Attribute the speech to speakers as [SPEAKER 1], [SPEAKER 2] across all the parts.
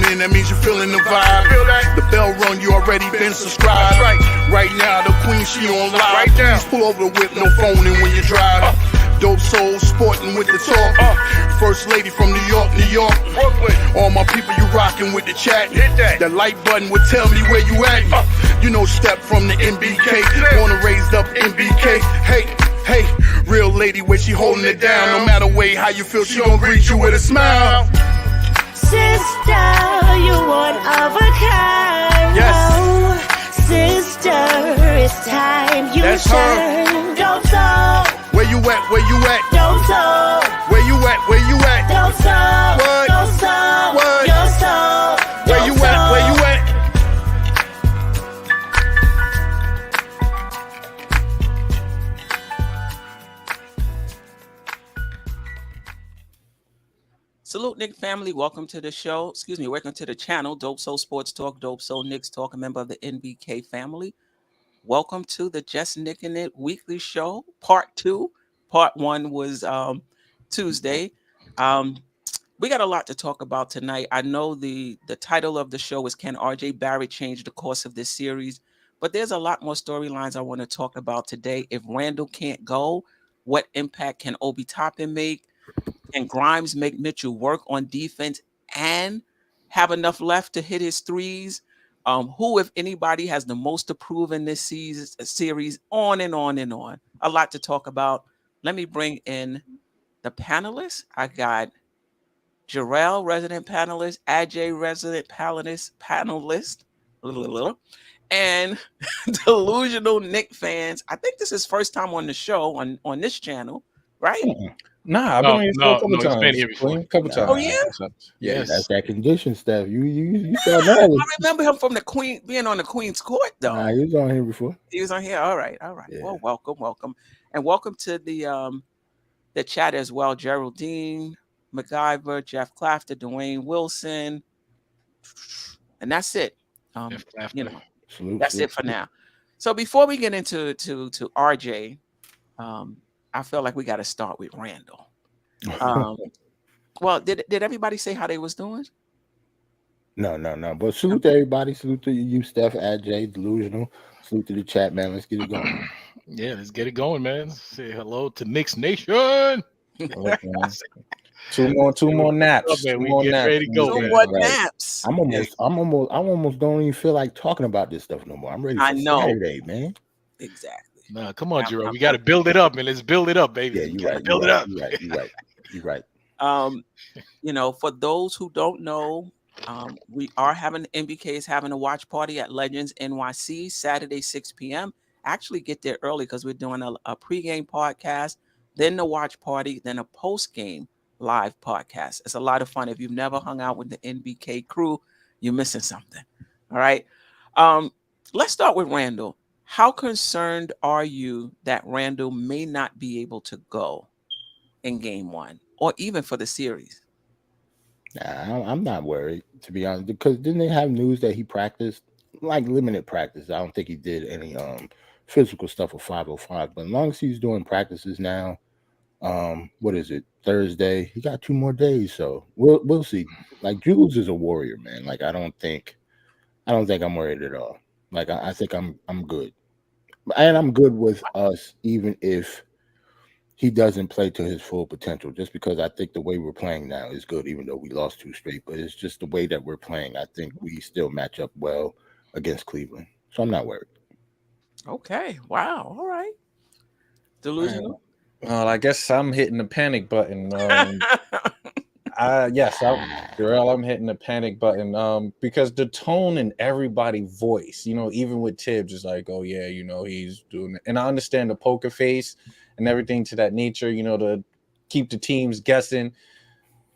[SPEAKER 1] in, that means you're feeling the vibe. The bell rung, you already been subscribed. Right now, the queen, she on live. Right now, please pull over the whip, no phoning when you drive. Dope Soul Sporting with the talk. First lady from New York, Brooklyn. All my people, you rocking with the chat. Hit that. The like button would tell me where you at. You know, Step from the NBK. Born and raised up NBK. Hey, real lady, where she holding it down. No matter way how you feel, she gon' greet you with a smile.
[SPEAKER 2] Sister, you one of a kind.
[SPEAKER 1] Yes.
[SPEAKER 2] Oh, sister, it's time you
[SPEAKER 1] That's
[SPEAKER 2] shine. Dope Soul.
[SPEAKER 1] Where you at? Where you at?
[SPEAKER 2] Dope Soul.
[SPEAKER 1] Where you at? Where you at?
[SPEAKER 2] Dope Soul.
[SPEAKER 1] What?
[SPEAKER 2] Dope Soul.
[SPEAKER 1] What?
[SPEAKER 2] Your soul.
[SPEAKER 1] Where you at? Where you at?
[SPEAKER 3] Salute, Nick family. Welcome to the show. Welcome to the channel. Dope Soul Sports Talk. Dope Soul Knicks Talk, a member of the NBK family. Welcome to the Just Nicking It weekly show, part 2. Part 1 was Tuesday. We got a lot to talk about tonight. I know the title of the show is Can RJ Barrett Change the Course of this series? But there's a lot more storylines I want to talk about today. If Randall can't go, what impact can Obi Toppin make? Can Grimes make Mitchell work on defense and have enough left to hit his threes? Who, if anybody, has the most to prove in this series? On and on and on. A lot to talk about. Let me bring in the panelists. I got Jarrell, resident panelist, Ajay, resident panelist, and delusional Knick fans. I think this is first time on the show on this channel, right?
[SPEAKER 4] Nah, I've been on here a couple times.
[SPEAKER 5] Been here before.
[SPEAKER 4] Couple times.
[SPEAKER 3] Oh yeah,
[SPEAKER 4] Yes.
[SPEAKER 6] That's that condition stuff. You saw that.
[SPEAKER 3] I remember him from the Queen being on the Queen's Court though.
[SPEAKER 6] Nah, he was on here before.
[SPEAKER 3] He was on here. All right.
[SPEAKER 6] Yeah.
[SPEAKER 3] Well, welcome, and welcome to the chat as well. Geraldine, MacGyver, Jeff Clafter, Dwayne Wilson, and that's it. That's it for now. So before we get into RJ, I feel like we got to start with Randall. Well, did everybody say how they was doing?
[SPEAKER 6] No. But salute to everybody. Salute to you, Steph, Ajay, Delusional. Salute to the chat, man. Let's get it going.
[SPEAKER 5] Yeah, let's get it going, man. Say hello to Knicks Nation.
[SPEAKER 4] Two more naps.
[SPEAKER 5] Man, we get ready to go.
[SPEAKER 3] Two more naps.
[SPEAKER 6] I almost don't even feel like talking about this stuff no more. I'm ready for Saturday, man.
[SPEAKER 3] Exactly.
[SPEAKER 5] Nah, come on, Jerome. We got to build it up, man. Let's build it up, baby.
[SPEAKER 6] Yeah, you're right.
[SPEAKER 3] For those who don't know, we are having NBK is having a watch party at Legends NYC Saturday 6 p.m. Actually, get there early because we're doing a pregame podcast, then the watch party, then a postgame live podcast. It's a lot of fun. If you've never hung out with the NBK crew, you're missing something. All right. Let's start with Randall. How concerned are you that Randall may not be able to go in game 1 or even for the series?
[SPEAKER 6] Nah, I'm not worried, to be honest, because didn't they have news that he practiced, like limited practice? I don't think he did any physical stuff for 505, but as long as he's doing practices now, what is it, Thursday? He got 2 more days, so we'll see. Like, Jules is a warrior, man. Like, I don't think I'm worried at all. Like, I think I'm good. And I'm good with us, even if he doesn't play to his full potential, just because I think the way we're playing now is good, even though we lost 2 straight. But it's just the way that we're playing. I think we still match up well against Cleveland. So I'm not worried.
[SPEAKER 3] Okay. Wow. All right. Delusional?
[SPEAKER 4] Well, I guess I'm hitting the panic button. Jarrell, I'm hitting the panic button because the tone in everybody's voice, even with Tibbs, is like, oh yeah, he's doing it. And I understand the poker face and everything to that nature, to keep the teams guessing.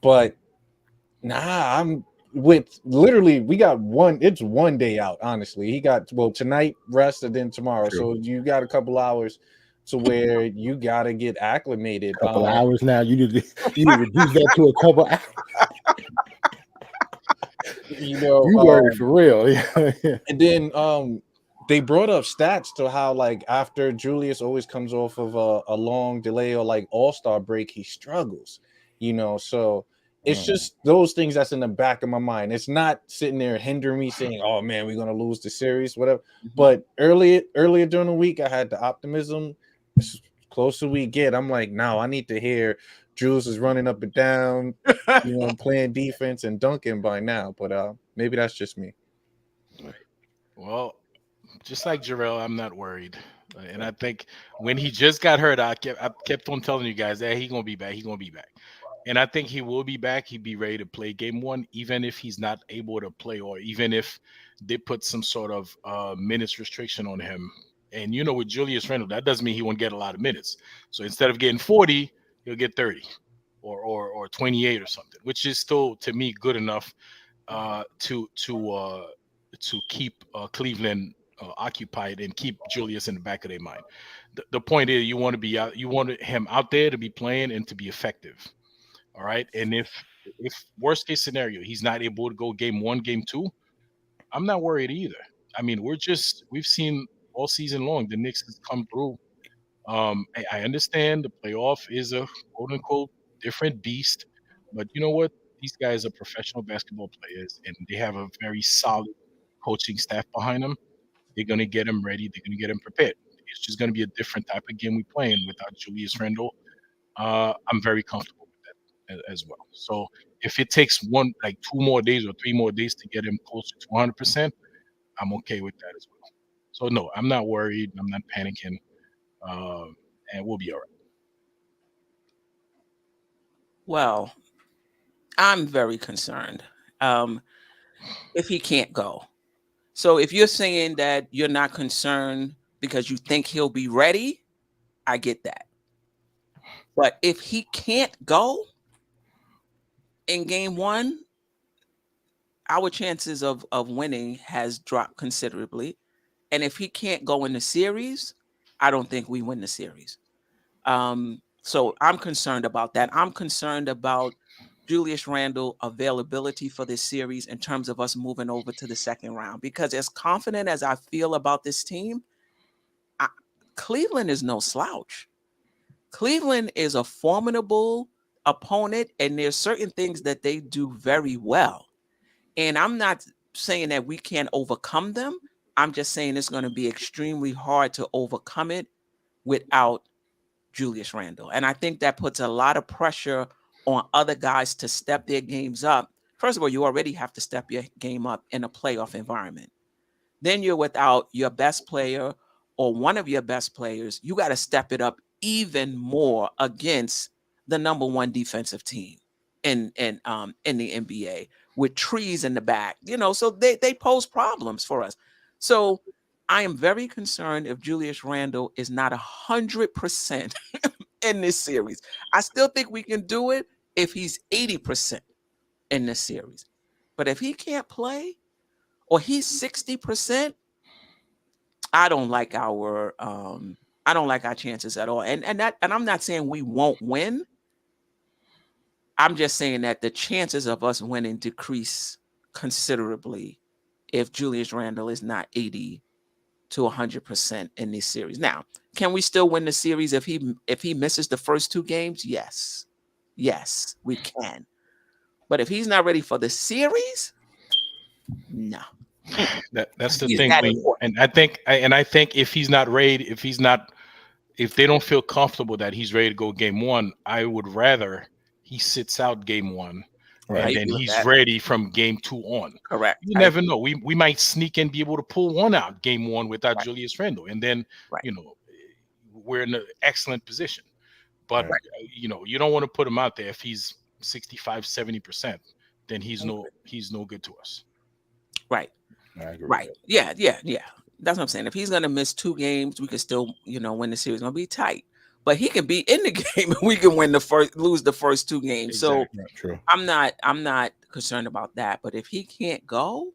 [SPEAKER 4] But I'm with literally, we got it's 1 day out, honestly. He got, tonight rest and then tomorrow. True. So you got a couple hours to where you got to get acclimated.
[SPEAKER 6] Couple hours now. You need to reduce that to a couple hours. You worried for real.
[SPEAKER 4] And then they brought up stats to how, like, after Julius always comes off of a long delay or like all-star break, he struggles, so it's just those things that's in the back of my mind. It's not sitting there hindering me saying, "Oh man, we're gonna lose the series," whatever. But earlier during the week, I had the optimism. As closer we get, I'm like, now I need to hear Jules is running up and down, playing defense and dunking by now. But maybe that's just me.
[SPEAKER 5] Well, just like Jarrell, I'm not worried. And I think when he just got hurt, I kept on telling you guys that he's gonna be back. He's gonna be back. And I think he will be back. He'd be ready to play game one, even if he's not able to play, or even if they put some sort of minutes restriction on him. And with Julius Randle, that doesn't mean he won't get a lot of minutes. So instead of getting 40, he'll get 30 or 28 or something, which is still to me good enough to keep Cleveland occupied and keep Julius in the back of their mind. The point is, you want him out there to be playing and to be effective. All right. And if worst case scenario, he's not able to go game one, game two, I'm not worried either. I mean, we've seen all season long the Knicks has come through. I understand the playoff is a quote unquote different beast, but you know what? These guys are professional basketball players and they have a very solid coaching staff behind them. They're going to get them ready. They're going to get them prepared. It's just going to be a different type of game we're playing without Julius Randle. I'm very comfortable as well. So if it takes 2 more days or 3 more days to get him closer to 100%, I'm okay with that as well. So no, I'm not worried. I'm not panicking, and we'll be all right.
[SPEAKER 3] Well, I'm very concerned if he can't go. So if you're saying that you're not concerned because you think he'll be ready, I get that. But if he can't go in game one, our chances of winning has dropped considerably. And if he can't go in the series, I don't think we win the series. So I'm concerned about that. I'm concerned about Julius Randle availability for this series in terms of us moving over to the second round. Because as confident as I feel about this team, Cleveland is no slouch. Cleveland is a formidable opponent, and there's certain things that they do very well. And I'm not saying that we can't overcome them. I'm just saying it's going to be extremely hard to overcome it without Julius Randle. And I think that puts a lot of pressure on other guys to step their games up. First of all, you already have to step your game up in a playoff environment. Then you're without your best player or one of your best players. You got to step it up even more against the number one defensive team in the NBA with trees in the back. So they pose problems for us. So I am very concerned if Julius Randle is not 100% in this series. I still think we can do it if he's 80% in this series. But if he can't play or he's 60%, I don't like our chances at all. And I'm not saying we won't win. I'm just saying that the chances of us winning decrease considerably if Julius Randle is not 80 to 100% in this series. Now, can we still win the series if he misses the first 2 games? Yes, we can. But if he's not ready for the series, no.
[SPEAKER 5] That's the thing. And I think if he's not ready, if they don't feel comfortable that he's ready to go game one, I would rather he sits out game one. Right. And then he's ready from game 2 on.
[SPEAKER 3] Correct.
[SPEAKER 5] You never know. We might sneak and be able to pull one out game 1 without Julius Randle. And then, we're in an excellent position. But, you don't want to put him out there if he's 65, 70%. Then he's no good to us.
[SPEAKER 3] Right.
[SPEAKER 6] I agree.
[SPEAKER 3] Right. Yeah. That's what I'm saying. If he's going to miss 2 games, we can still, win the series. It's going to be tight. But he can be in the game and we can lose the first 2 games.
[SPEAKER 5] Exactly.
[SPEAKER 3] So
[SPEAKER 6] True.
[SPEAKER 3] I'm not concerned about that. But if he can't go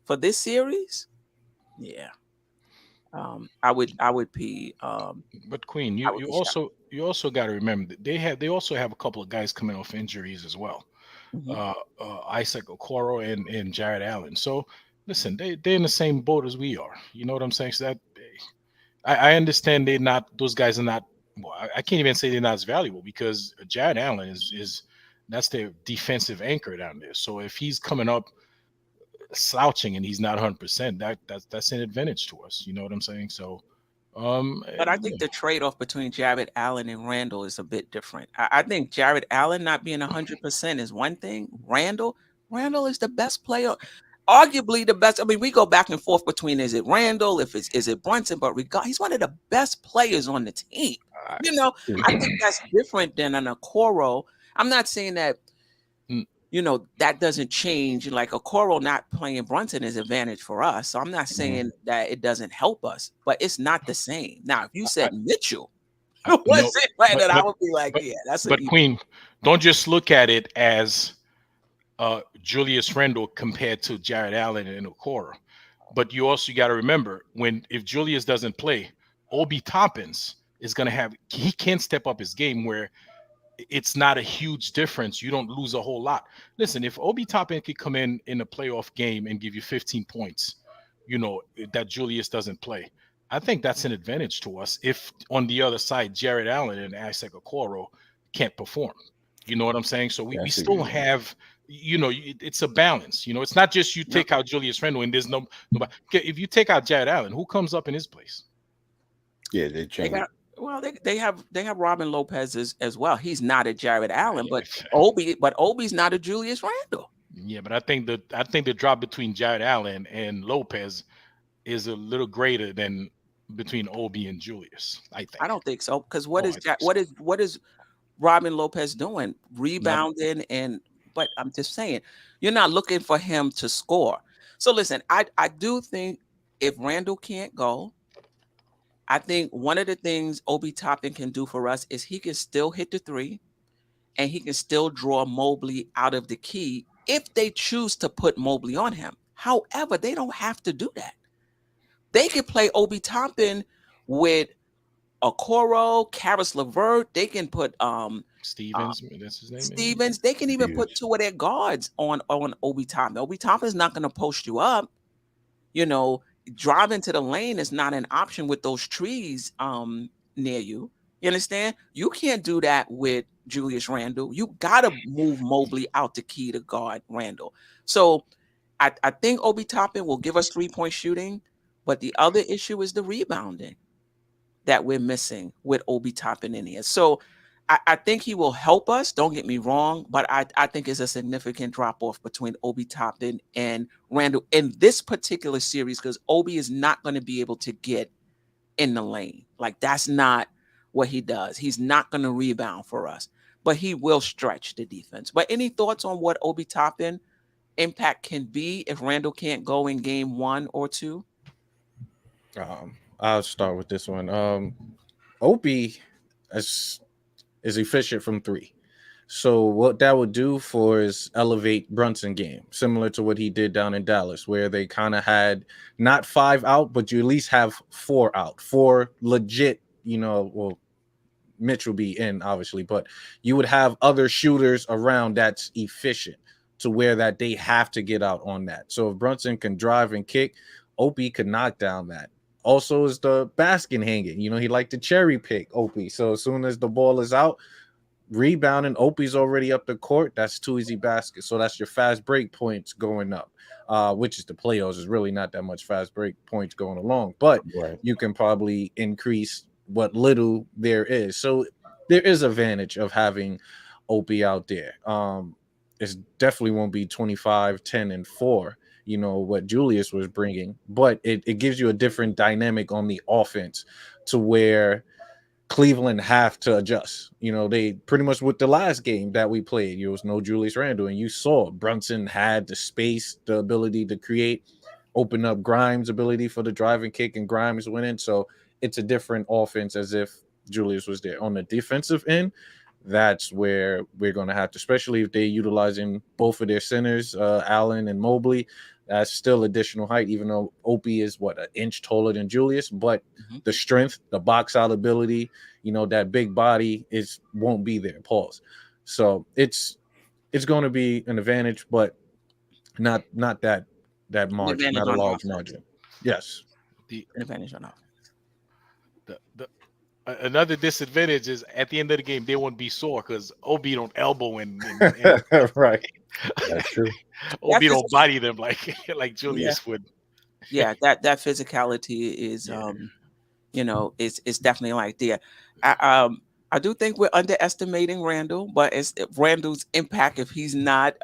[SPEAKER 3] for this series, yeah. I would be
[SPEAKER 5] but Queen, you also got to remember that they also have a couple of guys coming off injuries as well. Mm-hmm. Isaac Okoro and Jared Allen. So listen, they're in the same boat as we are. You know what I'm saying? So that I understand those guys are not. Well, I can't even say they're not as valuable because Jared Allen is That's their defensive anchor down there. So if he's coming up slouching and he's not 100%, that's an advantage to us. You know what I'm saying? So,
[SPEAKER 3] But I think the trade-off between Jared Allen and Randall is a bit different. I think Jared Allen not being 100% is one thing. Randall is the best player, arguably the best. I mean, we go back and forth between is it Randall, is it Brunson, but he's one of the best players on the team. You know, I think that's different than an Okoro. I'm not saying that, you know, that doesn't change. Like Okoro not playing Brunson is advantage for us. So I'm not saying that it doesn't help us, but it's not the same. Now, if you said Mitchell, I would be like, yeah, that's.
[SPEAKER 5] But Queen, don't just look at it as Julius Randle compared to Jared Allen and Okoro. But you also got to remember if Julius doesn't play, Obi Toppins is going to he can step up his game where it's not a huge difference. You don't lose a whole lot. Listen, if Obi Toppin could come in a playoff game and give you 15 points, you know, that Julius doesn't play, I think that's an advantage to us. If on the other side, Jared Allen and Isaac Okoro can't perform, you know what I'm saying? So we still have, you know, it's a balance. You know, it's not just you take out Julius Randle and there's nobody. If you take out Jared Allen, who comes up in his place?
[SPEAKER 6] Yeah, they change.
[SPEAKER 3] Well, they have Robin Lopez as well. He's not a Jared Allen, but Obi's not a Julius Randle.
[SPEAKER 5] Yeah, but I think the drop between Jared Allen and Lopez is a little greater than between Obi and Julius. I don't
[SPEAKER 3] think so, because what is Robin Lopez doing? Rebounding but I'm just saying, you're not looking for him to score. So listen, I do think if Randle can't go, I think one of the things Obi Toppin can do for us is he can still hit the three and he can still draw Mobley out of the key if they choose to put Mobley on him. However, they don't have to do that. They could play Obi Toppin with Okoro, Karis LeVert. They can put
[SPEAKER 5] Stevens. That's his name.
[SPEAKER 3] Stevens. They can even put two of their guards on Obi Toppin. Obi Toppin is not going to post you up. You know, driving to the lane is not an option with those trees near you. You understand? You can't do that with Julius Randle. You got to move Mobley out the key to guard Randle. So I think Obi Toppin will give us 3-point shooting, but the other issue is the rebounding that we're missing with Obi Toppin in here. So I think he will help us. Don't get me wrong, but I think it's a significant drop off between Obi Toppin and Randle in this particular series because Obi is not going to be able to get in the lane. Like that's not what he does. He's not going to rebound for us, but he will stretch the defense. But any thoughts on what Obi Toppin impact can be if Randle can't go in game 1 or 2?
[SPEAKER 4] I'll start with this one. Obi is efficient from 3. So what that would do for is elevate Brunson game, similar to what he did down in Dallas, where they kind of had not 5 out, but you at least have 4 out, 4 legit, you know, well, Mitch will be in obviously, but you would have other shooters around that's efficient to where that they have to get out on that. So if Brunson can drive and kick, Opie could knock down that. Also is the basket hanging. You know, he liked to cherry pick Opie. So as soon as the ball is out, rebounding, Opie's already up the court. That's 2 easy baskets. So that's your fast break points going up, which is the playoffs. Is really not that much fast break points going along. But you can probably increase what little there is. So there is advantage of having Opie out there. It definitely won't be 25, 10, and 4. You know, what Julius was bringing, but it gives you a different dynamic on the offense to where Cleveland have to adjust. You know, they pretty much with the last game that we played, there was no Julius Randle, and you saw Brunson had the space, the ability to create, open up Grimes' ability for the drive and kick, and Grimes winning. So it's a different offense as if Julius was there. On the defensive end, that's where we're going to have to, especially if they're utilizing both of their centers, Allen and Mobley. That's still additional height, even though Opie is an inch taller than Julius, but the strength, the box out ability, you know, that big body won't be there. Pause. So it's going to be an advantage, but not that margin, not a large margin. Yes,
[SPEAKER 3] the advantage on offense.
[SPEAKER 5] Another disadvantage is at the end of the game they won't be sore because Obi don't elbow and
[SPEAKER 4] Right.
[SPEAKER 6] That's true.
[SPEAKER 5] Obi
[SPEAKER 3] That's
[SPEAKER 5] don't body them like like
[SPEAKER 3] yeah,
[SPEAKER 5] Julius would.
[SPEAKER 3] yeah. That physicality is
[SPEAKER 5] Yeah.
[SPEAKER 3] is definitely like there. I, I do think we're underestimating Randall, but it's Randall's impact if he's not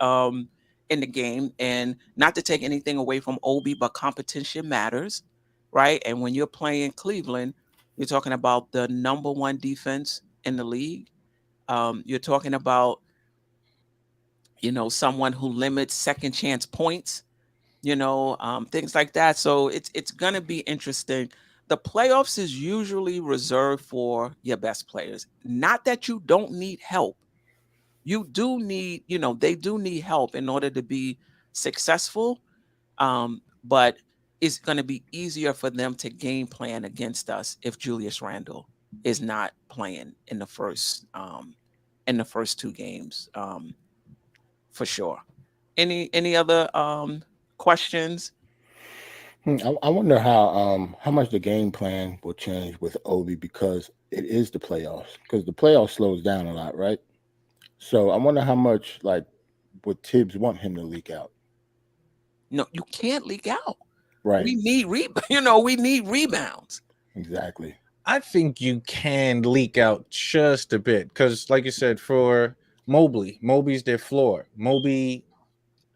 [SPEAKER 3] in the game, and not to take anything away from Obi, but competition matters, right? And when you're playing Cleveland, you're talking about the number one defense in the league. You're talking about someone who limits second chance points, things like that. So it's gonna be interesting. The playoffs is usually reserved for your best players. Not that you don't need help. You do need, they do need help in order to be successful. But it's going to be easier for them to game plan against us if Julius Randle is not playing in the first two games, for sure. Any other questions?
[SPEAKER 6] I wonder how much the game plan will change with Obi because it is the playoffs. Because the playoffs slows down a lot, right? So I wonder how much like would Tibbs want him to leak out?
[SPEAKER 3] No, you can't leak out.
[SPEAKER 6] Right.
[SPEAKER 3] We need we need rebounds.
[SPEAKER 6] Exactly.
[SPEAKER 4] I think you can leak out just a bit because, like you said, for Mobley's their floor. Mobley,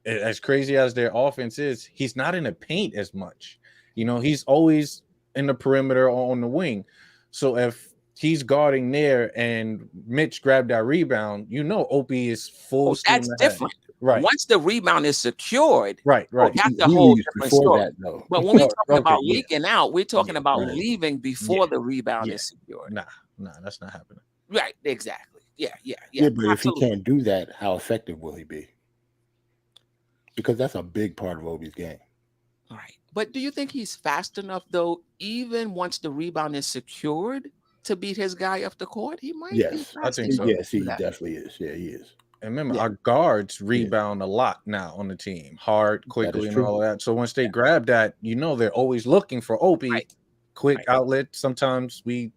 [SPEAKER 4] as crazy as their offense is, he's not in the paint as much. He's always in the perimeter or on the wing. So if he's guarding there and Mitch grabbed that rebound, Opie is full steam
[SPEAKER 3] That's
[SPEAKER 4] ahead.
[SPEAKER 3] different.
[SPEAKER 4] Right.
[SPEAKER 3] Once the rebound is secured,
[SPEAKER 4] right.
[SPEAKER 3] that's a whole different story.
[SPEAKER 6] That, though.
[SPEAKER 3] But when we're talking
[SPEAKER 6] Okay,
[SPEAKER 3] about
[SPEAKER 6] yeah.
[SPEAKER 3] leaking out, we're talking about
[SPEAKER 6] right.
[SPEAKER 3] leaving before
[SPEAKER 4] Yeah.
[SPEAKER 3] the rebound
[SPEAKER 4] Yeah.
[SPEAKER 3] is secured.
[SPEAKER 4] Nah, that's not happening.
[SPEAKER 3] Right, exactly. Yeah.
[SPEAKER 6] But if he can't do that, how effective will he be? Because that's a big part of Obi's game.
[SPEAKER 3] Right. But do you think he's fast enough, though, even once the rebound is secured, to beat his guy up the court? He might be
[SPEAKER 6] Yes,
[SPEAKER 3] fast
[SPEAKER 4] I think so.
[SPEAKER 3] enough
[SPEAKER 6] Yes,
[SPEAKER 3] to
[SPEAKER 6] he
[SPEAKER 3] do that.
[SPEAKER 6] definitely is. Yeah, he is.
[SPEAKER 4] And remember, our guards rebound a lot now on the team, hard, quickly, and all of that. So once they grab that, they're always looking for Opie,
[SPEAKER 3] Right.
[SPEAKER 4] quick outlet. Sometimes we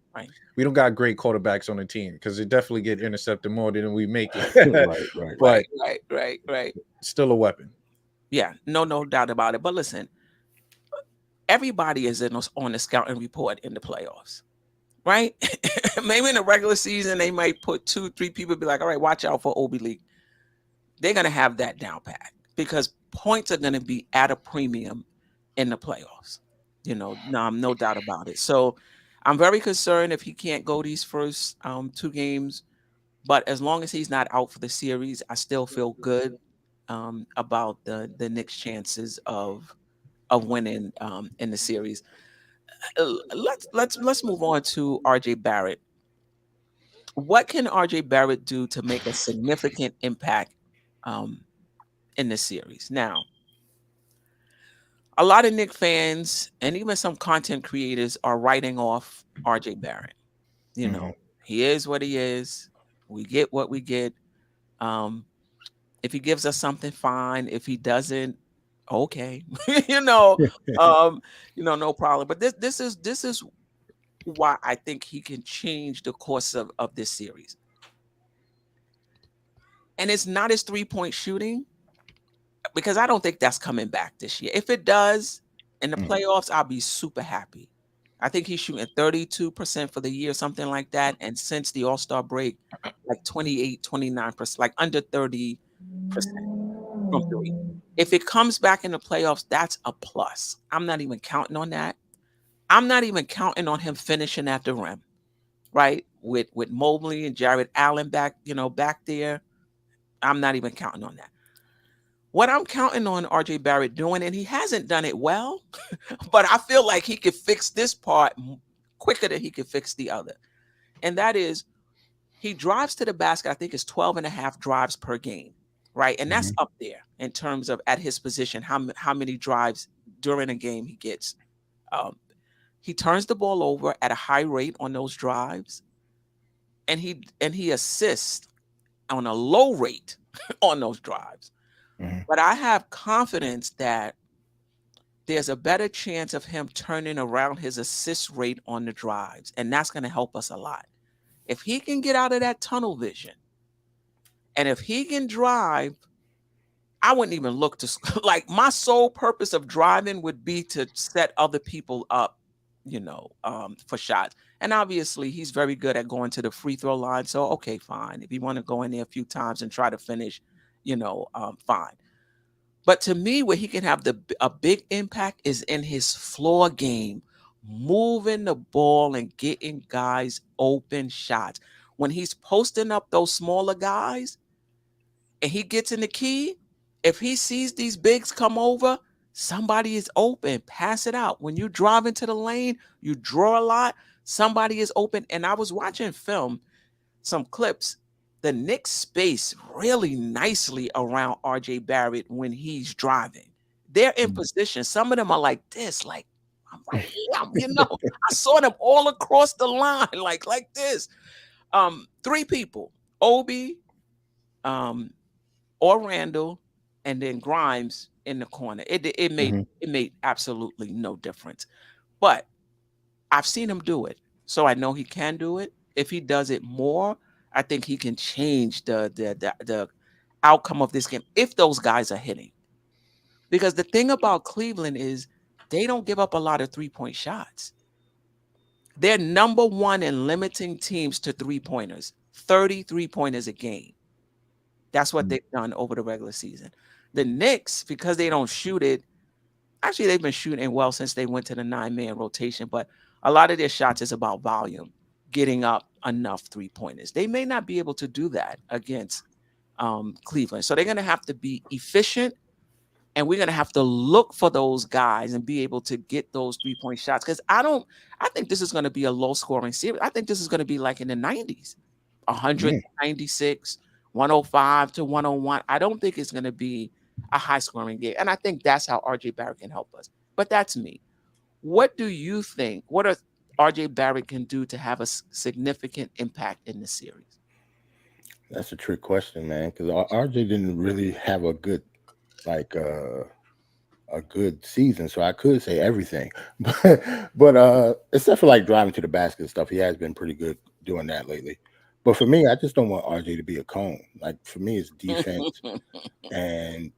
[SPEAKER 4] don't got great quarterbacks on the team because they definitely get intercepted more than we make it.
[SPEAKER 6] Right.
[SPEAKER 3] Right.
[SPEAKER 4] Still a weapon.
[SPEAKER 3] Yeah, no doubt about it. But listen, everybody is on the scouting report in the playoffs, right? Maybe in the regular season, they might put 2-3 people, be like, all right, watch out for Obi League. They're going to have that down pat because points are going to be at a premium in the playoffs. No doubt about it. So I'm very concerned if he can't go these first 2 games. But as long as he's not out for the series, I still feel good about the Knicks' chances of winning in the series. Let's move on to RJ Barrett. What can RJ Barrett do to make a significant impact in this series? Now, a lot of Knick fans and even some content creators are writing off RJ Barrett. He is what he is. We get what we get. If he gives us something, fine. If he doesn't, okay. No problem. But this is why I think he can change the course of this series. And it's not his 3-point shooting, because I don't think that's coming back this year. If it does in the playoffs, I'll be super happy. I think he's shooting 32% for the year, something like that. And since the All-Star break, like 28, 29%, like under 30% from 3. If it comes back in the playoffs, that's a plus. I'm not even counting on that. I'm not even counting on him finishing at the rim, right? With Mobley and Jared Allen back there. I'm not even counting on that. What I'm counting on RJ Barrett doing, and he hasn't done it well, but I feel like he could fix this part quicker than he could fix the other. And that is, he drives to the basket, I think it's 12.5 drives per game, right? And that's up there in terms of at his position, how many drives during a game he gets. He turns the ball over at a high rate on those drives, and he assists on a low rate on those drives. But I have confidence that there's a better chance of him turning around his assist rate on the drives, and that's going to help us a lot. If he can get out of that tunnel vision, and if he can drive, I wouldn't even look to like my sole purpose of driving would be to set other people up, for shots. And obviously, he's very good at going to the free throw line. So okay, fine. If you want to go in there a few times and try to finish, fine. But to me, where he can have a big impact is in his floor game, moving the ball and getting guys open shots. When he's posting up those smaller guys and he gets in the key, if he sees these bigs come over, somebody is open. Pass it out. When you drive into the lane, you draw a lot, somebody is open. And I was watching film, some clips. The Knicks space really nicely around RJ Barrett when he's driving. They're in position. Some of them are like this, like I'm right here. I saw them all across the line, like this. Three people: Obi, or Randall, and then Grimes in the corner. It made absolutely no difference. But I've seen him do it, so I know he can do it. If he does it more, I think he can change the outcome of this game if those guys are hitting. Because the thing about Cleveland is they don't give up a lot of three-point shots. They're number one in limiting teams to three-pointers, 30 three-pointers a game. That's what they've done over the regular season. The Knicks, because they don't shoot it, actually they've been shooting well since they went to the 9-man rotation, but a lot of their shots is about volume, getting up enough three-pointers. They may not be able to do that against Cleveland. So they're going to have to be efficient, and we're going to have to look for those guys and be able to get those three-point shots. Because I think this is going to be a low-scoring series. I think this is going to be like in the 90s, 196, 105 to 101. I don't think it's going to be a high-scoring game. And I think that's how RJ Barrett can help us. But that's me. What do you think? What are RJ Barrett can do to have a significant impact in this series?
[SPEAKER 6] That's a trick question, man, because RJ didn't really have a good season, so I could say everything, but except for like driving to the basket and stuff, he has been pretty good doing that lately. But for me, I just don't want RJ to be a cone. Like for me, it's defense and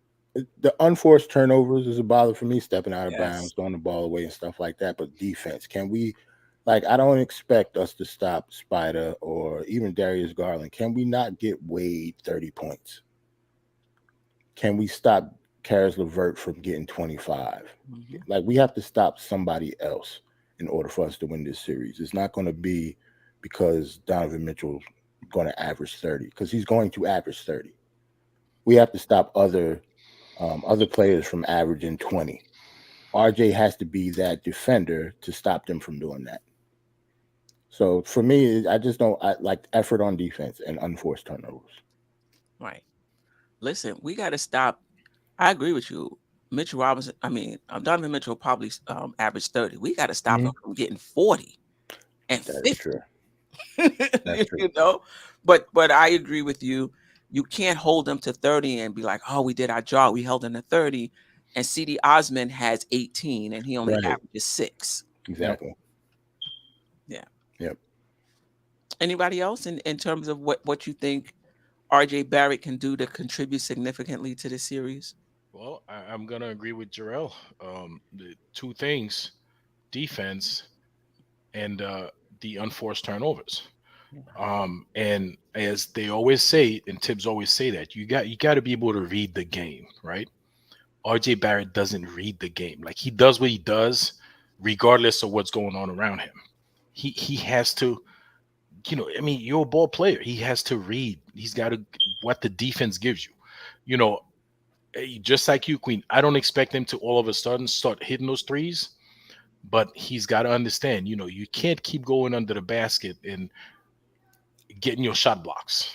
[SPEAKER 6] the unforced turnovers is a bother for me, stepping out of bounds, throwing the ball away and stuff like that. But defense, can we, like, I don't expect us to stop Spider or even Darius Garland. Can we not get Wade 30 points? Can we stop Karis LeVert from getting 25? Like, we have to stop somebody else in order for us to win this series. It's not going to be because Donovan Mitchell's going to average 30, because he's going to average 30. We have to stop other players from averaging 20. RJ has to be that defender to stop them from doing that. So for me, I like effort on defense and unforced turnovers.
[SPEAKER 3] Right. Listen, we got to stop. I agree with you. Mitchell Robinson, Donovan Mitchell probably averaged 30. We got to stop him from getting 40 and 50.
[SPEAKER 6] That's true. That's true.
[SPEAKER 3] But I agree with you. You can't hold them to 30 and be like, oh, we did our job. We held them to 30. And C.D. Osman has 18 and he only averages 6.
[SPEAKER 6] Exactly.
[SPEAKER 3] Yeah.
[SPEAKER 6] Yep.
[SPEAKER 3] Anybody else in terms of what you think RJ Barrett can do to contribute significantly to the series?
[SPEAKER 5] Well, I'm going to agree with Jarrell. The two things, defense and the unforced turnovers. And as they always say, and Tibbs always say that, you got to be able to read the game, right? RJ Barrett doesn't read the game. Like, he does what he does regardless of what's going on around him. He has to, you're a ball player. He has to read. He's got to what the defense gives you. Just like you, Queen, I don't expect him to all of a sudden start hitting those threes, but he's got to understand, you can't keep going under the basket and getting your shot blocks,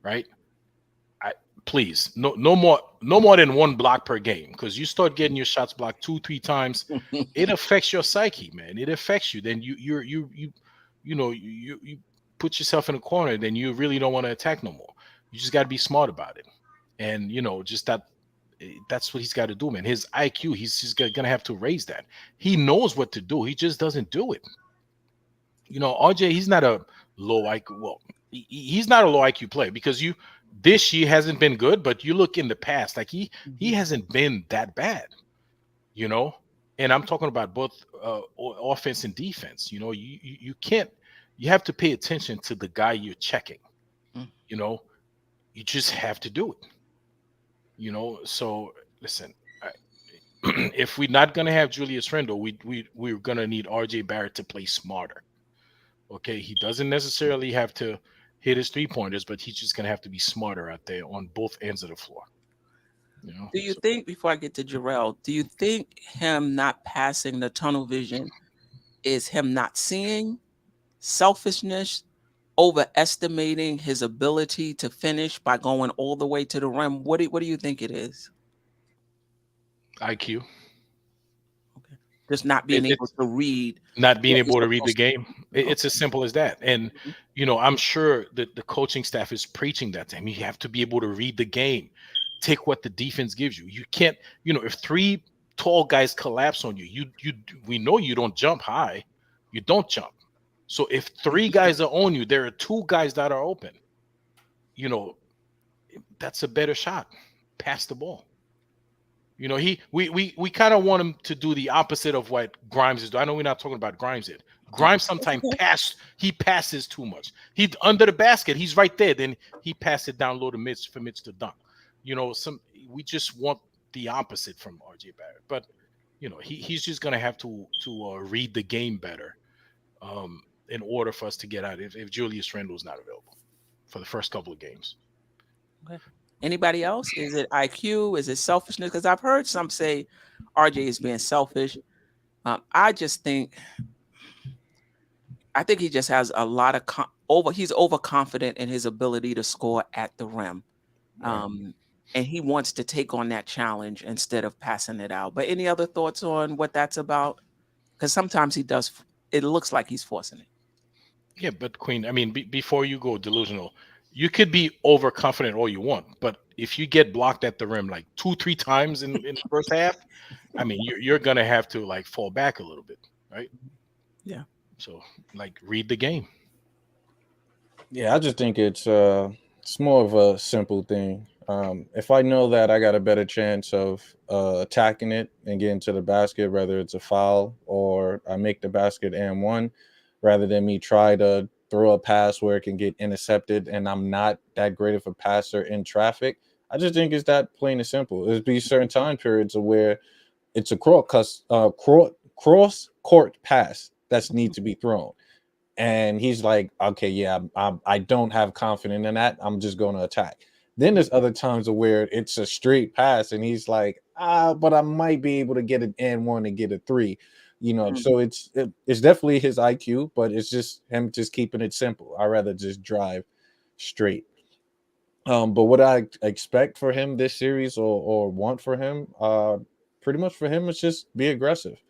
[SPEAKER 5] right? Please, no more than one block per game, because you start getting your shots blocked 2-3 times, it affects your psyche, man. It affects you. Then you put yourself in a corner. Then you really don't want to attack no more. You just got to be smart about it, and just that that's what he's got to do, man. His IQ, he's just gonna have to raise that. He knows what to do. He just doesn't do it. RJ, he's not a low IQ. Well, he's not a low IQ player because this year hasn't been good, but you look in the past, like he hasn't been that bad, And I'm talking about both offense and defense. You can't. You have to pay attention to the guy you're checking. You just have to do it. So listen, if we're not gonna have Julius Randle, we're gonna need RJ Barrett to play smarter. Okay, he doesn't necessarily have to hit his 3-pointers, but he's just gonna have to be smarter out there on both ends of the floor.
[SPEAKER 3] Do you think, before I get to Jarrell, do you think him not passing the tunnel vision is him not seeing, selfishness, overestimating his ability to finish by going all the way to the rim? What do you think it is?
[SPEAKER 5] IQ.
[SPEAKER 3] Okay. Just not being able to read.
[SPEAKER 5] Not being able to read the game. It's as simple as that. And, I'm sure that the coaching staff is preaching that to him. You have to be able to read the game. Take what the defense gives you. You can't, if 3 tall guys collapse on you, we know you don't jump high. You don't jump. So if 3 guys are on you, there are 2 guys that are open. That's a better shot. Pass the ball. We kind of want him to do the opposite of what Grimes is doing. I know we're not talking about Grimes yet. Grimes sometimes passes too much. He's under the basket. He's right there. Then he passes it down low to Mitch for Mitch to dunk. We just want the opposite from RJ Barrett. But he's just gonna have to read the game better in order for us to get out if Julius Randle is not available for the first couple of games.
[SPEAKER 3] Okay. Anybody else? Is it IQ? Is it selfishness? Because I've heard some say RJ is being selfish. I think he just has a lot of he's overconfident in his ability to score at the rim. And he wants to take on that challenge instead of passing it out. But any other thoughts on what that's about? Because sometimes it looks like he's forcing it.
[SPEAKER 5] Yeah, but Queen, I mean, before you go delusional, you could be overconfident all you want, but if you get blocked at the rim like 2-3 times in the first half, I mean, you're gonna have to like fall back a little bit, right?
[SPEAKER 3] Yeah.
[SPEAKER 5] So read the game.
[SPEAKER 4] Yeah, I just think it's more of a simple thing. If I know that I got a better chance of attacking it and getting to the basket, whether it's a foul or I make the basket and one, rather than me try to throw a pass where it can get intercepted and I'm not that great of a passer in traffic. I just think it's that plain and simple. There's be certain time periods where it's a cross court pass that needs to be thrown. And he's like, okay, yeah, I don't have confidence in that. I'm just going to attack. Then there's other times where it's a straight pass and he's like, but I might be able to get an N1 and get a 3. So it's definitely his IQ, but it's just him just keeping it simple. I'd rather just drive straight. But what I expect for him this series or want for him, pretty much for him, is just be aggressive.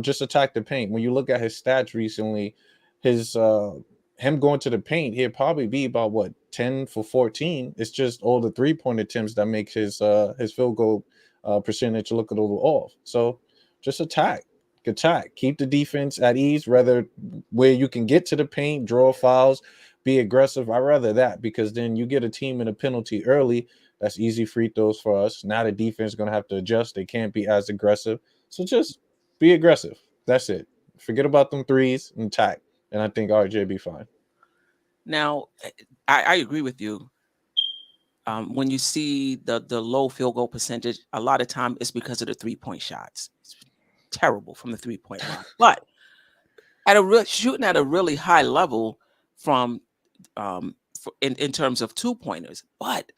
[SPEAKER 4] Just attack the paint. When you look at his stats recently, him going to the paint, he'll probably be about 10 for 14. It's just all the 3-point attempts that makes his field goal percentage look a little off. So just attack, keep the defense at ease, rather where you can get to the paint, draw fouls, be aggressive. I'd rather that, because then you get a team in a penalty early. That's easy free throws for us. Now the defense is going to have to adjust. They can't be as aggressive. So just be aggressive. That's it. Forget about them threes and attack. And I think RJ be fine.
[SPEAKER 3] Now, I agree with you. When you see the low field goal percentage, a lot of time it's because of the 3-point shots. It's terrible from the 3-point line. But shooting at a really high level from in terms of 2-pointers. But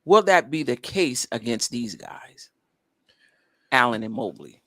[SPEAKER 3] will that be the case against these guys, Allen and Mobley?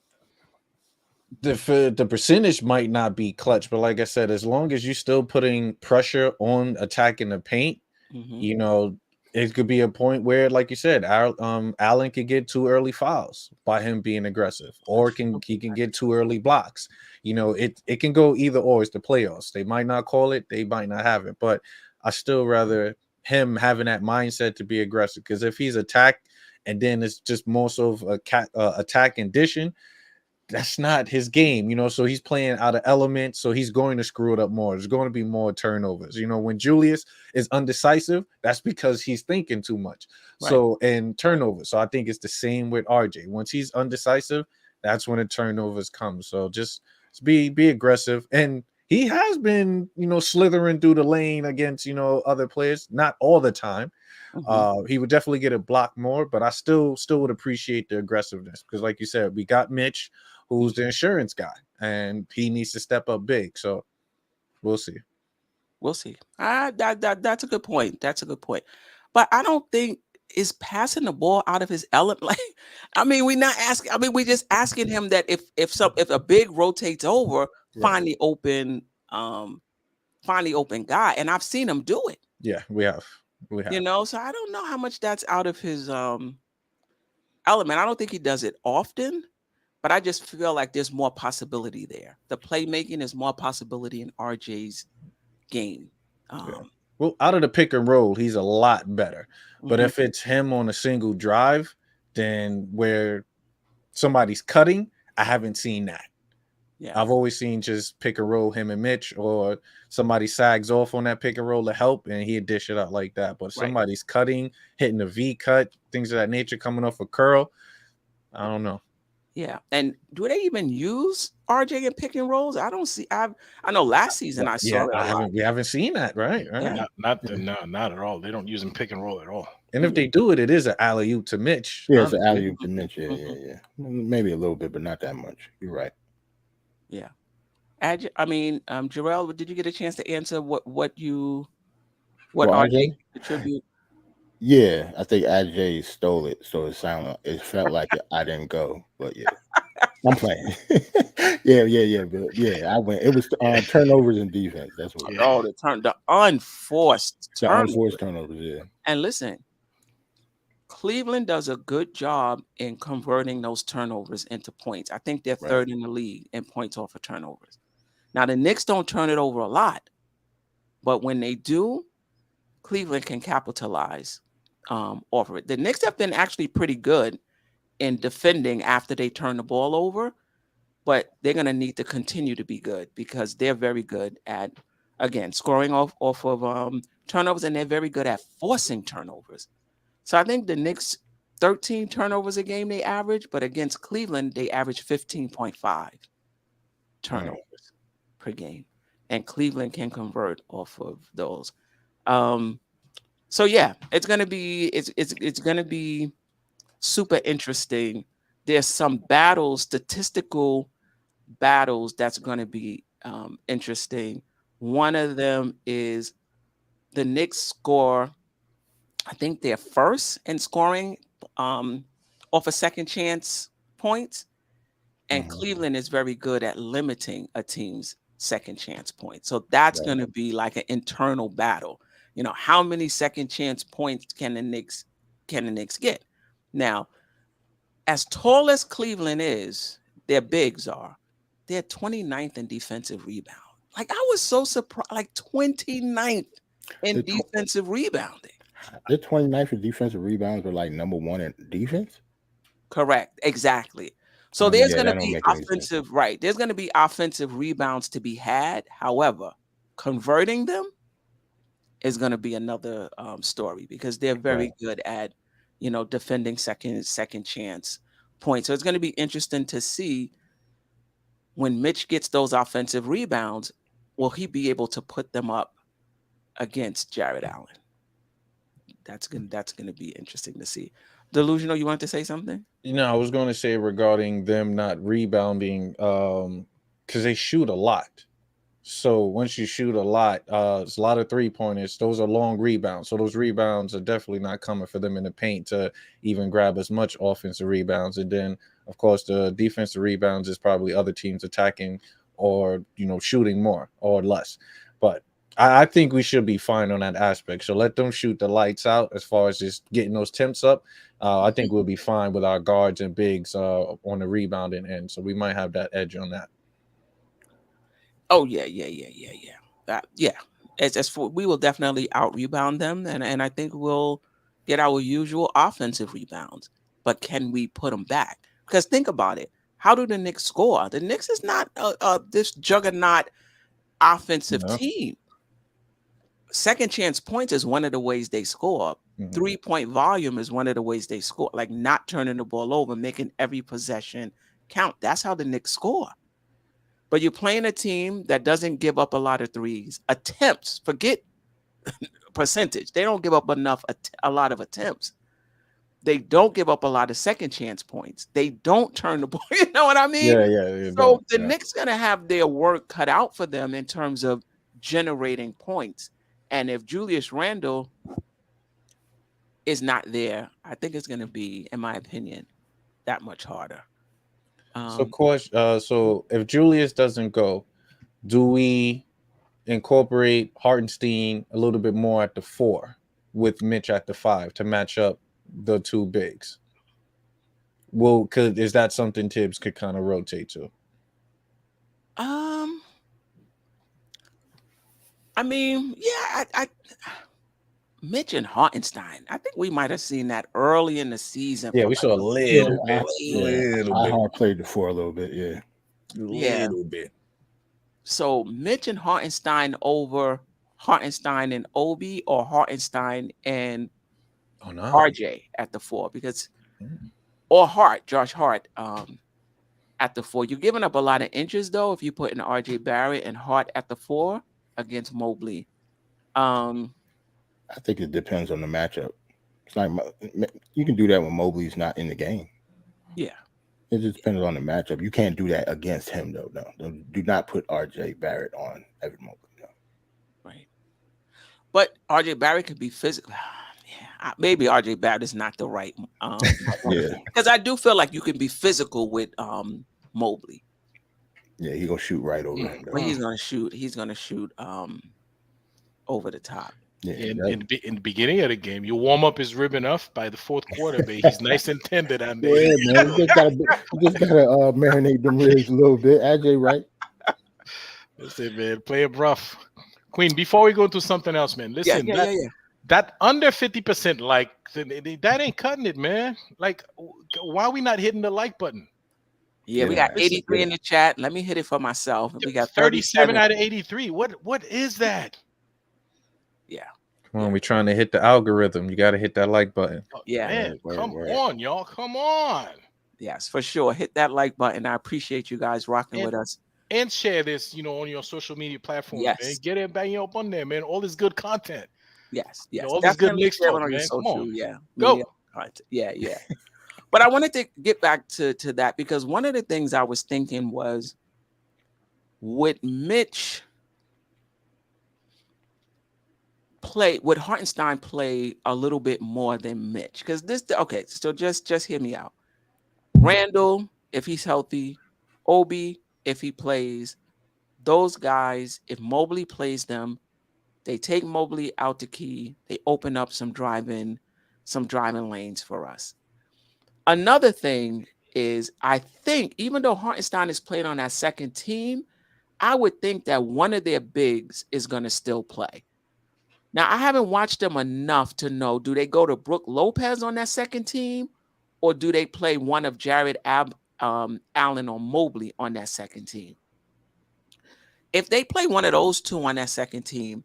[SPEAKER 4] The percentage might not be clutch, but like I said, as long as you're still putting pressure on attacking the paint, it could be a point where, like you said, Allen could get 2 early fouls by him being aggressive, or he can get 2 early blocks. It can go either or. It's the playoffs. They might not call it, they might not have it, but I still rather him having that mindset to be aggressive, because if he's attacked and then it's just more so of a attack and dishing. That's not his game, you know. So he's playing out of element, so he's going to screw it up more. There's going to be more turnovers, you know. When Julius is undecisive, that's because he's thinking too much.
[SPEAKER 3] Right.
[SPEAKER 4] So, and turnovers. So I think it's the same with RJ. Once he's undecisive, that's when the turnovers come. So just be aggressive. And he has been, you know, slithering through the lane against, you know, other players, not all the time. He would definitely get a block more, but I still would appreciate the aggressiveness, because like you said, we got Mitch, who's the insurance guy, and he needs to step up big. So we'll see.
[SPEAKER 3] We'll see. That's a good point. That's a good point. But I don't think is passing the ball out of his element. Like, I mean, we're not asking. I mean, we're just asking him that if a big rotates over, find the open guy, and I've seen him do it.
[SPEAKER 4] Yeah, we have.
[SPEAKER 3] You know, so I don't know how much that's out of his element. I don't think he does it often, but I just feel like there's more possibility there. The playmaking is more possibility in RJ's game.
[SPEAKER 4] Well, out of the pick and roll, he's a lot better. But if it's him on a single drive, then where somebody's cutting, I haven't seen that.
[SPEAKER 3] Yeah,
[SPEAKER 4] I've always seen just pick and roll him and Mitch, or somebody sags off on that pick and roll to help, and he'd dish it out like that. But if somebody's cutting, hitting a V cut, things of that nature, coming off a curl, I don't know.
[SPEAKER 3] Yeah, and do they even use RJ in pick and rolls? I don't see. I know last season I saw it.
[SPEAKER 4] We haven't seen that, right?
[SPEAKER 3] Yeah.
[SPEAKER 5] Not at all. They don't use him pick and roll at all.
[SPEAKER 4] And if they do it, it is an alley-oop to Mitch.
[SPEAKER 6] Yeah, it's an alley-oop to Mitch. Yeah. Maybe a little bit, but not that much. You're right.
[SPEAKER 3] Yeah. Jarrell, did you get a chance to answer what RJ contribute?
[SPEAKER 6] Yeah, I think RJ stole it, so it felt like I didn't go, but yeah, I'm playing. yeah, but yeah, I went. It was turnovers and defense. That's what.
[SPEAKER 3] The unforced
[SPEAKER 6] turnovers. Yeah.
[SPEAKER 3] And listen, Cleveland does a good job in converting those turnovers into points. I think they're third in the league in points off of turnovers. Now the Knicks don't turn it over a lot, but when they do, Cleveland can capitalize off of it. The Knicks have been actually pretty good in defending after they turn the ball over, but they're going to need to continue to be good, because they're very good at, again, scoring off of turnovers, and they're very good at forcing turnovers. So I think the Knicks 13 turnovers a game they average, but against Cleveland they average 15.5 turnovers per game, and Cleveland can convert off of those. So yeah, it's gonna be super interesting. There's some statistical battles that's gonna be interesting. One of them is the Knicks score. I think they're first in scoring off of second chance points, and Cleveland is very good at limiting a team's second chance points. So that's going to be like an internal battle. You know, how many second chance points can the Knicks get? Now, as tall as Cleveland is, their bigs are, they're 29th in defensive rebound. Like, I was so surprised, like 29th in defensive rebounding.
[SPEAKER 6] They're 29th for defensive rebounds, but like number one in defense.
[SPEAKER 3] Correct. Exactly. So there's going to be offensive, right? There's going to be offensive rebounds to be had. However, converting them is going to be another story, because they're very good at, you know, defending second chance points. So it's going to be interesting to see when Mitch gets those offensive rebounds, will he be able to put them up against Jared Allen? That's going to be interesting to see. Delusional, you want to say something?
[SPEAKER 4] You know, I was going to say regarding them not rebounding, because they shoot a lot. So once you shoot a lot, it's a lot of 3-pointers. Those are long rebounds. So those rebounds are definitely not coming for them in the paint to even grab as much offensive rebounds. And then, of course, the defensive rebounds is probably other teams attacking or, you know, shooting more or less. But I think we should be fine on that aspect. So let them shoot the lights out as far as just getting those temps up. I think we'll be fine with our guards and bigs on the rebounding end. So we might have that edge on that.
[SPEAKER 3] Oh, yeah. We will definitely out rebound them. And I think we'll get our usual offensive rebounds. but can we put them back? Because think about it. How do the Knicks score? The Knicks is not this juggernaut offensive
[SPEAKER 4] No.
[SPEAKER 3] team. Second chance points is one of the ways they score. 3-point volume is one of the ways they score, like not turning the ball over, making every possession count. That's how the Knicks score. But you're playing a team that doesn't give up a lot of threes. Attempts, forget percentage. They don't give up a lot of attempts. They don't give up a lot of second chance points. They don't turn the ball. You know what I mean?
[SPEAKER 4] Yeah.
[SPEAKER 3] So the Knicks going to have their work cut out for them in terms of generating points. And if Julius Randle is not there, I think it's going to be, in my opinion, that much harder.
[SPEAKER 4] So if Julius doesn't go, do we incorporate Hartenstein a little bit more at the 4 with Mitch at the 5 to match up the two bigs? Well, is that something Tibbs could kind of rotate to?
[SPEAKER 3] I mean, yeah, I Mitch and Hartenstein. I think we might have seen that early in the season.
[SPEAKER 4] Yeah, we saw a little bit.
[SPEAKER 6] I played the 4 a little bit,
[SPEAKER 4] little bit.
[SPEAKER 3] So Mitch and Hartenstein over Hartenstein and Obi, or Hartenstein and RJ at the 4, because or Josh Hart at the 4. You're giving up a lot of inches though if you put in RJ Barrett and Hart at the 4 against Mobley.
[SPEAKER 6] I think it depends on the matchup. It's like you can do that when Mobley's not in the game.
[SPEAKER 3] Yeah.
[SPEAKER 6] It just depends on the matchup. You can't do that against him, though. No, do not put RJ Barrett on Evan Mobley. No.
[SPEAKER 3] Right. But RJ Barrett could be physical. Yeah, maybe RJ Barrett is not the right. Because I do feel like you can be physical with Mobley.
[SPEAKER 6] Yeah, he's gonna shoot right over him.
[SPEAKER 3] But he's gonna shoot. He's gonna shoot over the top.
[SPEAKER 5] Yeah, in the beginning of the game, you warm up his rib enough. By the fourth quarter, babe, he's nice and tender. Man,
[SPEAKER 6] you just gotta marinate them ribs a little bit. AJ, right?
[SPEAKER 5] That's it, man. Play it rough. Queen, before we go into something else, man, listen. That under 50%, like that ain't cutting it, man. Like, why are we not hitting the like button?
[SPEAKER 3] Yeah, we got 83 in the chat. Let me hit it for myself. We got
[SPEAKER 5] 37 out of 83. What is that?
[SPEAKER 3] Yeah.
[SPEAKER 4] Come on, we're trying to hit the algorithm. You got to hit that like button.
[SPEAKER 3] Yeah.
[SPEAKER 5] Man, come on, y'all. Come on.
[SPEAKER 3] Yes, for sure. Hit that like button. I appreciate you guys rocking with us.
[SPEAKER 5] And share this, on your social media platforms, man. Get it, bang up on there, man. All this good content.
[SPEAKER 3] Yes.
[SPEAKER 5] All this good Knicks talk, man. Come on.
[SPEAKER 3] Yeah.
[SPEAKER 5] Go.
[SPEAKER 3] Yeah. But I wanted to get back to that, because one of the things I was thinking was, would Hartenstein play a little bit more than Mitch? Because so just hear me out. Randall, if he's healthy, Obi, if he plays, those guys, if Mobley plays them, they take Mobley out the key, they open up some driving lanes for us. Another thing is, I think even though Hartenstein is playing on that second team, I would think that one of their bigs is going to still play. Now, I haven't watched them enough to know, do they go to Brook Lopez on that second team, or do they play one of Jared Allen or Mobley on that second team? If they play one of those two on that second team,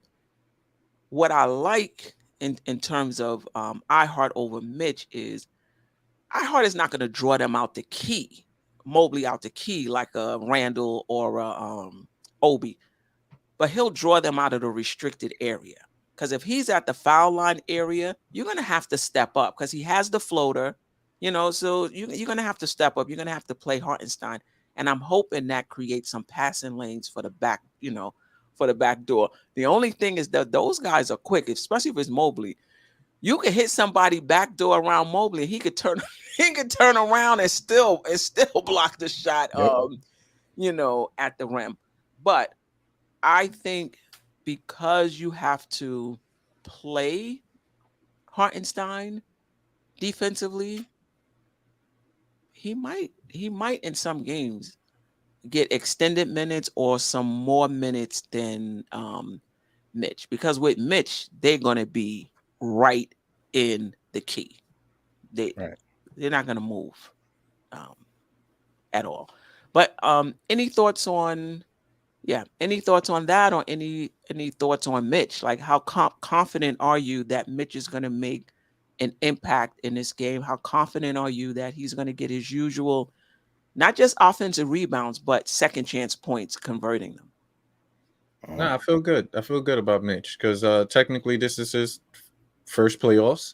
[SPEAKER 3] what I like in terms of iHeart over Mitch is iHeart is not going to draw them out the key, Mobley out the key like a Randall or a Obi, but he'll draw them out of the restricted area. Because if he's at the foul line area, you're going to have to step up, because he has the floater, so you're going to have to step up. You're going to have to play Hartenstein. And I'm hoping that creates some passing lanes for the back, for the back door. The only thing is that those guys are quick, especially if it's Mobley. You could hit somebody back door around Mobley, and he could turn around and still block the shot, at the rim. But I think because you have to play Hartenstein defensively, he might in some games get extended minutes or some more minutes than Mitch, because with Mitch, they're going to be right in the key. They're not going to move at all. But any thoughts on that, or any thoughts on Mitch? Like, how confident are you that Mitch is going to make an impact in this game? How confident are you that he's going to get his usual, not just offensive rebounds, but second chance points, converting them?
[SPEAKER 4] No, I feel good. I feel good about Mitch because technically this is his first playoffs.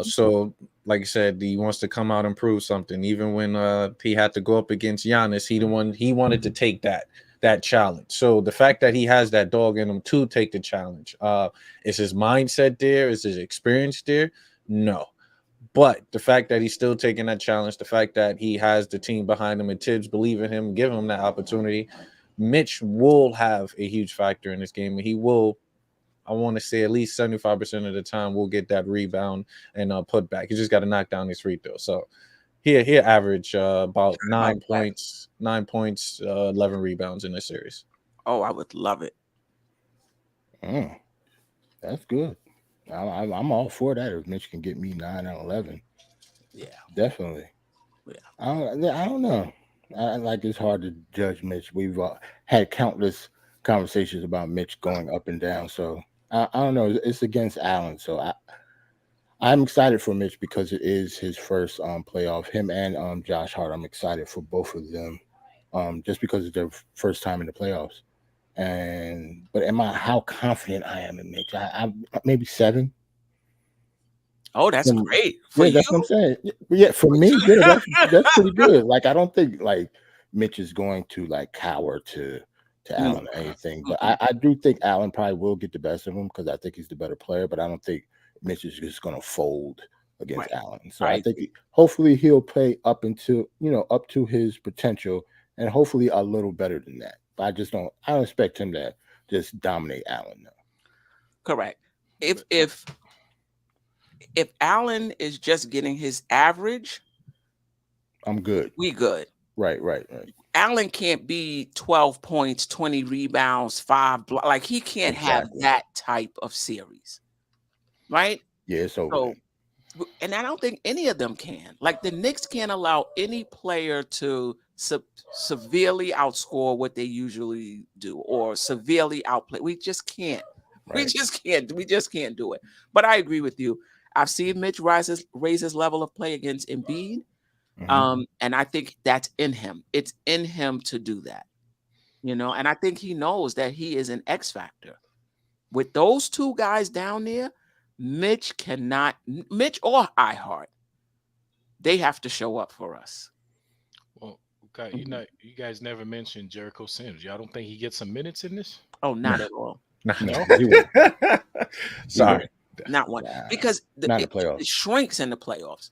[SPEAKER 4] So, like I said, he wants to come out and prove something. Even when he had to go up against Giannis, he wanted to take that challenge. So the fact that he has that dog in him to take the challenge, is his mindset there? Is his experience there? No. But the fact that he's still taking that challenge, the fact that he has the team behind him and Tibbs believe in him, give him that opportunity, Mitch will have a huge factor in this game, and he will, I want to say, at least 75% of the time will get that rebound and put back. He just got to knock down his free throw. So he average about 9 points, 11 rebounds in this series.
[SPEAKER 3] Oh, I would love it.
[SPEAKER 6] That's good. I'm all for that. If Mitch can get me 9 out of 11,
[SPEAKER 3] yeah,
[SPEAKER 6] definitely.
[SPEAKER 3] Yeah,
[SPEAKER 6] I don't know. It's hard to judge Mitch. We've had countless conversations about Mitch going up and down. So I don't know. It's against Allen, so I'm excited for Mitch because it is his first playoff. Him and Josh Hart. I'm excited for both of them, just because it's their first time in the playoffs. But how confident I am in Mitch? I maybe 7.
[SPEAKER 3] Oh, that's great. For you?
[SPEAKER 6] That's what I'm saying. Yeah, for me, that's pretty good. Like, I don't think like Mitch is going to like cower to Allen or anything. But I do think Allen probably will get the best of him because I think he's the better player. But I don't think Mitch is just going to fold against Allen. So I think hopefully he'll play up to his potential, and hopefully a little better than that. But I don't expect him to just dominate Allen now.
[SPEAKER 3] Correct. If Allen is just getting his average,
[SPEAKER 6] I'm good.
[SPEAKER 3] We good.
[SPEAKER 6] Right.
[SPEAKER 3] Allen can't be 12 points, 20 rebounds, 5 blocks. Like, he can't have that type of series, right?
[SPEAKER 6] Yeah, it's over.
[SPEAKER 3] So, and I don't think any of them can. Like, the Knicks can't allow any player to severely outscore what they usually do or severely outplay. We just can't. Right. We just can't do it. But I agree with you. I've seen Mitch raise his level of play against Embiid. And I think that's in him. It's in him to do that, and I think he knows that he is an X factor. With those two guys down there, Mitch or iHeart, they have to show up for us.
[SPEAKER 5] Well, okay, you guys never mentioned Jericho Sims. Y'all don't think he gets some minutes in this?
[SPEAKER 3] Oh, not at all.
[SPEAKER 6] No.
[SPEAKER 3] Sorry. Not one. Because it shrinks in the playoffs.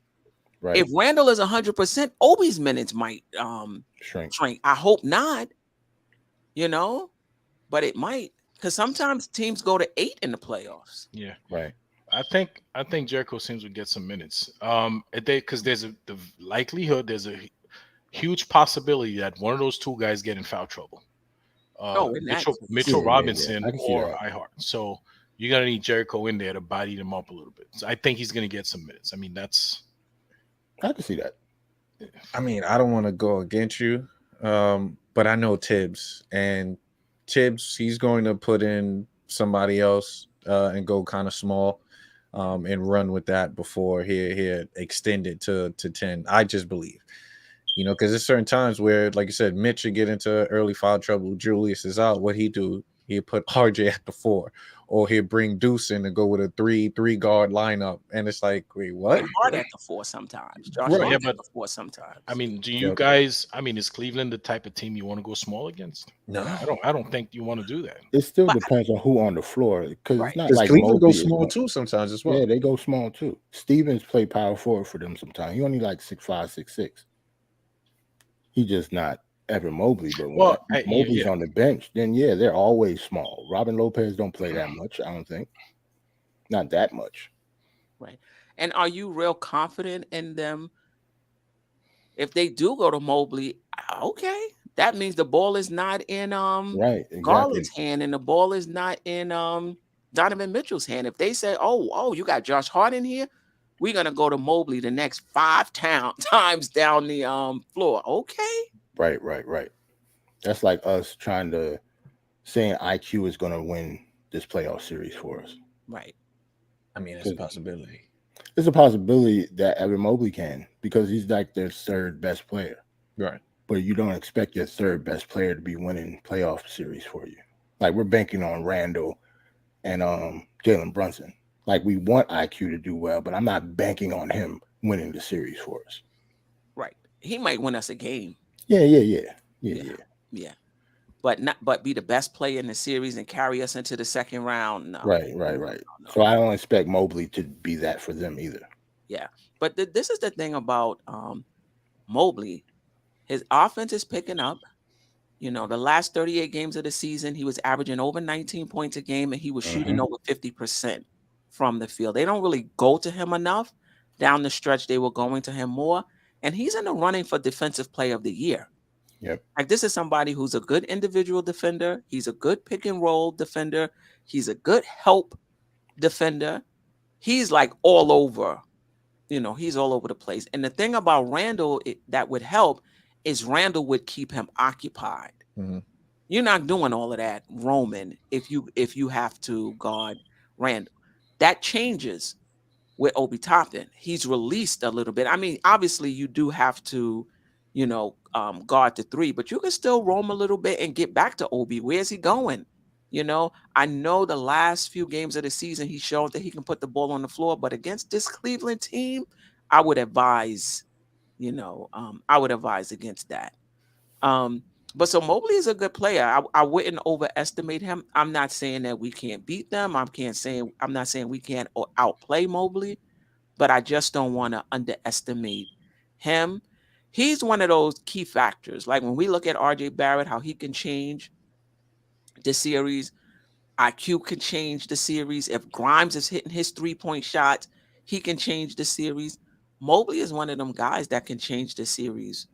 [SPEAKER 6] Right.
[SPEAKER 3] If Randall is 100%, Obi's minutes might shrink. I hope not, but it might, because sometimes teams go to 8 in the playoffs.
[SPEAKER 5] Yeah.
[SPEAKER 6] Right.
[SPEAKER 5] I think Jericho Sims would get some minutes. Because there's the likelihood, there's a huge possibility that one of those two guys get in foul trouble. Mitchell Robinson or iHeart. So you're gonna need Jericho in there to body them up a little bit. So I think he's gonna get some minutes. I mean,
[SPEAKER 6] I can see that.
[SPEAKER 4] I mean, I don't want to go against you, but I know Tibbs, and Tibbs, he's going to put in somebody else and go kind of small and run with that before he extend it to 10. I just believe, because there's certain times where, like you said, Mitch should get into early foul trouble. Julius is out. What he do? He'd put RJ at the 4, or he'd bring Deuce in and go with a three guard lineup. And it's like, wait, what?
[SPEAKER 3] Hard at the 4 sometimes. Josh at the 4 sometimes.
[SPEAKER 5] I mean, do you guys? I mean, is Cleveland the type of team you want to go small against?
[SPEAKER 4] No,
[SPEAKER 5] I don't think you want to do that.
[SPEAKER 6] It still depends on who on the floor, because it's not like
[SPEAKER 4] Cleveland goes small too sometimes as well.
[SPEAKER 6] Yeah, they go small too. Stevens played power forward for them sometimes. He only like 6'5", 6'6". He just not Evan Mobley, but when Mobley's on the bench, then they're always small. Robin Lopez don't play that much, I don't think. Not that much.
[SPEAKER 3] Right. And are you real confident in them? If they do go to Mobley, okay, that means the ball is not in Garland's hand, and the ball is not in Donovan Mitchell's hand. If they say, oh, you got Josh Hart in here, we're gonna go to Mobley the next 5 times down the floor. Okay.
[SPEAKER 6] Right. That's like us trying to saying IQ is going to win this playoff series for us.
[SPEAKER 3] Right.
[SPEAKER 4] I mean, it's a possibility.
[SPEAKER 6] It's a possibility that Evan Mobley can, because he's like their third best player.
[SPEAKER 4] Right.
[SPEAKER 6] But you don't expect your third best player to be winning playoff series for you. Like, we're banking on Randall and Jalen Brunson. Like, we want IQ to do well, but I'm not banking on him winning the series for us.
[SPEAKER 3] Right. He might win us a game.
[SPEAKER 6] Yeah.
[SPEAKER 3] But be the best player in the series and carry us into the second round. No.
[SPEAKER 6] Right.
[SPEAKER 3] No.
[SPEAKER 6] So I don't expect Mobley to be that for them either.
[SPEAKER 3] Yeah. But this is the thing about Mobley. His offense is picking up. You know, the last 38 games of the season, he was averaging over 19 points a game, and he was shooting over 50% from the field. They don't really go to him enough. Down the stretch, they were going to him more. And he's in the running for Defensive Player of the Year.
[SPEAKER 6] Yep.
[SPEAKER 3] Like, this is somebody who's a good individual defender. He's a good pick and roll defender. He's a good help defender. He's like all over. You know, he's all over the place. And the thing about Randall that would help is Randall would keep him occupied.
[SPEAKER 4] Mm-hmm.
[SPEAKER 3] You're not doing all of that roaming if you have to guard Randall. That changes with Obi Toppin. He's released a little bit. I mean, obviously you do have to, guard the 3, but you can still roam a little bit and get back to Obi. Where's he going? I know the last few games of the season he showed that he can put the ball on the floor, but against this Cleveland team, I would advise, against that. But so Mobley is a good player. I wouldn't overestimate him. I'm not saying that we can't beat them. I'm not saying we can't outplay Mobley, but I just don't want to underestimate him. He's one of those key factors. Like when we look at RJ Barrett, how he can change the series, IQ can change the series. If Grimes is hitting his 3-point shots, he can change the series. Mobley is one of them guys that can change the series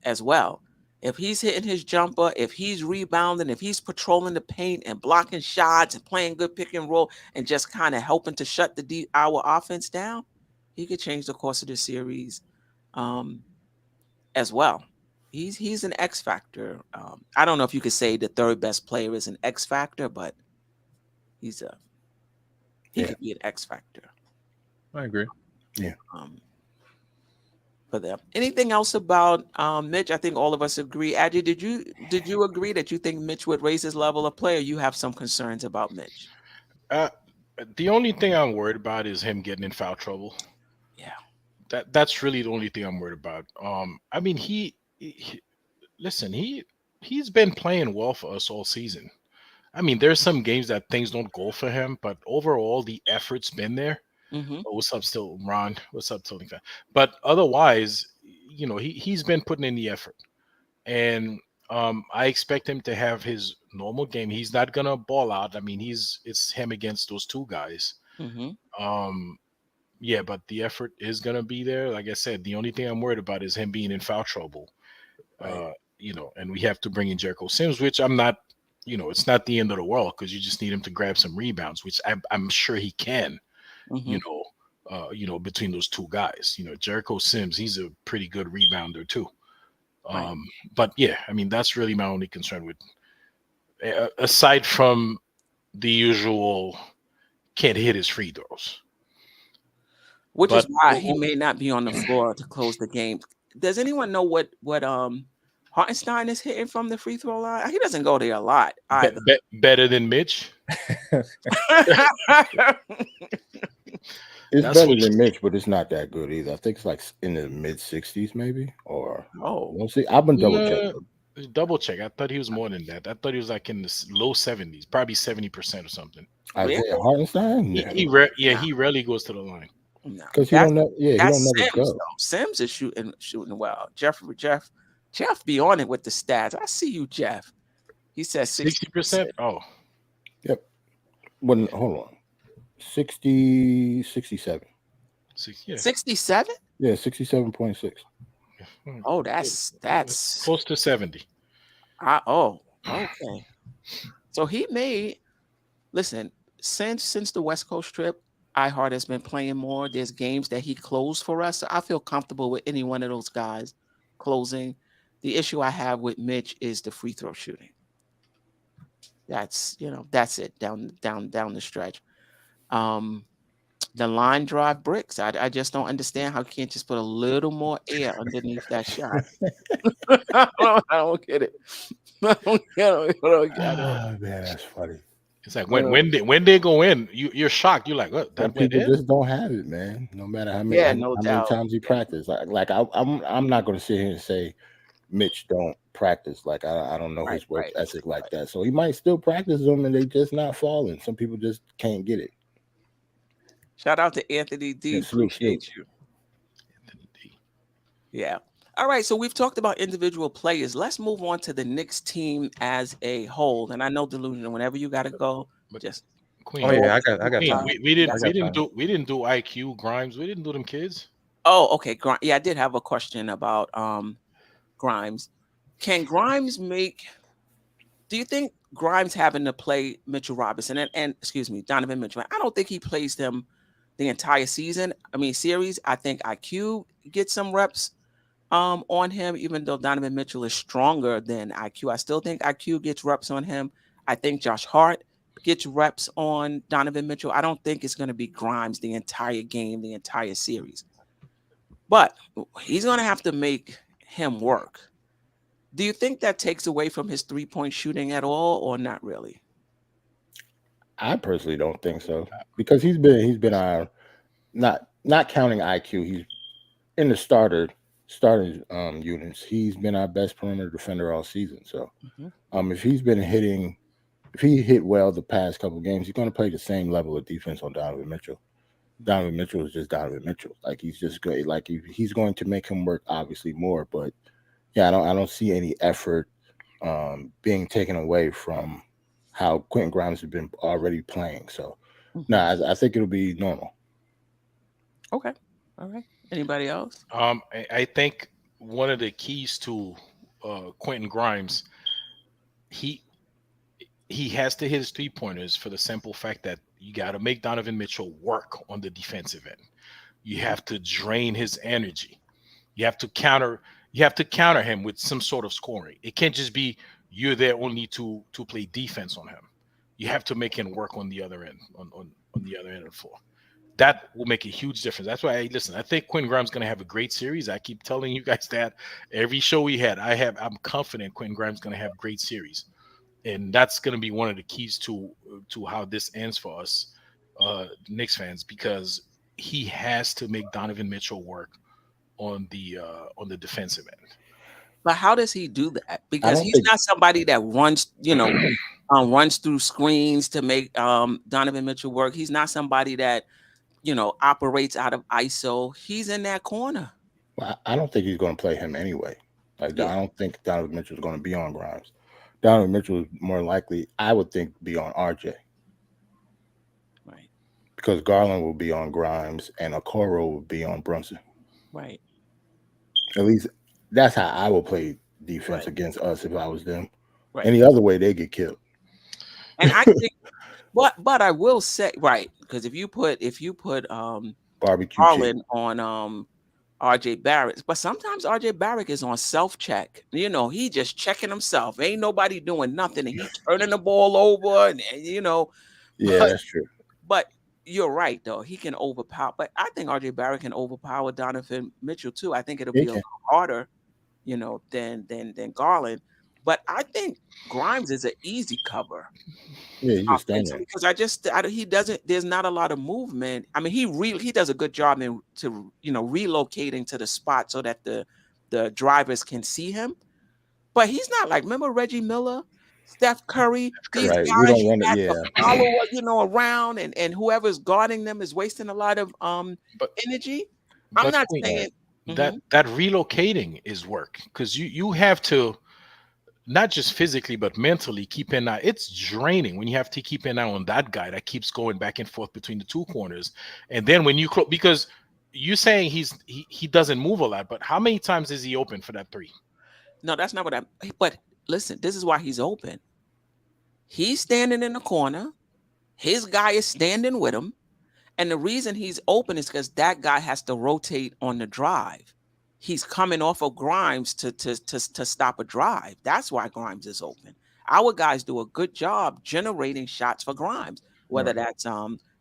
[SPEAKER 3] as well. If he's hitting his jumper, if he's rebounding, if he's patrolling the paint and blocking shots and playing good pick and roll and just kind of helping to shut our offense down, he could change the course of the series as well. He's an X factor. I don't know if you could say the third best player is an X factor, but he could be an X factor.
[SPEAKER 4] I agree.
[SPEAKER 6] Yeah.
[SPEAKER 3] For them. Anything else about Mitch? I think all of us agree. Adji, did you agree that you think Mitch would raise his level of play, or you have some concerns about Mitch?
[SPEAKER 5] The only thing I'm worried about is him getting in foul trouble.
[SPEAKER 3] Yeah.
[SPEAKER 5] That's really the only thing I'm worried about. I mean, he's been playing well for us all season. I mean, there's some games that things don't go for him, but overall the effort's been there.
[SPEAKER 3] Mm-hmm.
[SPEAKER 5] Oh, what's up, still Ron? What's up, Tony? But otherwise, he's been putting in the effort, and I expect him to have his normal game. He's not gonna ball out. I mean, it's him against those 2 guys.
[SPEAKER 3] Mm-hmm.
[SPEAKER 5] Yeah, but the effort is gonna be there. Like I said, the only thing I'm worried about is him being in foul trouble.
[SPEAKER 3] Right.
[SPEAKER 5] And we have to bring in Jericho Sims, which I'm not. It's not the end of the world because you just need him to grab some rebounds, which I'm sure he can.
[SPEAKER 3] Mm-hmm.
[SPEAKER 5] Between those 2 guys, Jericho Sims, he's a pretty good rebounder too.
[SPEAKER 3] Right.
[SPEAKER 5] But yeah, I mean, that's really my only concern with, aside from the usual, can't hit his free throws.
[SPEAKER 3] Which is why he may not be on the floor to close the game. Does anyone know what Hartenstein is hitting from the free throw line? He doesn't go there a lot either.
[SPEAKER 5] Better than Mitch.
[SPEAKER 6] It's better than Mitch, but it's not that good either. I think it's like in the mid 60s, maybe. Or we'll see. I've been
[SPEAKER 5] double check. I thought he was more than that. I thought he was like in the low 70s, probably 70% or something.
[SPEAKER 6] Isaiah Hartenstein?
[SPEAKER 5] He rarely goes to the line.
[SPEAKER 6] Because he don't never go.
[SPEAKER 3] Though. Sims is shooting well. Jeff be on it with the stats. I see you, Jeff. He says
[SPEAKER 5] 60%. Oh,
[SPEAKER 6] yep. Hold on. 67.
[SPEAKER 3] 67?
[SPEAKER 6] Yeah, 67.6.
[SPEAKER 3] Oh, that's
[SPEAKER 5] close to 70.
[SPEAKER 3] Okay. So he made, listen, since the West Coast trip, iHeart has been playing more. There's games that he closed for us. So I feel comfortable with any one of those guys closing. The issue I have with Mitch is the free throw shooting. That's it down the stretch. Um, the line drive bricks. I just don't understand how you can't just put a little more air underneath that shot. I don't get it. I don't get it. I don't.
[SPEAKER 6] Oh man, that's funny.
[SPEAKER 5] It's like when they go in, you're shocked. You're like, what?
[SPEAKER 6] Some
[SPEAKER 5] That went
[SPEAKER 6] people
[SPEAKER 5] in?
[SPEAKER 6] just don't have it, man. No matter how many
[SPEAKER 3] Yeah, no
[SPEAKER 6] how many
[SPEAKER 3] doubt.
[SPEAKER 6] times he practice. I'm not going to sit here and say Mitch don't practice. Like I don't know his work ethic like that. So he might still practice them, and they just not falling. Some people just can't get it.
[SPEAKER 3] Shout out to Anthony D.
[SPEAKER 6] Yeah,
[SPEAKER 3] Appreciate you. Yeah. All right. So we've talked about individual players. Let's move on to the Knicks team as a whole. And I know, Delusion, whenever you got to go, just
[SPEAKER 5] Queen.
[SPEAKER 4] Oh yeah, I got
[SPEAKER 5] Queen,
[SPEAKER 4] time.
[SPEAKER 5] we didn't
[SPEAKER 4] I got time.
[SPEAKER 5] we didn't do IQ Grimes. We didn't do them kids.
[SPEAKER 3] Oh, okay. Yeah, I did have a question about Grimes. Can Grimes make? Do you think Grimes having to play Mitchell Robinson and excuse me, Donovan Mitchell? I don't think he plays them the entire season. I mean, series. I think IQ gets some reps on him, even though Donovan Mitchell is stronger than IQ. I still think IQ gets reps on him. I think Josh Hart gets reps on Donovan Mitchell. I don't think it's going to be Grimes the entire game, the entire series. But he's going to have to make him work. Do you think that takes away from his three-point shooting at all, or not really?
[SPEAKER 6] I personally don't think so, because he's been our not counting IQ. He's in the starting units. He's been our best perimeter defender all season. So, if he hit well the past couple of games, he's going to play the same level of defense on Donovan Mitchell. Donovan Mitchell is just Donovan Mitchell. Like, he's just great. Like, he's going to make him work obviously more, but yeah, I don't see any effort being taken away from how Quentin Grimes has been already playing. So, I think it'll be normal.
[SPEAKER 3] Okay. All right. Anybody else?
[SPEAKER 5] I think one of the keys to Quentin Grimes, he has to hit his 3-pointers for the simple fact that you got to make Donovan Mitchell work on the defensive end. You have to drain his energy. You have to counter him with some sort of scoring. It can't just be you're there only to play defense on him. You have to make him work on the other end, on the other end of the floor. That will make a huge difference. That's why I think Quentin Grimes is going to have a great series. I keep telling you guys that every show we had. I'm confident Quentin Grimes is going to have a great series, and that's going to be one of the keys to how this ends for us, Knicks fans, because he has to make Donovan Mitchell work on the defensive end.
[SPEAKER 3] But how does he do that? Because he's not somebody that runs, runs through screens to make Donovan Mitchell work. He's not somebody that, operates out of ISO. He's in that corner.
[SPEAKER 6] Well, I don't think he's going to play him anyway. I don't think Donovan Mitchell is going to be on Grimes. Donovan Mitchell is more likely, I would think, be on RJ.
[SPEAKER 3] Right.
[SPEAKER 6] Because Garland will be on Grimes and Okoro will be on Brunson.
[SPEAKER 3] Right.
[SPEAKER 6] At least that's how I will play defense against us if I was them.
[SPEAKER 3] Right.
[SPEAKER 6] Any other way, they get killed.
[SPEAKER 3] And I think, but I will say, right, because if you put
[SPEAKER 6] barbecue
[SPEAKER 3] Garland on RJ Barrett, but sometimes RJ Barrett is on self-check. He just checking himself. Ain't nobody doing nothing, and he turning the ball over, and
[SPEAKER 6] Yeah, that's true.
[SPEAKER 3] But you're right, though. He can overpower. But I think RJ Barrett can overpower Donovan Mitchell too. I think it'll be a little harder, than Garland. But I think Grimes is an easy cover.
[SPEAKER 6] Yeah, you just stand there.
[SPEAKER 3] Because he doesn't. There's not a lot of movement. I mean, he does a good job in relocating to the spot so that the drivers can see him. But he's not like, remember Reggie Miller, Steph Curry, these guys follow, around, and whoever's guarding them is wasting a lot of energy. I'm not saying
[SPEAKER 5] that relocating is work, because you have to not just physically but mentally keep an eye. It's draining when you have to keep an eye on that guy that keeps going back and forth between the two corners, and then when you close, because you're saying he doesn't move a lot, but how many times is he open for that three?
[SPEAKER 3] No, that's not what but listen, this is why he's open. He's standing in the corner. His guy is standing with him. And the reason he's open is because that guy has to rotate on the drive. He's coming off of Grimes to stop a drive. That's why Grimes is open. Our guys do a good job generating shots for Grimes, whether that's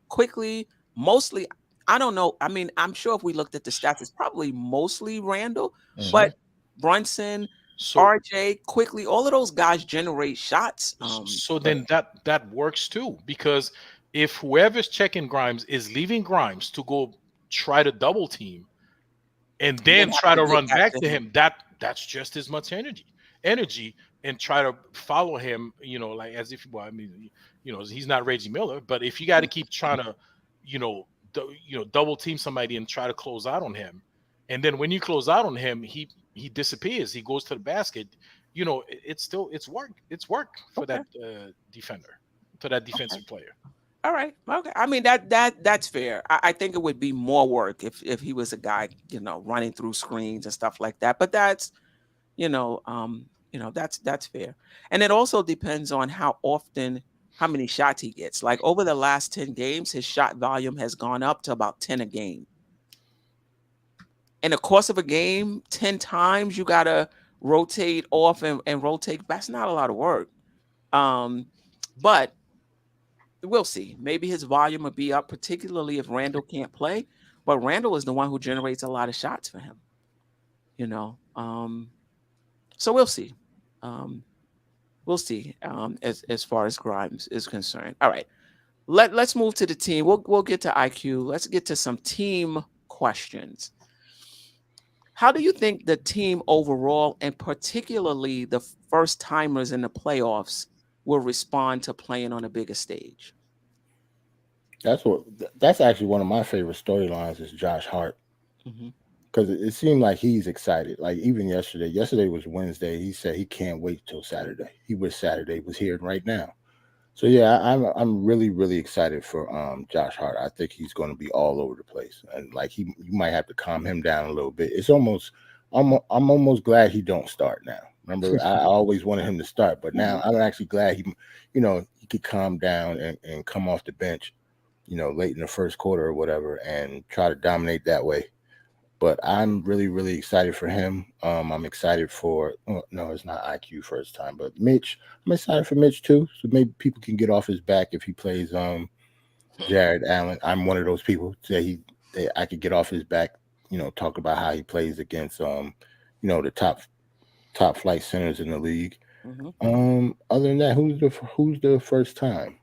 [SPEAKER 3] quickly, mostly. I don't know. I mean, I'm sure if we looked at the stats, it's probably mostly Randall, but Brunson,
[SPEAKER 5] So
[SPEAKER 3] RJ, quickly, all of those guys generate shots.
[SPEAKER 5] so then that works too, because if whoever's checking Grimes is leaving Grimes to go try to double team and
[SPEAKER 3] Then
[SPEAKER 5] then
[SPEAKER 3] have
[SPEAKER 5] try
[SPEAKER 3] to
[SPEAKER 5] to
[SPEAKER 3] get
[SPEAKER 5] run
[SPEAKER 3] back
[SPEAKER 5] back
[SPEAKER 3] to
[SPEAKER 5] to
[SPEAKER 3] him.
[SPEAKER 5] him, that's just as much energy, and try to follow him, like as if, well, I mean, he's not Reggie Miller, but if you got to keep trying to, double team somebody and try to close out on him, and then when you close out on him, he disappears, he goes to the basket, it's work for
[SPEAKER 3] Okay.
[SPEAKER 5] that defender, for that defensive player.
[SPEAKER 3] All right. Okay. I mean that's fair. I think it would be more work if he was a guy, running through screens and stuff like that. But that's, that's fair. And it also depends on how many shots he gets. Like over the last 10 games, his shot volume has gone up to about 10 a game. In the course of a game, 10 times you gotta rotate off and rotate. That's not a lot of work. But we'll see. Maybe his volume will be up, particularly if Randall can't play. But Randall is the one who generates a lot of shots for him. So we'll see. We'll see. As far as Grimes is concerned. All right. Let's move to the team. We'll get to IQ. Let's get to some team questions. How do you think the team overall, and particularly the first timers in the playoffs, will respond to playing on a bigger stage?
[SPEAKER 6] That's actually one of my favorite storylines is Josh Hart, because it seemed like he's excited. Like even yesterday was Wednesday. He said he can't wait till Saturday. He wish Saturday was here right now. So yeah, I'm really really excited for Josh Hart. I think he's going to be all over the place, and like you might have to calm him down a little bit. I'm almost glad he don't start now. Remember, I always wanted him to start, but now I'm actually glad he could calm down and come off the bench, late in the first quarter or whatever, and try to dominate that way. But I'm really, really excited for him. I'm excited for no, it's not IQ first time, but Mitch. I'm excited for Mitch too. So maybe people can get off his back if he plays Jared Allen. I'm one of those people that I could get off his back. Talk about how he plays against the top flight centers in the league. Other than that, who's the first time?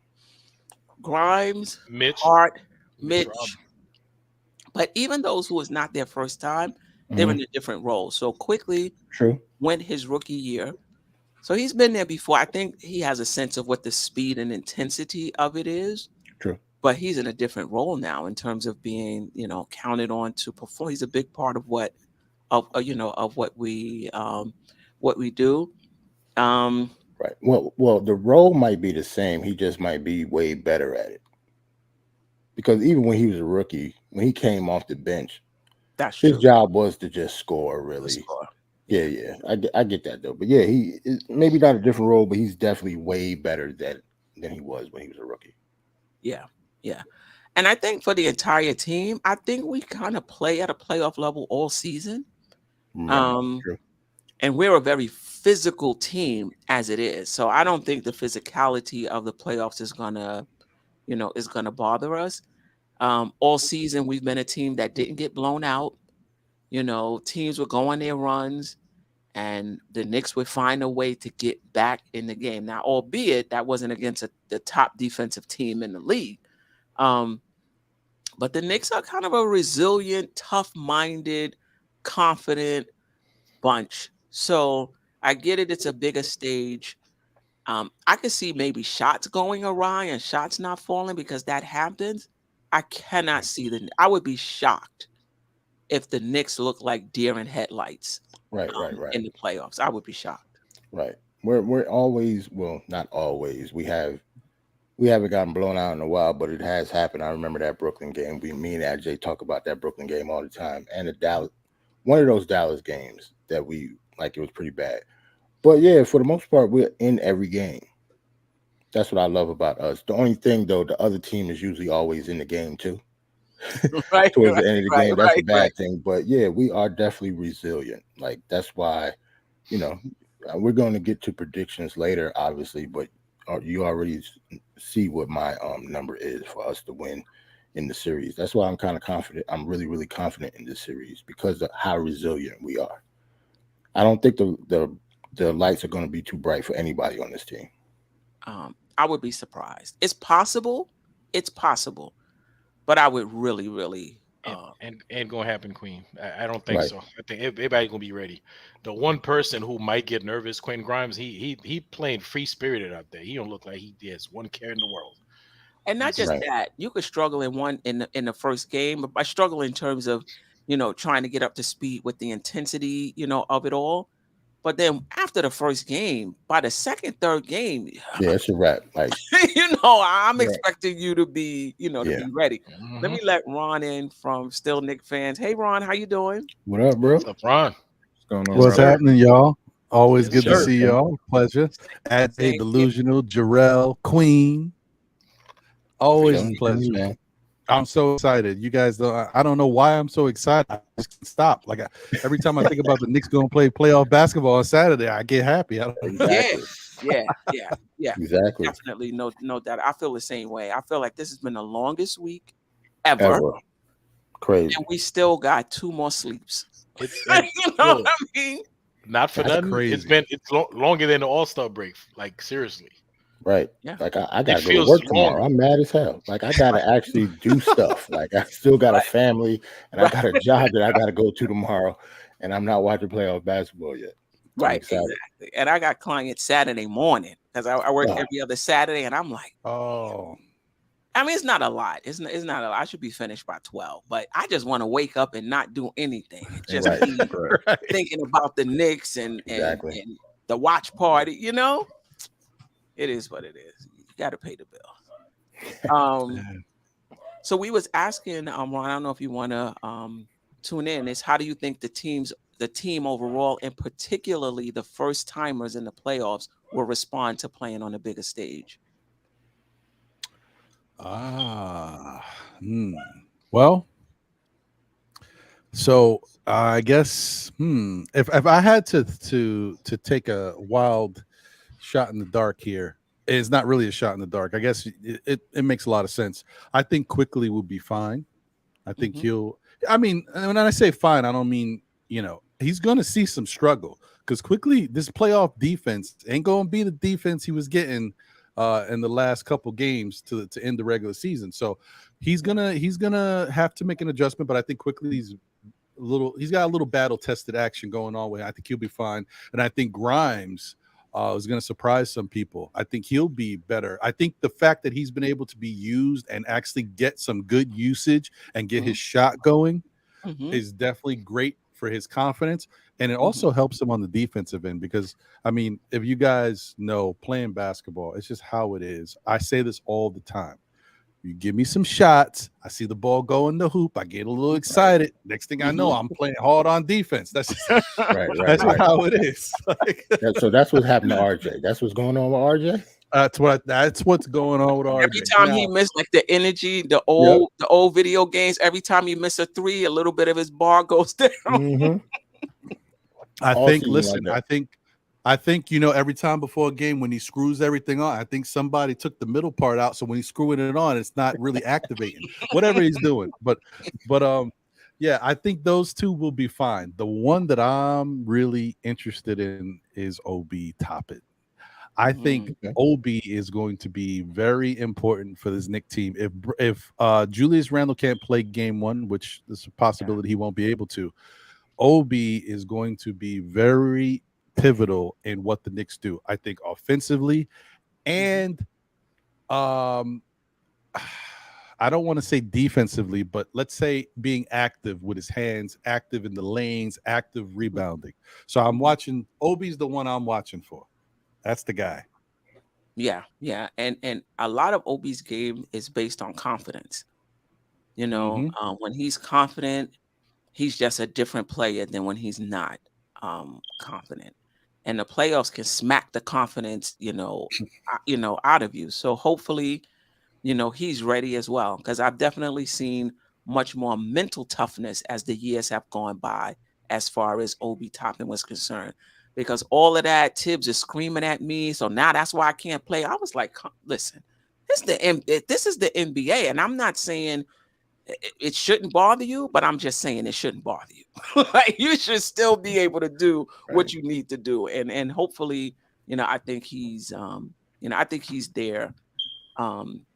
[SPEAKER 3] Grimes,
[SPEAKER 5] Mitch.
[SPEAKER 3] Hart, Mitch. But even those who is not their first time, they're in a different role. So quickly went his rookie year. So he's been there before. I think he has a sense of what the speed and intensity of it is.
[SPEAKER 6] True.
[SPEAKER 3] But he's in a different role now in terms of being, counted on to perform. He's a big part of what we do.
[SPEAKER 6] Right. Well, the role might be the same. He just might be way better at it. Because even when he was a rookie, when he came off the bench, his job was to just score, really. Yeah. I get that, though. But yeah, he is maybe not a different role, but he's definitely way better than he was when he was a rookie.
[SPEAKER 3] Yeah. And I think for the entire team, I think we kind of play at a playoff level all season.
[SPEAKER 6] True.
[SPEAKER 3] And we're a very physical team as it is. So I don't think the physicality of the playoffs is gonna bother us. All season, we've been a team that didn't get blown out. Teams would go on their runs, and the Knicks would find a way to get back in the game. Now, albeit that wasn't against the top defensive team in the league. But the Knicks are kind of a resilient, tough-minded, confident bunch. So I get it. It's a bigger stage. I could see maybe shots going awry and shots not falling because that happens. I cannot see I would be shocked if the Knicks look like deer in headlights.
[SPEAKER 6] Right.
[SPEAKER 3] In the playoffs. I would be shocked.
[SPEAKER 6] Right. We're always, well, not always. We haven't gotten blown out in a while, but it has happened. I remember that Brooklyn game. Me and AJ talk about that Brooklyn game all the time, and one of those Dallas games that it was pretty bad. But yeah, for the most part, we're in every game. That's what I love about us. The only thing, though, the other team is usually always in the game too.
[SPEAKER 3] Right,
[SPEAKER 6] towards the end of the game. That's a bad
[SPEAKER 3] right.
[SPEAKER 6] thing. But yeah, we are definitely resilient. Like that's why, we're going to get to predictions later, obviously, but you already see what my number is for us to win in the series. That's why I'm kind of confident. I'm really, really confident in this series because of how resilient we are. I don't think the lights are going to be too bright for anybody on this team.
[SPEAKER 3] I would be surprised. It's possible, but I would really, really.
[SPEAKER 5] Ain't gonna happen, Queen. I don't think so. I think everybody gonna be ready. The one person who might get nervous, Quentin Grimes, he playing free spirited out there. He don't look like he has one care in the world.
[SPEAKER 3] And not just that, you could struggle in the first game, but by struggle in terms of, trying to get up to speed with the intensity, of it all. But then after the first game, by the second, third game,
[SPEAKER 6] yeah, it's a wrap. Like
[SPEAKER 3] I'm expecting you to be, to be ready.
[SPEAKER 5] Mm-hmm.
[SPEAKER 3] Let me let Ron in from Still Nick fans. Hey, Ron, how you doing?
[SPEAKER 6] What up, bro?
[SPEAKER 5] What's up, Ron?
[SPEAKER 4] What's going on?
[SPEAKER 7] What's happening, y'all? Always
[SPEAKER 5] Yes,
[SPEAKER 7] good to see y'all. Pleasure. At a delusional, Jarrell, Queen. Always a pleasure, man. I'm so excited. You guys, I don't know why I'm so excited. I just can't stop. Like every time I think about the Knicks going to play playoff basketball on Saturday, I get happy.
[SPEAKER 6] Exactly.
[SPEAKER 3] Yeah.
[SPEAKER 6] Exactly.
[SPEAKER 3] Definitely, no doubt. I feel the same way. I feel like this has been the longest week ever.
[SPEAKER 6] Crazy.
[SPEAKER 3] And we still got 2 more sleeps.
[SPEAKER 5] It's
[SPEAKER 3] you know what I mean?
[SPEAKER 5] Not for nothing.
[SPEAKER 7] Crazy.
[SPEAKER 5] It's longer than the All-Star break. Like seriously.
[SPEAKER 6] Right.
[SPEAKER 3] Yeah.
[SPEAKER 6] Like I gotta go to work tomorrow. I'm mad as hell. Like I gotta actually do stuff. Like I still got a family and I got a job that I gotta go to tomorrow, and I'm not watching playoff basketball yet.
[SPEAKER 3] Right, exactly. And I got clients Saturday morning because I work every other Saturday, and I'm like, I mean, it's not a lot. It's not a lot. I should be finished by 12, but I just want to wake up and not do anything. Just be thinking about the Knicks and the watch party. It is what it is. You got to pay the bill. So we was asking, Ron, I don't know if you want to tune in, is how do you think the team overall, and particularly the first timers in the playoffs, will respond to playing on a bigger stage?
[SPEAKER 7] Well, so I guess if I had to take a wild shot in the dark here, it's not really a shot in the dark. I guess it makes a lot of sense. I think Quickly will be fine. I think I mean, when I say fine, I don't mean, he's going to see some struggle because Quickly, this playoff defense ain't going to be the defense he was getting in the last couple games to end the regular season. So he's gonna have to make an adjustment. But I think Quickly he's got a little battle tested action going on with him. I think he'll be fine. And I think Grimes is going to surprise some people. I think he'll be better. I think the fact that he's been able to be used and actually get some good usage and get his shot going is definitely great for his confidence. And it also helps him on the defensive end because, I mean, if you guys know playing basketball, it's just how it is. I say this all the time. You give me some shots, I see the ball go in the hoop, I get a little excited. Next thing I know, I'm playing hard on defense. That's just, that's how it is.
[SPEAKER 6] So that's what's happening to RJ. That's what's going on with RJ.
[SPEAKER 7] That's what's going on with RJ.
[SPEAKER 3] Every time he missed, like the energy, the old video games, every time he miss a 3, a little bit of his bar goes down.
[SPEAKER 7] I think every time before a game when he screws everything on, I think somebody took the middle part out, so when he's screwing it on, it's not really activating whatever he's doing. But yeah, I think those two will be fine. The one that I'm really interested in is OB Toppin. I think OB is going to be very important for this Knicks team. If Julius Randle can't play game 1, which is a possibility he won't be able to, OB is going to be very pivotal in what the Knicks do. I think offensively, and I don't want to say defensively, but let's say being active with his hands, active in the lanes, active rebounding. So I'm watching. OB's the one I'm watching for. That's the guy.
[SPEAKER 3] Yeah. And a lot of OB's game is based on confidence. When he's confident, he's just a different player than when he's not confident. And the playoffs can smack the confidence, out of you. So hopefully, he's ready as well. Because I've definitely seen much more mental toughness as the years have gone by, as far as Obi Toppin was concerned. Because all of that, Tibbs is screaming at me, so now that's why I can't play. I was like, listen, this is the NBA, and I'm not saying it shouldn't bother you, but I'm just saying it shouldn't bother you. Like, you should still be able to do what you need to do, and hopefully, I think he's there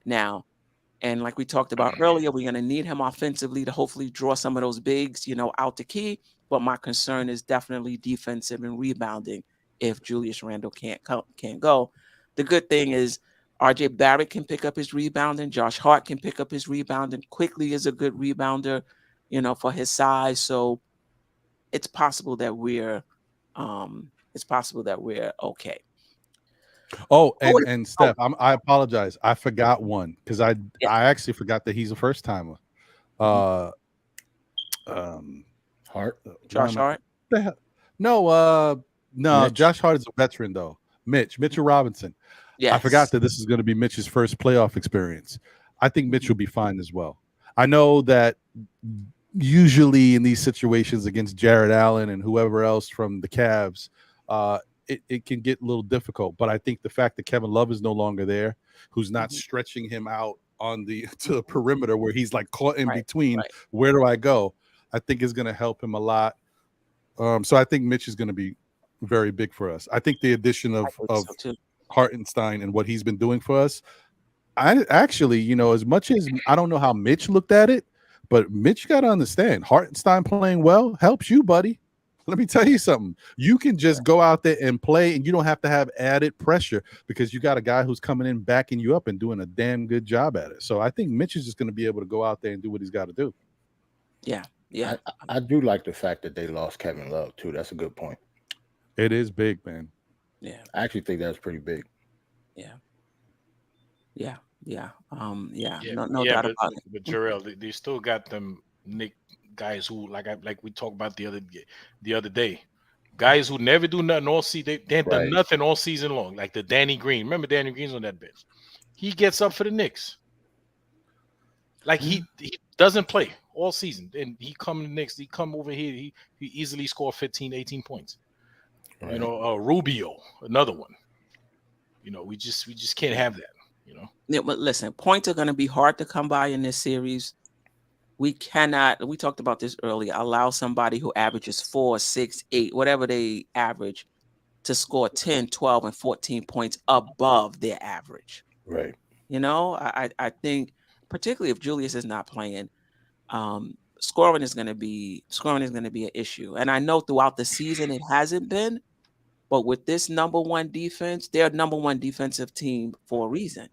[SPEAKER 3] now. And like we talked about earlier, we're going to need him offensively to hopefully draw some of those bigs, out the key. But my concern is definitely defensive and rebounding if Julius Randle can't go. The good thing is RJ Barrett can pick up his rebounding. Josh Hart can pick up his rebounding. Quickly is a good rebounder, for his size. So it's possible that we're okay.
[SPEAKER 7] Oh, and Steph, I apologize. I forgot one because I actually forgot that he's a first timer.
[SPEAKER 6] Hart.
[SPEAKER 3] Josh Hart.
[SPEAKER 7] No,
[SPEAKER 6] Mitch.
[SPEAKER 7] Josh Hart is a veteran though. Mitchell Robinson.
[SPEAKER 3] Yes.
[SPEAKER 7] I forgot that this is going to be Mitch's first playoff experience. I think Mitch will be fine as well. I know that usually in these situations against Jared Allen and whoever else from the Cavs, it can get a little difficult. But I think the fact that Kevin Love is no longer there, who's not stretching him out to the perimeter where he's like caught in between, where do I go? I think is going to help him a lot. So I think Mitch is going to be very big for us. I think the addition of Hartenstein and what he's been doing for us, I actually, as much as I don't know how Mitch looked at it, but Mitch got to understand Hartenstein playing well helps you, buddy. Let me tell you something. You can just go out there and play, and you don't have to have added pressure because you got a guy who's coming in, backing you up, and doing a damn good job at it. So I think Mitch is just going to be able to go out there and do what he's got to do.
[SPEAKER 3] Yeah.
[SPEAKER 6] I do like the fact that they lost Kevin Love too. That's a good point.
[SPEAKER 7] It is big, man.
[SPEAKER 3] Yeah.
[SPEAKER 6] I actually think that's pretty big.
[SPEAKER 3] Yeah. No doubt about it.
[SPEAKER 5] But Jarrell, they still got them Nick guys who like we talked about the other day. Guys who never do nothing all season. They ain't done nothing all season long. Like the Danny Green. Remember Danny Green's on that bench. He gets up for the Knicks. Like he doesn't play all season. And he come to the Knicks. He come over here. He easily score 15, 18 points. Right. Rubio, another one. We just can't have that.
[SPEAKER 3] Yeah, but listen, points are going to be hard to come by in this series. We cannot, we talked about this earlier, allow somebody who averages 4, 6, 8, whatever they average, to score 10, 12, and 14 points above their average.
[SPEAKER 6] Right.
[SPEAKER 3] I think, particularly if Julius is not playing, scoring is going to be an issue. And I know throughout the season it hasn't been, but with this number one defense, they're number one defensive team for a reason.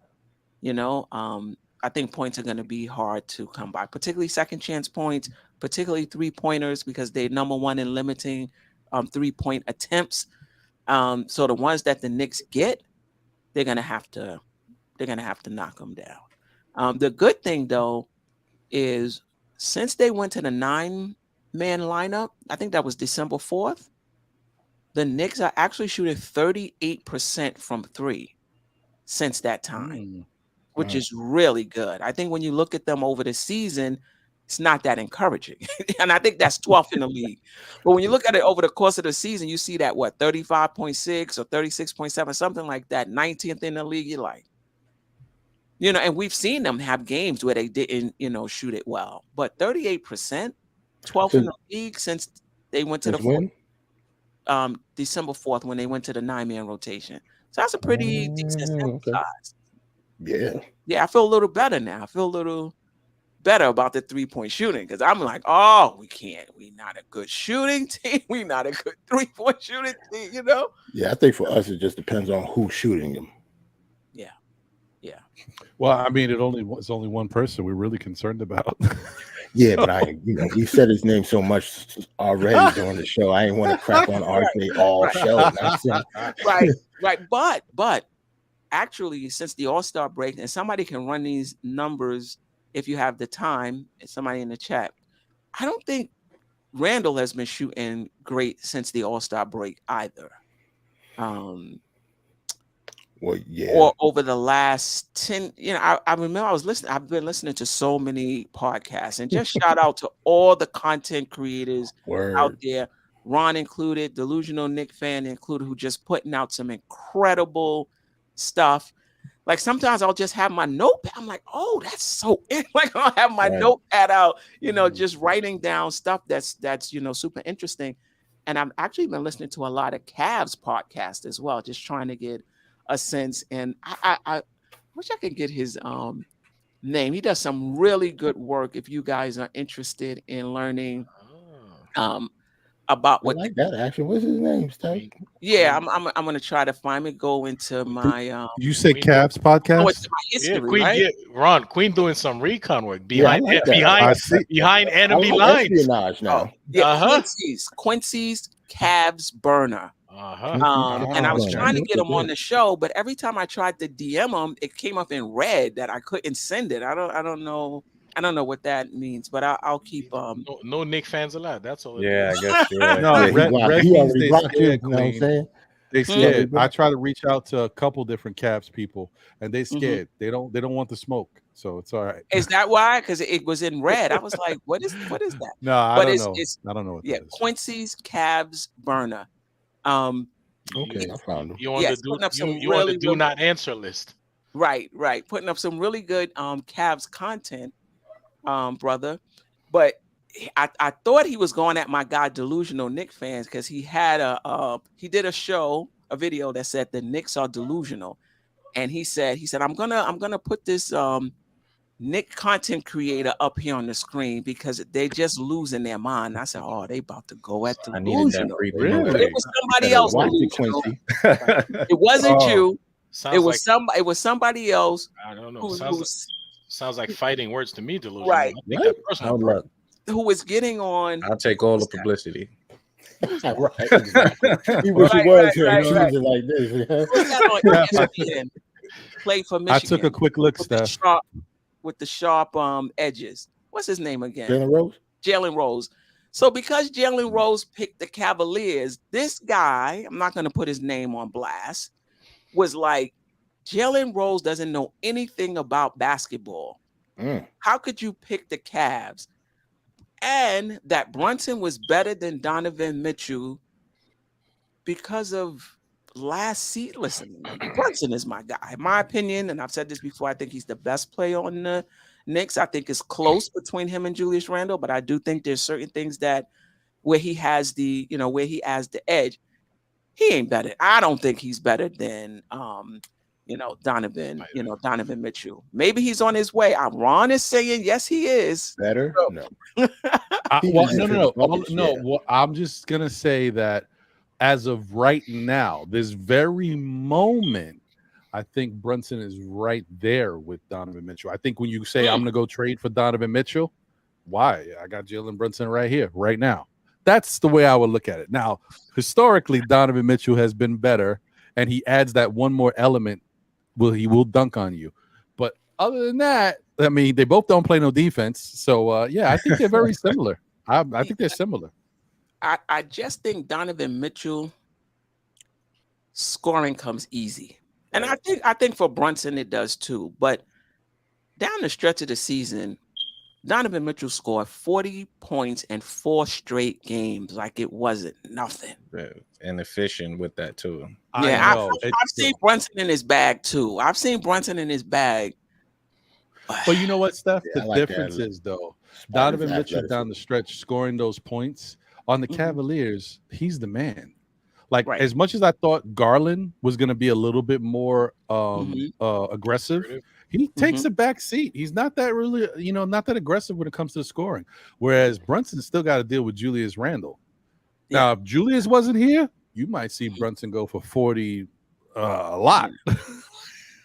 [SPEAKER 3] I think points are going to be hard to come by, particularly second chance points, particularly 3-pointers, because they're number one in limiting 3-point attempts. So the ones that the Knicks get, they're going to have to knock them down. The good thing though is since they went to the 9-man lineup, I think that was December 4th, the Knicks are actually shooting 38% from 3 since that time. Which is really good. I think when you look at them over the season, it's not that encouraging. And I think that's 12th in the league. But when you look at it over the course of the season, you see that 35.6 or 36.7, something like that, 19th in the league. You're like, and we've seen them have games where they didn't, shoot it well. But 38%, 12th in the league since they went to December 4th when they went to the 9-man rotation. So that's a pretty decent sample size. Yeah, I feel a little better now. I feel a little better about the 3-point shooting because I'm like, we're not a good shooting team. We're not a good 3-point shooting team,
[SPEAKER 6] Yeah, I think for us, it just depends on who's shooting them.
[SPEAKER 3] Yeah.
[SPEAKER 7] Well, I mean, it's only one person we're really concerned about.
[SPEAKER 6] Yeah, but we said his name so much already during the show. I didn't want to crap on RJ all show.
[SPEAKER 3] Right. But actually, since the All-Star break, and somebody can run these numbers if you have the time, somebody in the chat, I don't think Randall has been shooting great since the All-Star break either.
[SPEAKER 6] Well, yeah.
[SPEAKER 3] or over the last 10, I remember I've been listening to so many podcasts, and just shout out to all the content creators out
[SPEAKER 6] Word.
[SPEAKER 3] there, Ron included, Delusional Nick fan included, who just putting out some incredible stuff. Like sometimes I'll just have my notepad. I'm like, oh, that's so like I'll have my
[SPEAKER 4] Right.
[SPEAKER 3] notepad out, just writing down stuff that's super interesting. And I've actually been listening to a lot of Cavs podcasts as well, just trying to get a sense. And I wish I could get his name. He does some really good work if you guys are interested in learning about
[SPEAKER 6] I
[SPEAKER 3] what
[SPEAKER 6] like that action. What's his name, Steve?
[SPEAKER 3] yeah, I'm gonna try to find me, go into my
[SPEAKER 7] You say
[SPEAKER 5] Queen
[SPEAKER 7] Cavs
[SPEAKER 3] go
[SPEAKER 7] podcast?
[SPEAKER 3] into my history,
[SPEAKER 5] Yeah, Queen.
[SPEAKER 3] right?
[SPEAKER 5] Yeah, Ron. Queen doing some recon work
[SPEAKER 6] Yeah, I
[SPEAKER 5] behind
[SPEAKER 6] like that.
[SPEAKER 7] I see.
[SPEAKER 5] behind
[SPEAKER 6] I
[SPEAKER 5] enemy
[SPEAKER 6] like
[SPEAKER 5] lines.
[SPEAKER 6] espionage now.
[SPEAKER 3] Oh, yeah,
[SPEAKER 5] Uh-huh.
[SPEAKER 3] Quincy's Cavs burner. And I was
[SPEAKER 6] Burner.
[SPEAKER 3] trying to get
[SPEAKER 6] Look
[SPEAKER 3] him
[SPEAKER 6] at
[SPEAKER 3] on
[SPEAKER 6] that.
[SPEAKER 3] the show, but every time I tried to DM him, it came up in red that I couldn't send it. I don't know what that means, but I'll keep
[SPEAKER 5] No Nick fans allowed. That's all.
[SPEAKER 4] Yeah, I guess. Yeah.
[SPEAKER 7] No,
[SPEAKER 6] Yeah, he
[SPEAKER 7] red
[SPEAKER 6] blocked. He
[SPEAKER 7] means
[SPEAKER 6] already
[SPEAKER 7] they
[SPEAKER 6] blocked you.
[SPEAKER 7] scared,
[SPEAKER 6] You know what I'm
[SPEAKER 7] Queen.
[SPEAKER 6] saying?
[SPEAKER 7] They
[SPEAKER 3] Hmm.
[SPEAKER 7] scared. I
[SPEAKER 6] blocked.
[SPEAKER 7] try to reach out to a couple different Cavs people, and they
[SPEAKER 3] Mhm.
[SPEAKER 7] scared. They don't want the smoke, so it's all right.
[SPEAKER 3] Is that why? Because it was in red. I was like, what is that?
[SPEAKER 7] No, I
[SPEAKER 3] But
[SPEAKER 7] don't
[SPEAKER 3] it's
[SPEAKER 7] know.
[SPEAKER 3] it's
[SPEAKER 7] I don't know what
[SPEAKER 3] yeah,
[SPEAKER 7] that is.
[SPEAKER 3] Quincy's Cavs burner.
[SPEAKER 6] Okay, I found him.
[SPEAKER 5] You on
[SPEAKER 3] Yes,
[SPEAKER 5] the do
[SPEAKER 3] putting up some
[SPEAKER 5] you on the
[SPEAKER 3] really,
[SPEAKER 5] do
[SPEAKER 3] really
[SPEAKER 5] not answer list.
[SPEAKER 3] right, putting up some really good Cavs content, brother. But I thought he was going at my guy Delusional Nick fans, because he had he did a video that said the Knicks are delusional, and he said I'm gonna put this Nick content creator up here on the screen because they just losing their mind. I said, oh, they about to go at
[SPEAKER 4] I needed that
[SPEAKER 3] delusional.
[SPEAKER 4] free
[SPEAKER 3] But
[SPEAKER 7] Really?
[SPEAKER 3] it was somebody
[SPEAKER 4] Better
[SPEAKER 3] else.
[SPEAKER 6] Watch it,
[SPEAKER 3] Delusional.
[SPEAKER 6] Quincy.
[SPEAKER 3] It wasn't
[SPEAKER 7] Oh.
[SPEAKER 3] you.
[SPEAKER 5] Sounds like
[SPEAKER 3] It was somebody else
[SPEAKER 5] I don't know.
[SPEAKER 3] who
[SPEAKER 5] Sounds like fighting words to me, delusional.
[SPEAKER 3] Right.
[SPEAKER 5] I take
[SPEAKER 6] Right?
[SPEAKER 5] that personal.
[SPEAKER 4] How luck?
[SPEAKER 3] who was getting on.
[SPEAKER 4] I'll take all the publicity.
[SPEAKER 6] Right, exactly. He wish
[SPEAKER 3] Right,
[SPEAKER 6] he was
[SPEAKER 3] right,
[SPEAKER 6] here.
[SPEAKER 3] right,
[SPEAKER 6] He
[SPEAKER 3] right.
[SPEAKER 6] sees it like this.
[SPEAKER 3] Who was that on ESPN? Played for Michigan.
[SPEAKER 7] I took a quick look,
[SPEAKER 3] with the
[SPEAKER 7] Steph.
[SPEAKER 3] sharp edges. What's his name again?
[SPEAKER 6] Jalen Rose?
[SPEAKER 3] Jalen Rose. So because Jalen Rose picked the Cavaliers, this guy, I'm not going to put his name on blast, was like, Jalen Rose doesn't know anything about basketball. How could you pick the Cavs? And that Brunson was better than Donovan Mitchell because of last season. Listen, Brunson is my guy. In my opinion, and I've said this before, I think he's the best player on the Knicks. I think it's close between him and Julius Randle, but I do think there's certain things that where he has the edge. He ain't better. I don't think he's better than Donovan Mitchell. Maybe he's on his way. Ron is saying yes, he is.
[SPEAKER 6] Better?
[SPEAKER 3] So-
[SPEAKER 6] No.
[SPEAKER 7] No. Well, I'm just gonna say that as of right now, this very moment, I think Brunson is right there with Donovan Mitchell. I think when you say I'm gonna go trade for Donovan Mitchell, why? I got Jalen Brunson right here, right now. That's the way I would look at it. Now, historically, Donovan Mitchell has been better, and he adds that one more element. He will dunk on you. But other than that, I mean, they both don't play no defense. So, I think they're very similar. I think they're similar.
[SPEAKER 3] I just think Donovan Mitchell scoring comes easy. And I think for Brunson it does too. But down the stretch of the season, Donovan Mitchell scored 40 points in 4 straight games like it wasn't nothing.
[SPEAKER 4] And efficient with that too.
[SPEAKER 3] Yeah, I've seen Brunson in his bag too.
[SPEAKER 7] But you know what, Steph?
[SPEAKER 6] Yeah,
[SPEAKER 7] The
[SPEAKER 6] like
[SPEAKER 7] difference
[SPEAKER 6] that.
[SPEAKER 7] is, though,
[SPEAKER 6] Spartans
[SPEAKER 7] Donovan Mitchell
[SPEAKER 6] athleticism.
[SPEAKER 7] down the stretch scoring those points on the Cavaliers, he's the man. Like,
[SPEAKER 3] Right.
[SPEAKER 7] as much as I thought Garland was going to be a little bit more aggressive, he takes a back seat. He's not that really, not that aggressive when it comes to the scoring. Whereas Brunson still got to deal with Julius Randle. Now, if Julius wasn't here, you might see Brunson go for 40 a lot.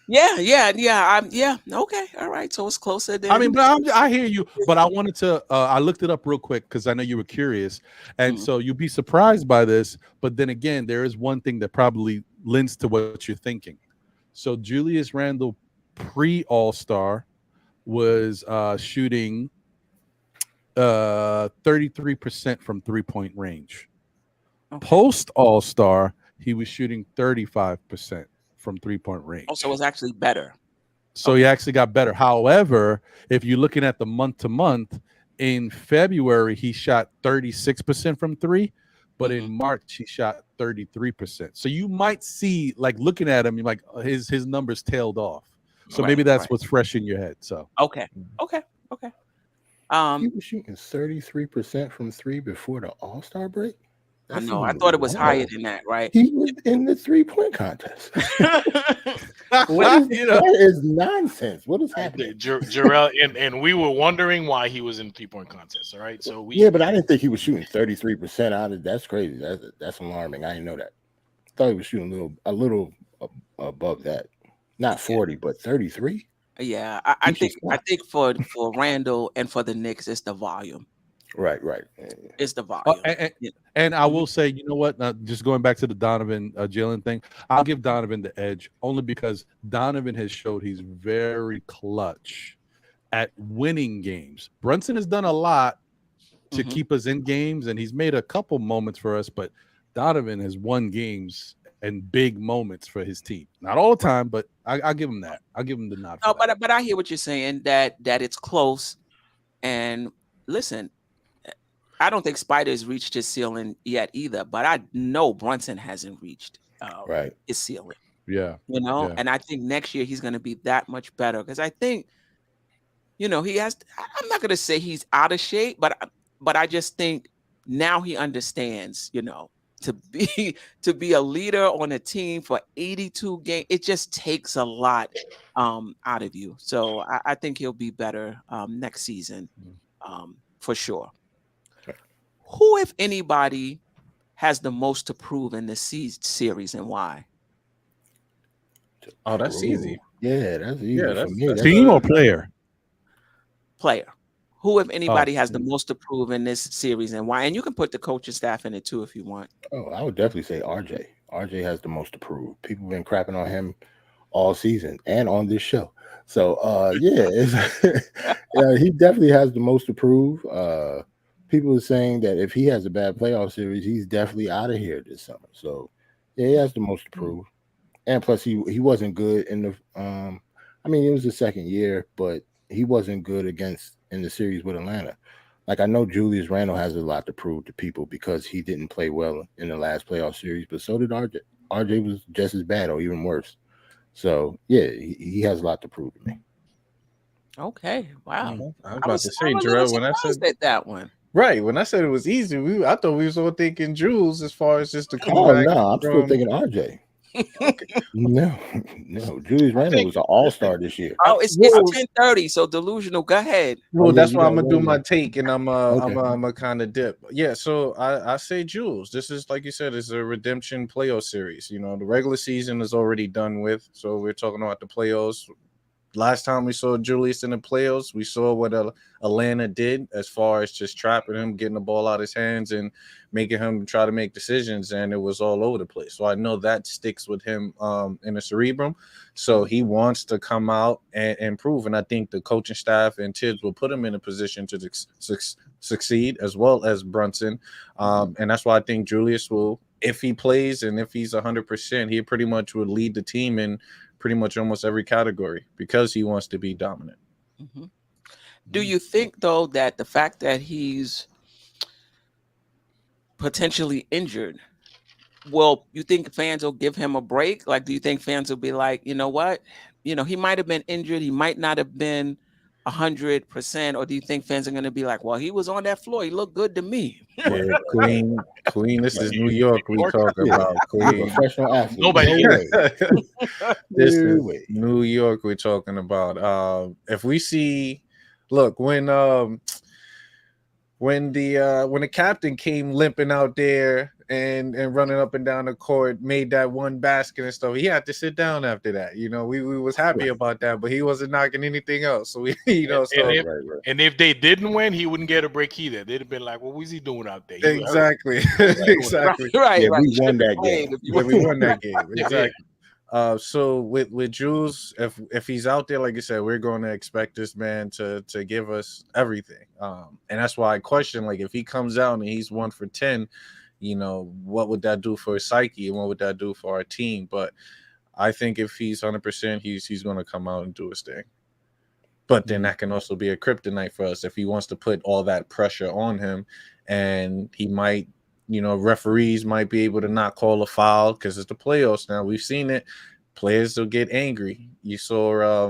[SPEAKER 3] Yeah. Okay, all right. So it's closer than.
[SPEAKER 7] I mean, but I hear you. But I wanted to. I looked it up real quick because I know you were curious, and so you'll be surprised by this. But then again, there is one thing that probably lends to what you're thinking. So Julius Randle pre-All-Star was shooting 33% from 3-point range.
[SPEAKER 3] Okay.
[SPEAKER 7] Post All-Star, he was shooting 35% from 3-point range.
[SPEAKER 3] Also, it's actually better.
[SPEAKER 7] So he actually got better. However, if you're looking at the month to month, in February, he shot 36% from three, but in March, he shot 33%. So you might see, like, looking at him, you're like, his numbers tailed off. So maybe that's what's fresh in your head. So
[SPEAKER 3] okay.
[SPEAKER 6] He was shooting 33% from three before the All-Star break.
[SPEAKER 3] I know. I thought it was higher than that, right?
[SPEAKER 6] He was in the 3-point contest. That is nonsense. What is happening?
[SPEAKER 5] Jarrell, and we were wondering why he was in 3-point contest. All right, so
[SPEAKER 6] but I didn't think he was shooting 33% out of. That's crazy. That's alarming. I didn't know that. I thought he was shooting a little above that, not 40, but 33.
[SPEAKER 3] Yeah, I think for Randall and for the Knicks, it's the volume.
[SPEAKER 6] Right.
[SPEAKER 3] It's the volume.
[SPEAKER 7] And I will say, you know what? Just going back to the Donovan Jalen thing, I'll give Donovan the edge only because Donovan has showed he's very clutch at winning games. Brunson has done a lot to keep us in games, and he's made a couple moments for us, but Donovan has won games and big moments for his team. Not all the time, but I'll give him that. I'll give him the nod.
[SPEAKER 3] No, but I hear what you're saying, that it's close. And listen, I don't think Spider's reached his ceiling yet either, but I know Brunson hasn't reached his ceiling.
[SPEAKER 7] Yeah.
[SPEAKER 3] And I think next year he's going to be that much better because I think, he has, I'm not going to say he's out of shape, but I just think now he understands, to be a leader on a team for 82 games, it just takes a lot out of you. So I think he'll be better next season for sure. Who, if anybody, has the most to prove in this series and why?
[SPEAKER 4] Oh, that's easy.
[SPEAKER 6] Yeah, that's easy.
[SPEAKER 4] Yeah, that's
[SPEAKER 7] team or player?
[SPEAKER 3] Player. Who, if anybody, has the most to prove in this series and why? And you can put the coaching staff in it too if you want.
[SPEAKER 6] Oh, I would definitely say RJ. RJ has the most to prove. People have been crapping on him all season and on this show. So, he definitely has the most to prove. People are saying that if he has a bad playoff series, he's definitely out of here this summer. So, he has the most to prove. And plus, he wasn't good in the it was the second year, but he wasn't good in the series with Atlanta. Like, I know Julius Randle has a lot to prove to people because he didn't play well in the last playoff series, but so did RJ. RJ was just as bad or even worse. So, yeah, he has a lot to prove to me.
[SPEAKER 3] Okay, wow.
[SPEAKER 4] I was about to say, Jarrell, when I said
[SPEAKER 3] that one.
[SPEAKER 4] Right, when I said it was easy, I thought we was all thinking Jules as far as just the come back.
[SPEAKER 6] No, I'm still thinking RJ. No, Julius Randle was an all-star this year.
[SPEAKER 3] Oh, it's 10:30, so delusional. Go ahead.
[SPEAKER 4] Well, that's why I'm gonna do my take, and I'm a kind of dip. Yeah, so I say Jules. This is, like you said, it's a redemption playoff series. The regular season is already done with, so we're talking about the playoffs. Last time we saw Julius in the playoffs, we saw what Atlanta did as far as just trapping him, getting the ball out of his hands, and making him try to make decisions, and it was all over the place. So I know that sticks with him in the cerebrum. So he wants to come out and improve, and I think the coaching staff and Tibbs will put him in a position to succeed, as well as Brunson. And that's why I think Julius will, if he plays and if he's 100%, he pretty much would lead the team in pretty much almost every category because he wants to be dominant.
[SPEAKER 3] Do you think, though, that the fact that he's potentially injured, you think fans will give him a break? Like, do you think fans will be like, you know what? He might have been injured. He might not have been 100%. Or do you think fans are going to be like, well, he was on that floor. He looked good to me.
[SPEAKER 4] Yeah, Queen, this is New York we talking about. Queen.
[SPEAKER 6] Professional athlete.
[SPEAKER 5] Nobody.
[SPEAKER 4] This is New York we're talking about. If we see, look, when the captain came limping out there and running up and down the court, made that one basket and stuff, he had to sit down after that. We was happy about that, but he wasn't knocking anything else. So
[SPEAKER 5] and if they didn't win, he wouldn't get a break either. They'd have been like, "What was he doing out there?"
[SPEAKER 4] Exactly. Exactly.
[SPEAKER 3] Right.
[SPEAKER 6] Yeah, we won that game.
[SPEAKER 4] We won that game. Exactly. So with Jules, if he's out there, like you said, we're going to expect this man to give us everything. And that's why I question, like, if he comes out and he's 1 for 10, what would that do for his psyche and what would that do for our team? But I think if he's 100%, he's going to come out and do his thing. But then that can also be a kryptonite for us if he wants to put all that pressure on him, and he might, referees might be able to not call a foul because it's the playoffs now. We've seen it. Players will get angry. You saw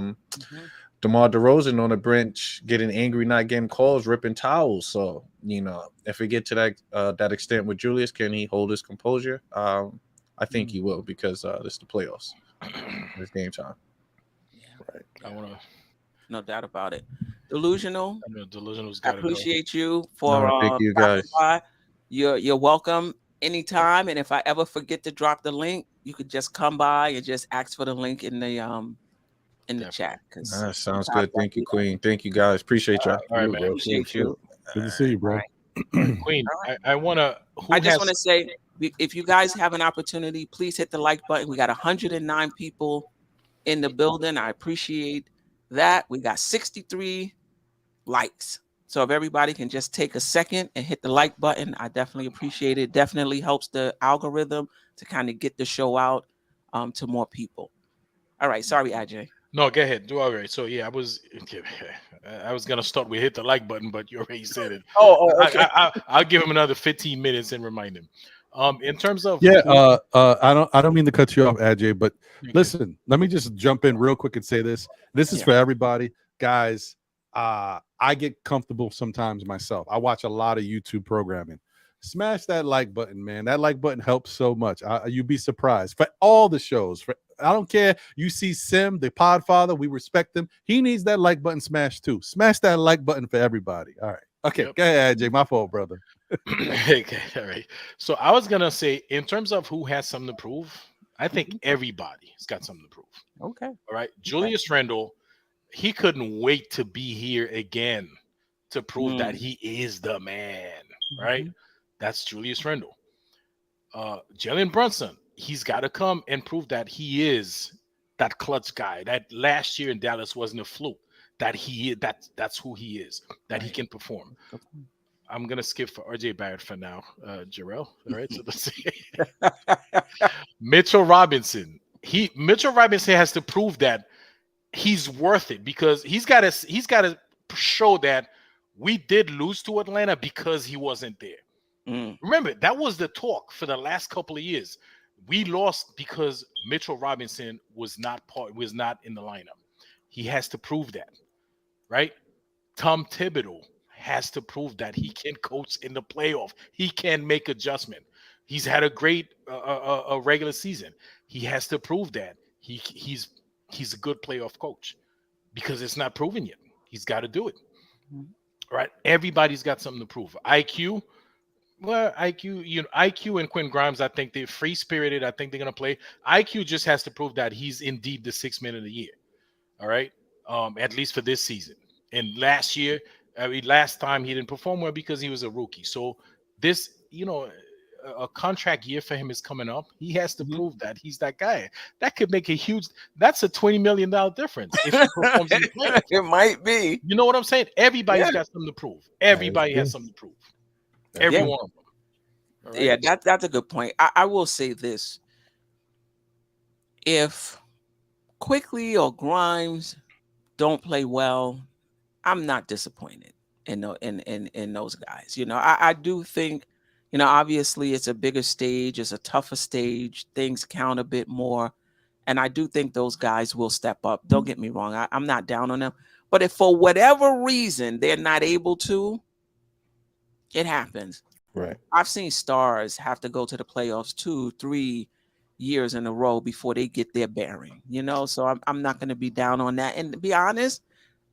[SPEAKER 4] DeMar DeRozan on the bench getting angry, not getting calls, ripping towels. So, if we get to that extent with Julius, can he hold his composure? I think he will, because it's the playoffs. It's game time.
[SPEAKER 6] Right.
[SPEAKER 5] I want to.
[SPEAKER 3] No doubt about it. Delusional.
[SPEAKER 5] I know Delusional's
[SPEAKER 3] I
[SPEAKER 5] got to go.
[SPEAKER 3] appreciate you for
[SPEAKER 4] thank you
[SPEAKER 3] stopping
[SPEAKER 4] guys.
[SPEAKER 3] by. You're welcome anytime. And if I ever forget to drop the link, you could just come by and just ask for the link in the chat.
[SPEAKER 4] That sounds good. Thank you, Queen. Thank you, guys. Appreciate y'all.
[SPEAKER 5] All right, man.
[SPEAKER 3] Appreciate you.
[SPEAKER 7] Good to see you, bro.
[SPEAKER 5] Queen, I want to.
[SPEAKER 3] I just want to say, if you guys have an opportunity, please hit the like button. We got 109 people in the building. I appreciate that. We got 63 likes. So if everybody can just take a second and hit the like button, I definitely appreciate it. Definitely helps the algorithm to kind of get the show out to more people. All right. Sorry, IJ.
[SPEAKER 5] No, go ahead. Do all right. So yeah, I was gonna start with hit the like button, but you already said it.
[SPEAKER 3] Okay.
[SPEAKER 5] I'll give him another 15 minutes and remind him. In terms of
[SPEAKER 7] I don't mean to cut you off, AJ, but listen, let me just jump in real quick and say this. This is for everybody, guys. I get comfortable sometimes myself. I watch a lot of YouTube programming. Smash that like button, man. That like button helps so much. You'd be surprised. For all the shows, I don't care. You see Sim, the Podfather, we respect him. He needs that like button smashed too. Smash that like button for everybody. All right. Okay, Go ahead, AJ. My fault, brother.
[SPEAKER 5] Okay, all right. So I was gonna say, in terms of who has something to prove, I think everybody has got something to prove.
[SPEAKER 3] Okay.
[SPEAKER 5] All right. Julius Randle, he couldn't wait to be here again to prove that he is the man. Right. That's Julius Randle. Jalen Brunson, he's got to come and prove that he is that clutch guy. That last year in Dallas wasn't a fluke. That's who he is. That he can perform. I'm gonna skip for RJ Barrett for now, Jarrell. All right, so let's see. Mitchell Robinson. Mitchell Robinson has to prove that he's worth it, because he's got to show that we did lose to Atlanta because he wasn't there. Remember, that was the talk for the last couple of years. We lost because Mitchell Robinson was not in the lineup. He has to prove that, right? Tom Thibodeau has to prove that he can coach in the playoff. He can make adjustment. He's had a great a regular season. He has to prove that he's a good playoff coach, because it's not proven yet. He's got to do it. All right. Everybody's got something to prove. IQ. Well, IQ and Quinn Grimes, I think they're free-spirited. I think they're going to play. IQ just has to prove that he's indeed the sixth man of the year. All right. At least for this season. And last time he didn't perform well because he was a rookie. So this, a contract year for him is coming up. He has to prove that he's that guy. That could make that's a $20 million difference if he performs in the playoffs.
[SPEAKER 3] It might be.
[SPEAKER 5] You know what I'm saying? Everybody's got something to prove. Everybody has something to prove. Every one of them. Right?
[SPEAKER 3] Yeah, that's a good point. I will say this. If Quickly or Grimes don't play well, I'm not disappointed in those guys. I do think, obviously it's a bigger stage, it's a tougher stage, things count a bit more. And I do think those guys will step up. Don't get me wrong. I'm not down on them. But if for whatever reason they're not able to, it happens.
[SPEAKER 6] Right.
[SPEAKER 3] I've seen stars have to go to the playoffs 2-3 years in a row before they get their bearing, so I'm not going to be down on that. And to be honest,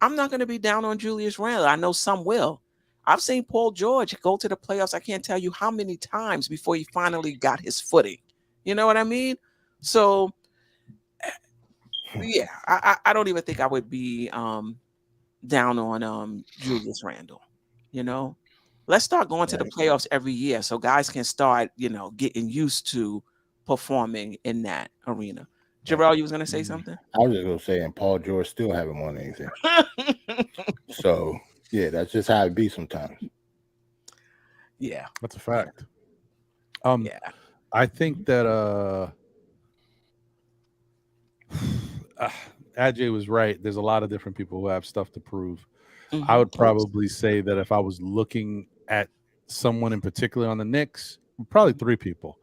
[SPEAKER 3] I'm not going to be down on Julius Randle. I know some will. I've seen Paul George go to the playoffs. I can't tell you how many times before he finally got his footing. You know what I mean? So, yeah, I don't even think I would be down on Julius Randle. Let's start going to the playoffs every year so guys can start, getting used to performing in that arena. Jarrell, you was going to say something?
[SPEAKER 6] I was just going to say, and Paul George still haven't won anything. So, yeah, that's just how it be sometimes.
[SPEAKER 3] Yeah.
[SPEAKER 7] That's a fact.
[SPEAKER 3] Yeah.
[SPEAKER 7] I think that Ajay was right. There's a lot of different people who have stuff to prove. I
[SPEAKER 3] Mhm.
[SPEAKER 7] would probably say that if I was looking at someone in particular on the Knicks, probably three people.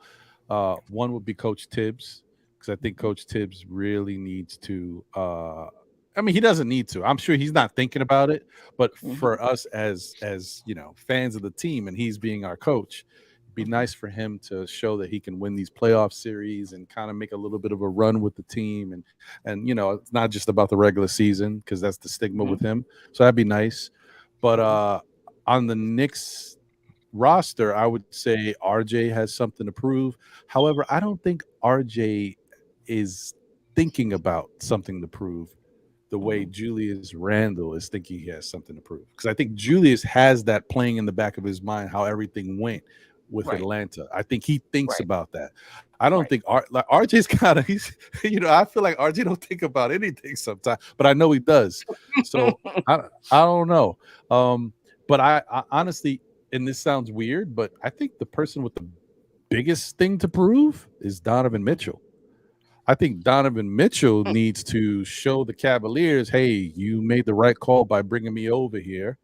[SPEAKER 7] One would be Coach Tibbs, because I think Coach Tibbs really needs to. I mean, he doesn't need to. I'm sure he's not thinking about it, but
[SPEAKER 3] Mhm.
[SPEAKER 7] for us as fans of the team, and he's being our coach, it'd be
[SPEAKER 3] Mhm.
[SPEAKER 7] nice for him to show that he can win these playoff series and kind of make a little bit of a run with the team, and it's not just about the regular season, because that's the stigma
[SPEAKER 3] Mhm.
[SPEAKER 7] with him. So that'd be nice. But
[SPEAKER 3] Mhm.
[SPEAKER 7] on the Knicks roster, I would say RJ has something to prove. However, I don't think RJ is thinking about something to prove the way
[SPEAKER 3] Mhm.
[SPEAKER 7] Julius Randle is thinking he has something to prove. Because I think Julius has that playing in the back of his mind how everything went with
[SPEAKER 3] Right.
[SPEAKER 7] Atlanta. I think he thinks
[SPEAKER 3] Right.
[SPEAKER 7] about that. I don't
[SPEAKER 3] Right.
[SPEAKER 7] think like RJ's kind of he's I feel like RJ don't think about anything sometimes, but I know he does. So I don't know. But I honestly, and this sounds weird, but I think the person with the biggest thing to prove is Donovan Mitchell. I think Donovan Mitchell needs to show the Cavaliers, hey, you made the right call by bringing me over here.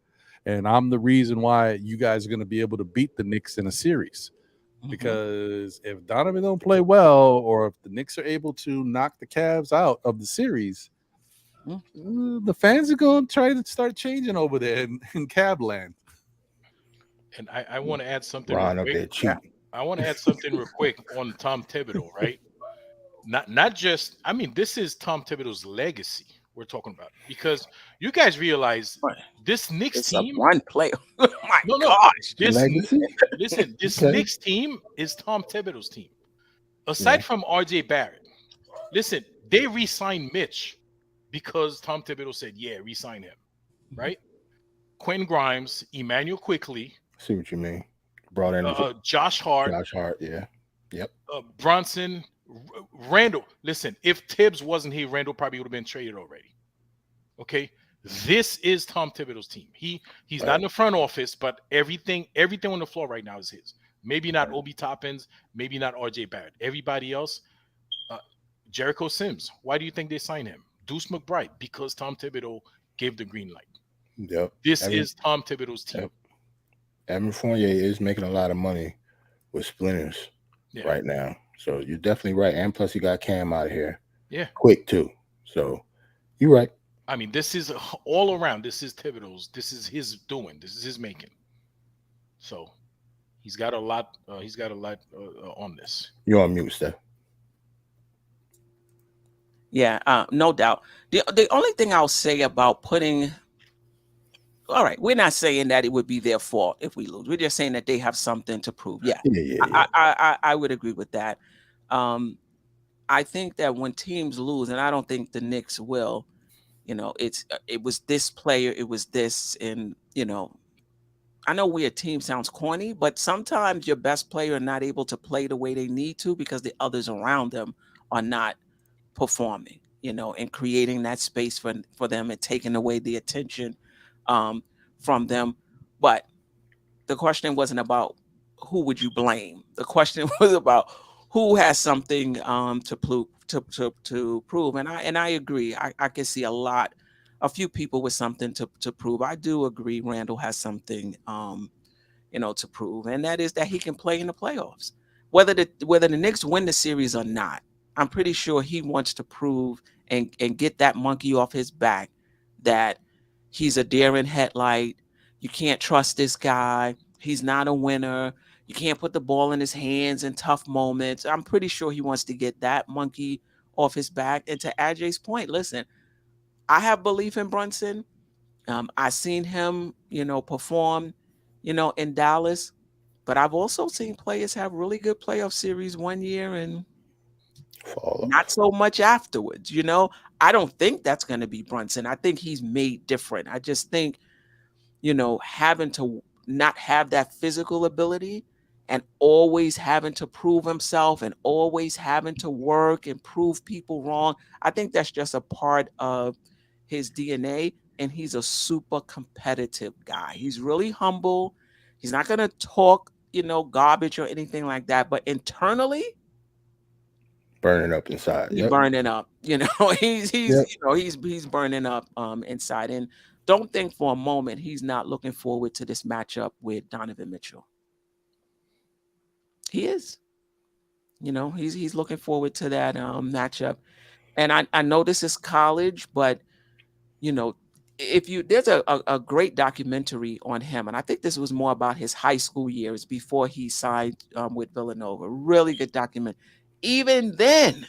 [SPEAKER 7] And I'm the reason why you guys are going to be able to beat the Knicks in a series.
[SPEAKER 3] Mhm.
[SPEAKER 7] Because if Donovan don't play well, or if the Knicks are able to knock the Cavs out of the series,
[SPEAKER 3] Mhm.
[SPEAKER 7] the fans are going to try to start changing over there in Cavland.
[SPEAKER 5] And I want to add something real
[SPEAKER 6] Ron up
[SPEAKER 5] quick.
[SPEAKER 6] there
[SPEAKER 3] Yeah.
[SPEAKER 6] cheating.
[SPEAKER 5] I want to add something real quick on Tom Thibodeau, right? Not just, I mean, this is Tom Thibodeau's legacy we're talking about, because you guys realize
[SPEAKER 3] Right.
[SPEAKER 5] this Knicks
[SPEAKER 3] It's a
[SPEAKER 5] team.
[SPEAKER 3] one player. Oh my
[SPEAKER 5] No,
[SPEAKER 3] gosh.
[SPEAKER 5] this
[SPEAKER 6] Legacy?
[SPEAKER 5] listen, this
[SPEAKER 6] Okay.
[SPEAKER 5] Knicks team is Tom Thibodeau's team.
[SPEAKER 6] Yeah.
[SPEAKER 5] Aside from RJ Barrett, listen, they re-signed Mitch because Tom Thibodeau said, "Yeah, re-sign him."
[SPEAKER 3] Mhm.
[SPEAKER 5] Right? Quinn Grimes, Emmanuel Quickly,
[SPEAKER 6] See what you mean. Brought in
[SPEAKER 5] Josh Hart,
[SPEAKER 6] Josh Hart. Yeah. Yep.
[SPEAKER 5] Bronson, Randall. Listen, if Tibbs wasn't here, Randall probably would have been traded already. Okay, this is Tom Thibodeau's team. He's not
[SPEAKER 6] Right.
[SPEAKER 5] in the front office, but everything on the floor right now is his. Maybe not
[SPEAKER 6] Right.
[SPEAKER 5] Obi Toppins, maybe not RJ Barrett. Everybody else, uh, Jericho Sims. Why do you think they signed him? Deuce McBride, because Tom Thibodeau gave the green light.
[SPEAKER 6] Yep.
[SPEAKER 5] This
[SPEAKER 6] Evan,
[SPEAKER 5] is Tom Thibodeau's team.
[SPEAKER 6] yep. Evan Fournier is making a lot of money with splinters
[SPEAKER 5] Yeah,
[SPEAKER 6] right now. So you're definitely right. And plus, he got Cam out of here
[SPEAKER 5] yeah.
[SPEAKER 6] quick, too. So you're right.
[SPEAKER 5] I mean, this is all around. This is Thibodeau's. This is his doing. This is his making. So he's got a lot. He's got a lot on this.
[SPEAKER 6] You're on mute, Steph.
[SPEAKER 3] Yeah, no doubt. The only thing I'll say about putting, all right, we're not saying that it would be their fault if we lose. We're just saying that they have something to prove. Yeah,
[SPEAKER 6] Yeah, yeah, yeah.
[SPEAKER 3] I would agree with that. Um, I think that when teams lose, and I don't think the Knicks will, it was this player, it was this, and I know we a team sounds corny, but sometimes your best player are not able to play the way they need to because the others around them are not performing, and creating that space for them and taking away the attention um, from them. But the question wasn't about who would you blame. The question was about who has something to prove. And I agree. I can see a few people with something to prove. I do agree Randall has something to prove, and that is that he can play in the playoffs. Whether the Knicks win the series or not, I'm pretty sure he wants to prove and get that monkey off his back that he's a deer in headlight. You can't trust this guy. He's not a winner. You can't put the ball in his hands in tough moments. I'm pretty sure he wants to get that monkey off his back. And to Ajay's point, listen, I have belief in Brunson. I've seen him, perform, in Dallas, but I've also seen players have really good playoff series one year and
[SPEAKER 6] Fall
[SPEAKER 3] not
[SPEAKER 6] off.
[SPEAKER 3] so much afterwards. I don't think that's going to be Brunson. I think he's made different. I just think, having to not have that physical ability and always having to prove himself and always having to work and prove people wrong. I think that's just a part of his DNA. And he's a super competitive guy. He's really humble. He's not going to talk, garbage or anything like that. But internally,
[SPEAKER 6] burning up inside.
[SPEAKER 3] He's
[SPEAKER 6] Yep.
[SPEAKER 3] burning up. You know, he's
[SPEAKER 6] Yep.
[SPEAKER 3] you know he's burning up inside. And don't think for a moment he's not looking forward to this matchup with Donovan Mitchell. He is. You know, he's looking forward to that matchup. And I know this is college, but you know, if you there's a great documentary on him, and I think this was more about his high school years before he signed with Villanova. Really good document. Even then,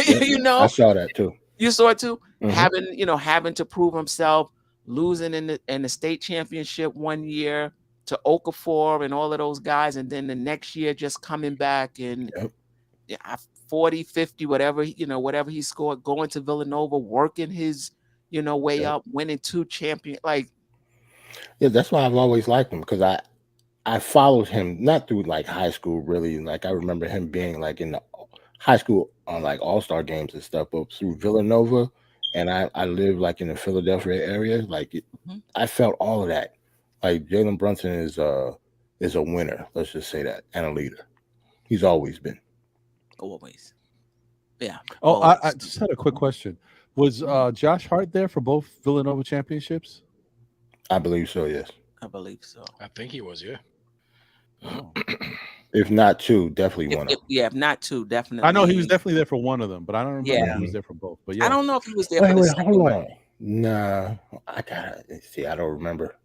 [SPEAKER 6] Yep.
[SPEAKER 3] you
[SPEAKER 6] I
[SPEAKER 3] know,
[SPEAKER 6] saw that too.
[SPEAKER 3] you saw it too.
[SPEAKER 6] Mhm.
[SPEAKER 3] Having to prove himself, losing in the state championship one year to Okafor and all of those guys, and then the next year just coming back and
[SPEAKER 6] Yep.
[SPEAKER 3] 40, 50, whatever whatever he scored, going to Villanova, working his way
[SPEAKER 6] Yep.
[SPEAKER 3] up, winning 2 champion. Like,
[SPEAKER 6] Yeah, that's why I've always liked him, because I followed him not through like high school really. Like I remember him being like in the high school on like all-star games and stuff, but through Villanova, and I live like in the Philadelphia area. Like I felt all of that. Like Jalen Brunson is a winner. Let's just say that, and a leader. He's always been.
[SPEAKER 3] always. Yeah.
[SPEAKER 7] Oh,
[SPEAKER 3] always.
[SPEAKER 7] I just had a quick question. Was Josh Hart there for both Villanova championships?
[SPEAKER 6] I believe so. Yes.
[SPEAKER 3] I believe so.
[SPEAKER 5] I think he was, yeah.
[SPEAKER 7] Oh.
[SPEAKER 6] If not 2, definitely one.
[SPEAKER 3] If not 2, definitely.
[SPEAKER 7] I know he was definitely there for one of them, but I don't remember if he was
[SPEAKER 6] Yeah.
[SPEAKER 7] there for both. But yeah,
[SPEAKER 3] I don't know if he was there for the
[SPEAKER 6] Wait,
[SPEAKER 3] second
[SPEAKER 6] hold
[SPEAKER 3] one.
[SPEAKER 6] on. Nah, I gotta see. I don't remember.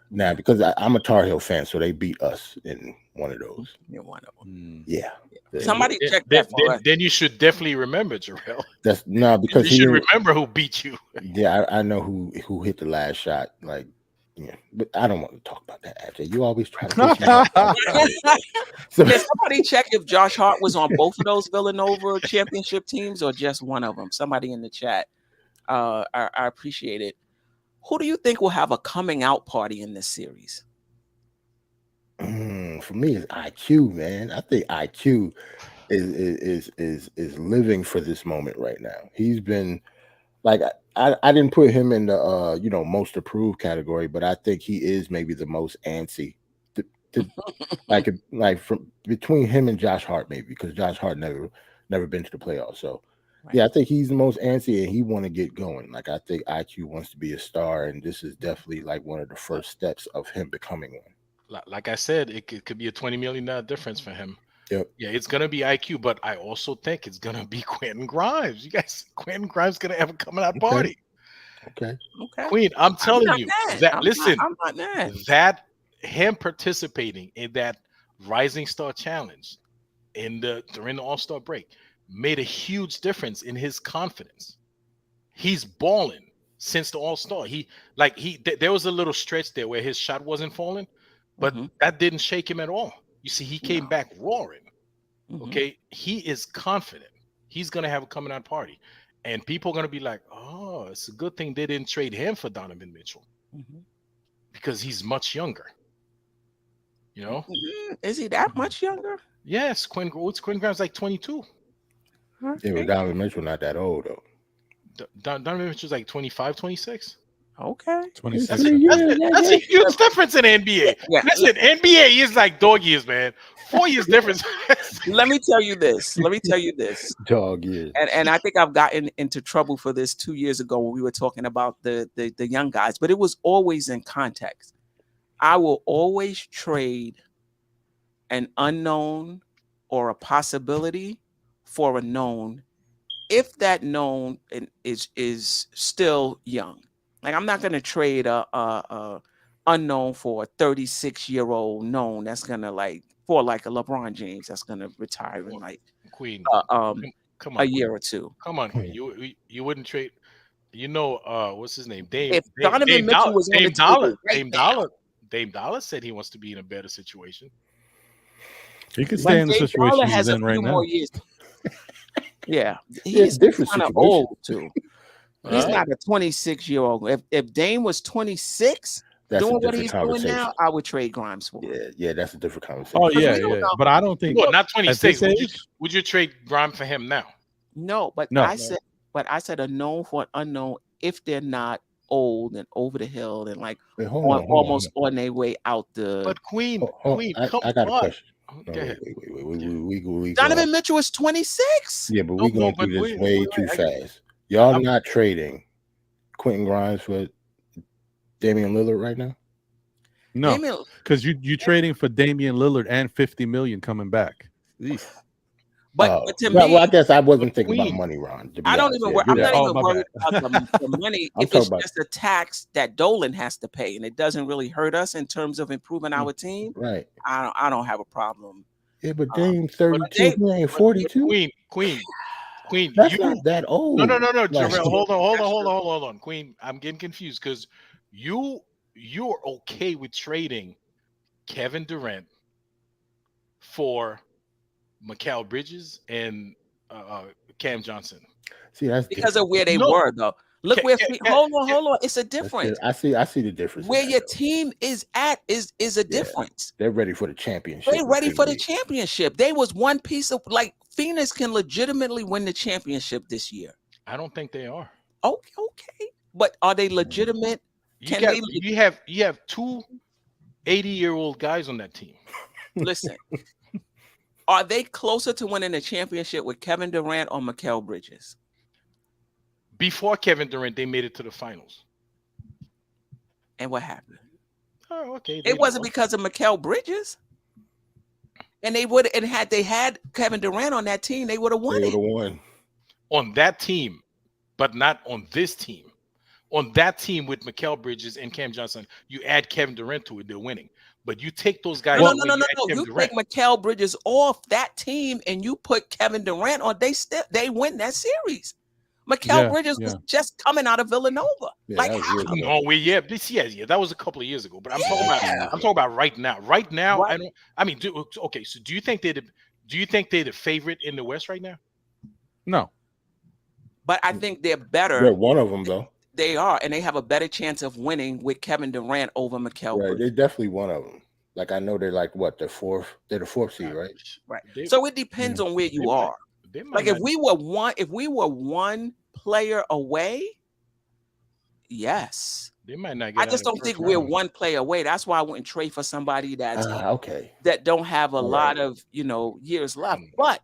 [SPEAKER 6] Nah, because I'm a Tar Heel fan, so they beat us in one of those.
[SPEAKER 3] You're one of them.
[SPEAKER 6] Yeah.
[SPEAKER 3] Somebody
[SPEAKER 5] Then-
[SPEAKER 3] check
[SPEAKER 5] then,
[SPEAKER 3] that for us.
[SPEAKER 5] then you should definitely remember, Jarrell.
[SPEAKER 6] That's no, because
[SPEAKER 5] You
[SPEAKER 6] he
[SPEAKER 5] should
[SPEAKER 6] didn't-
[SPEAKER 5] remember who beat you.
[SPEAKER 6] Yeah, I know who hit the last shot. Like, yeah, but I don't want to talk about that. After you always try to push me off. So-
[SPEAKER 3] Can somebody check if Josh Hart was on both of those Villanova championship teams or just one of them? Somebody in the chat. I appreciate it. Who do you think will have a coming out party in this series?
[SPEAKER 6] For me, it's IQ, man. I think IQ is living for this moment right now. He's been like I didn't put him in the most approved category, but I think he is maybe the most antsy. like from between him and Josh Hart, maybe, because Josh Hart never been to the playoffs. So yeah, I think he's the most antsy and he want to get going. Like I think IQ wants to be a star, and this is definitely like one of the first steps of him becoming one.
[SPEAKER 5] Like I said, it could be a $20 million difference for him.
[SPEAKER 6] Yep.
[SPEAKER 5] Yeah, it's gonna be IQ, but I also think it's gonna be Quentin Grimes. You guys, Quentin Grimes gonna have a coming out party.
[SPEAKER 6] Okay.
[SPEAKER 5] Queen, I'm telling you that.
[SPEAKER 3] I'm not mad.
[SPEAKER 5] That him participating in that Rising Star Challenge during the All-Star break made a huge difference in his confidence. He's balling since the All-Star. There was a little stretch there where his shot wasn't falling, but that didn't shake him at all. You see, he came back roaring. Okay, he is confident. He's gonna have a coming out party, and people are gonna be like, "Oh, it's a good thing they didn't trade him for Donovan Mitchell because he's much younger." You know?
[SPEAKER 3] Is he that much younger?
[SPEAKER 5] Yes, Quinn Grimes like 22.
[SPEAKER 6] Yeah, but Donovan Mitchell not that old though.
[SPEAKER 5] Donovan Mitchell's like 25, 26.
[SPEAKER 3] Okay.
[SPEAKER 7] 26.
[SPEAKER 5] That's a huge difference in NBA.
[SPEAKER 3] Yeah.
[SPEAKER 5] Listen, NBA is like dog years, man. 4 years difference.
[SPEAKER 3] Let me tell you this.
[SPEAKER 6] Dog years.
[SPEAKER 3] And I think I've gotten into trouble for this 2 years ago when we were talking about the young guys, but it was always in context. I will always trade an unknown or a possibility for a known if that known is still young. Like I'm not going to trade a unknown for a 36-year-old known that's going to for a LeBron James that's going to retire in
[SPEAKER 5] Queen. Come on,
[SPEAKER 3] a year or two.
[SPEAKER 5] Come on, Queen. You wouldn't trade. What's his name?
[SPEAKER 3] If Donovan Mitchell was on the table
[SPEAKER 5] Dame Dollar said he wants to be in a better situation.
[SPEAKER 7] He could stay in the
[SPEAKER 3] Dame
[SPEAKER 7] situation
[SPEAKER 3] Dollar
[SPEAKER 7] he's
[SPEAKER 3] has a
[SPEAKER 7] in right
[SPEAKER 3] few
[SPEAKER 7] now.
[SPEAKER 3] more years. Yeah,
[SPEAKER 6] Yeah,
[SPEAKER 3] he's
[SPEAKER 6] different
[SPEAKER 3] kind of
[SPEAKER 6] situation.
[SPEAKER 3] old too. He's not a 26-year-old. If Dame was 26,
[SPEAKER 6] That's
[SPEAKER 3] doing
[SPEAKER 6] a
[SPEAKER 3] what
[SPEAKER 6] different
[SPEAKER 3] he's doing
[SPEAKER 6] conversation.
[SPEAKER 3] now, I would trade Grimes for him.
[SPEAKER 6] Yeah, that's a different conversation.
[SPEAKER 7] Oh yeah,
[SPEAKER 3] we don't
[SPEAKER 7] yeah.
[SPEAKER 3] know.
[SPEAKER 7] But I don't think
[SPEAKER 5] Well, not
[SPEAKER 7] at
[SPEAKER 5] 26.
[SPEAKER 7] this age,
[SPEAKER 5] Would you trade Grimes for him now?
[SPEAKER 3] No, but
[SPEAKER 7] No.
[SPEAKER 3] I said a known for an unknown if they're not old and over the hill and
[SPEAKER 6] Wait, hold on.
[SPEAKER 3] almost on their way out the.
[SPEAKER 5] But Queen,
[SPEAKER 6] I
[SPEAKER 5] come
[SPEAKER 6] got a
[SPEAKER 5] on.
[SPEAKER 6] question. No,
[SPEAKER 5] Go ahead.
[SPEAKER 6] we
[SPEAKER 3] Donovan Mitchell is 26.
[SPEAKER 6] Yeah, but
[SPEAKER 5] No,
[SPEAKER 6] we going
[SPEAKER 5] but
[SPEAKER 6] through this
[SPEAKER 5] wait,
[SPEAKER 6] way
[SPEAKER 5] wait,
[SPEAKER 6] too
[SPEAKER 5] I-
[SPEAKER 6] fast. Y'all
[SPEAKER 5] I'm-
[SPEAKER 6] not trading Quentin Grimes for Damian Lillard right now?
[SPEAKER 7] No,
[SPEAKER 3] Damian-
[SPEAKER 7] because you trading for Damian Lillard and 50 million coming back. Eesh.
[SPEAKER 3] but to
[SPEAKER 6] well,
[SPEAKER 3] me,
[SPEAKER 6] I guess I wasn't thinking about
[SPEAKER 5] Queen.
[SPEAKER 6] money, Ron. To be
[SPEAKER 3] I don't
[SPEAKER 6] honest.
[SPEAKER 3] even.
[SPEAKER 6] Yeah,
[SPEAKER 3] I'm
[SPEAKER 6] you're
[SPEAKER 3] not
[SPEAKER 6] right.
[SPEAKER 7] Oh,
[SPEAKER 3] even
[SPEAKER 7] my
[SPEAKER 3] worried
[SPEAKER 7] bad.
[SPEAKER 3] about the money.
[SPEAKER 6] I'm
[SPEAKER 3] If it's
[SPEAKER 6] talking about-
[SPEAKER 3] just a tax that Dolan has to pay, and it doesn't really hurt us in terms of improving our team,
[SPEAKER 6] Right.
[SPEAKER 3] I don't have a problem.
[SPEAKER 6] Yeah, but Dame's 32.
[SPEAKER 3] Dame-
[SPEAKER 6] He ain't 42.
[SPEAKER 5] Queen.
[SPEAKER 6] That's
[SPEAKER 5] you
[SPEAKER 6] not that old.
[SPEAKER 5] no,
[SPEAKER 6] Like-
[SPEAKER 5] Jarrell, hold on. Queen, I'm getting confused because you're okay with trading Kevin Durant for Mikal Bridges and Cam Johnson.
[SPEAKER 6] See, that's
[SPEAKER 3] Because
[SPEAKER 6] different.
[SPEAKER 3] of where they
[SPEAKER 5] No.
[SPEAKER 3] were, though. Look where.
[SPEAKER 5] Ca-
[SPEAKER 3] Hold on. It's a
[SPEAKER 6] That's
[SPEAKER 3] difference.
[SPEAKER 6] different. I see the difference. in
[SPEAKER 3] Where
[SPEAKER 6] that,
[SPEAKER 3] your
[SPEAKER 6] though.
[SPEAKER 3] team is at is a difference.
[SPEAKER 6] They're ready for the championship.
[SPEAKER 3] They ready for the
[SPEAKER 6] Indeed.
[SPEAKER 3] championship. They was one piece of like Phoenix can legitimately win the championship this year.
[SPEAKER 5] I don't think they are.
[SPEAKER 3] Okay. But are they legitimate? Can they-
[SPEAKER 5] You have two 80-year-old guys on that team.
[SPEAKER 3] Listen. Are they closer to winning the championship with Kevin Durant or Mikal Bridges?
[SPEAKER 5] Before Kevin Durant, they made it to the finals.
[SPEAKER 3] And what happened?
[SPEAKER 5] Oh, okay. they
[SPEAKER 3] It wasn't
[SPEAKER 5] lost.
[SPEAKER 3] because of Mikal Bridges. And they would, and had they had Kevin Durant on that team, they would have won
[SPEAKER 6] They
[SPEAKER 3] it.
[SPEAKER 6] would have won.
[SPEAKER 5] on that team, but not on this team. On that team with Mikal Bridges and Cam Johnson, you add Kevin Durant to it, they're winning. But you take those guys.
[SPEAKER 3] No.
[SPEAKER 5] out when you add Kevin
[SPEAKER 3] You
[SPEAKER 5] Durant.
[SPEAKER 3] take Mikal Bridges off that team and you put Kevin Durant on, they win that series. Mikal
[SPEAKER 7] Yeah,
[SPEAKER 3] Bridges was
[SPEAKER 7] yeah.
[SPEAKER 3] just coming out of Villanova.
[SPEAKER 6] Yeah,
[SPEAKER 3] like
[SPEAKER 6] that was
[SPEAKER 3] how?
[SPEAKER 6] years ago.
[SPEAKER 5] No, yeah, that was a couple of years ago. But I'm talking about right now. Right now,
[SPEAKER 3] Right.
[SPEAKER 5] okay. So do you think they're the favorite in the West right now?
[SPEAKER 7] No.
[SPEAKER 3] But I think they're better.
[SPEAKER 6] They're one of them, though.
[SPEAKER 3] They are, and they have a better chance of winning with Kevin Durant over Mikal
[SPEAKER 6] Right.
[SPEAKER 3] Bridges.
[SPEAKER 6] They're definitely one of them. Like, I know they're like, what, they're the fourth seed, right?
[SPEAKER 3] Right.
[SPEAKER 5] They-
[SPEAKER 3] So it depends on where
[SPEAKER 5] they
[SPEAKER 3] you
[SPEAKER 5] might-
[SPEAKER 3] are.
[SPEAKER 5] they might
[SPEAKER 3] Like if
[SPEAKER 5] not-
[SPEAKER 3] we were one player away, yes.
[SPEAKER 5] they might not get.
[SPEAKER 3] I
[SPEAKER 5] out
[SPEAKER 3] just
[SPEAKER 5] of the
[SPEAKER 3] don't think
[SPEAKER 5] first
[SPEAKER 3] we're
[SPEAKER 5] round.
[SPEAKER 3] one player away. That's why I wouldn't trade for somebody that's
[SPEAKER 6] Okay.
[SPEAKER 3] that don't have a
[SPEAKER 6] All
[SPEAKER 3] lot
[SPEAKER 6] right.
[SPEAKER 3] of years left. But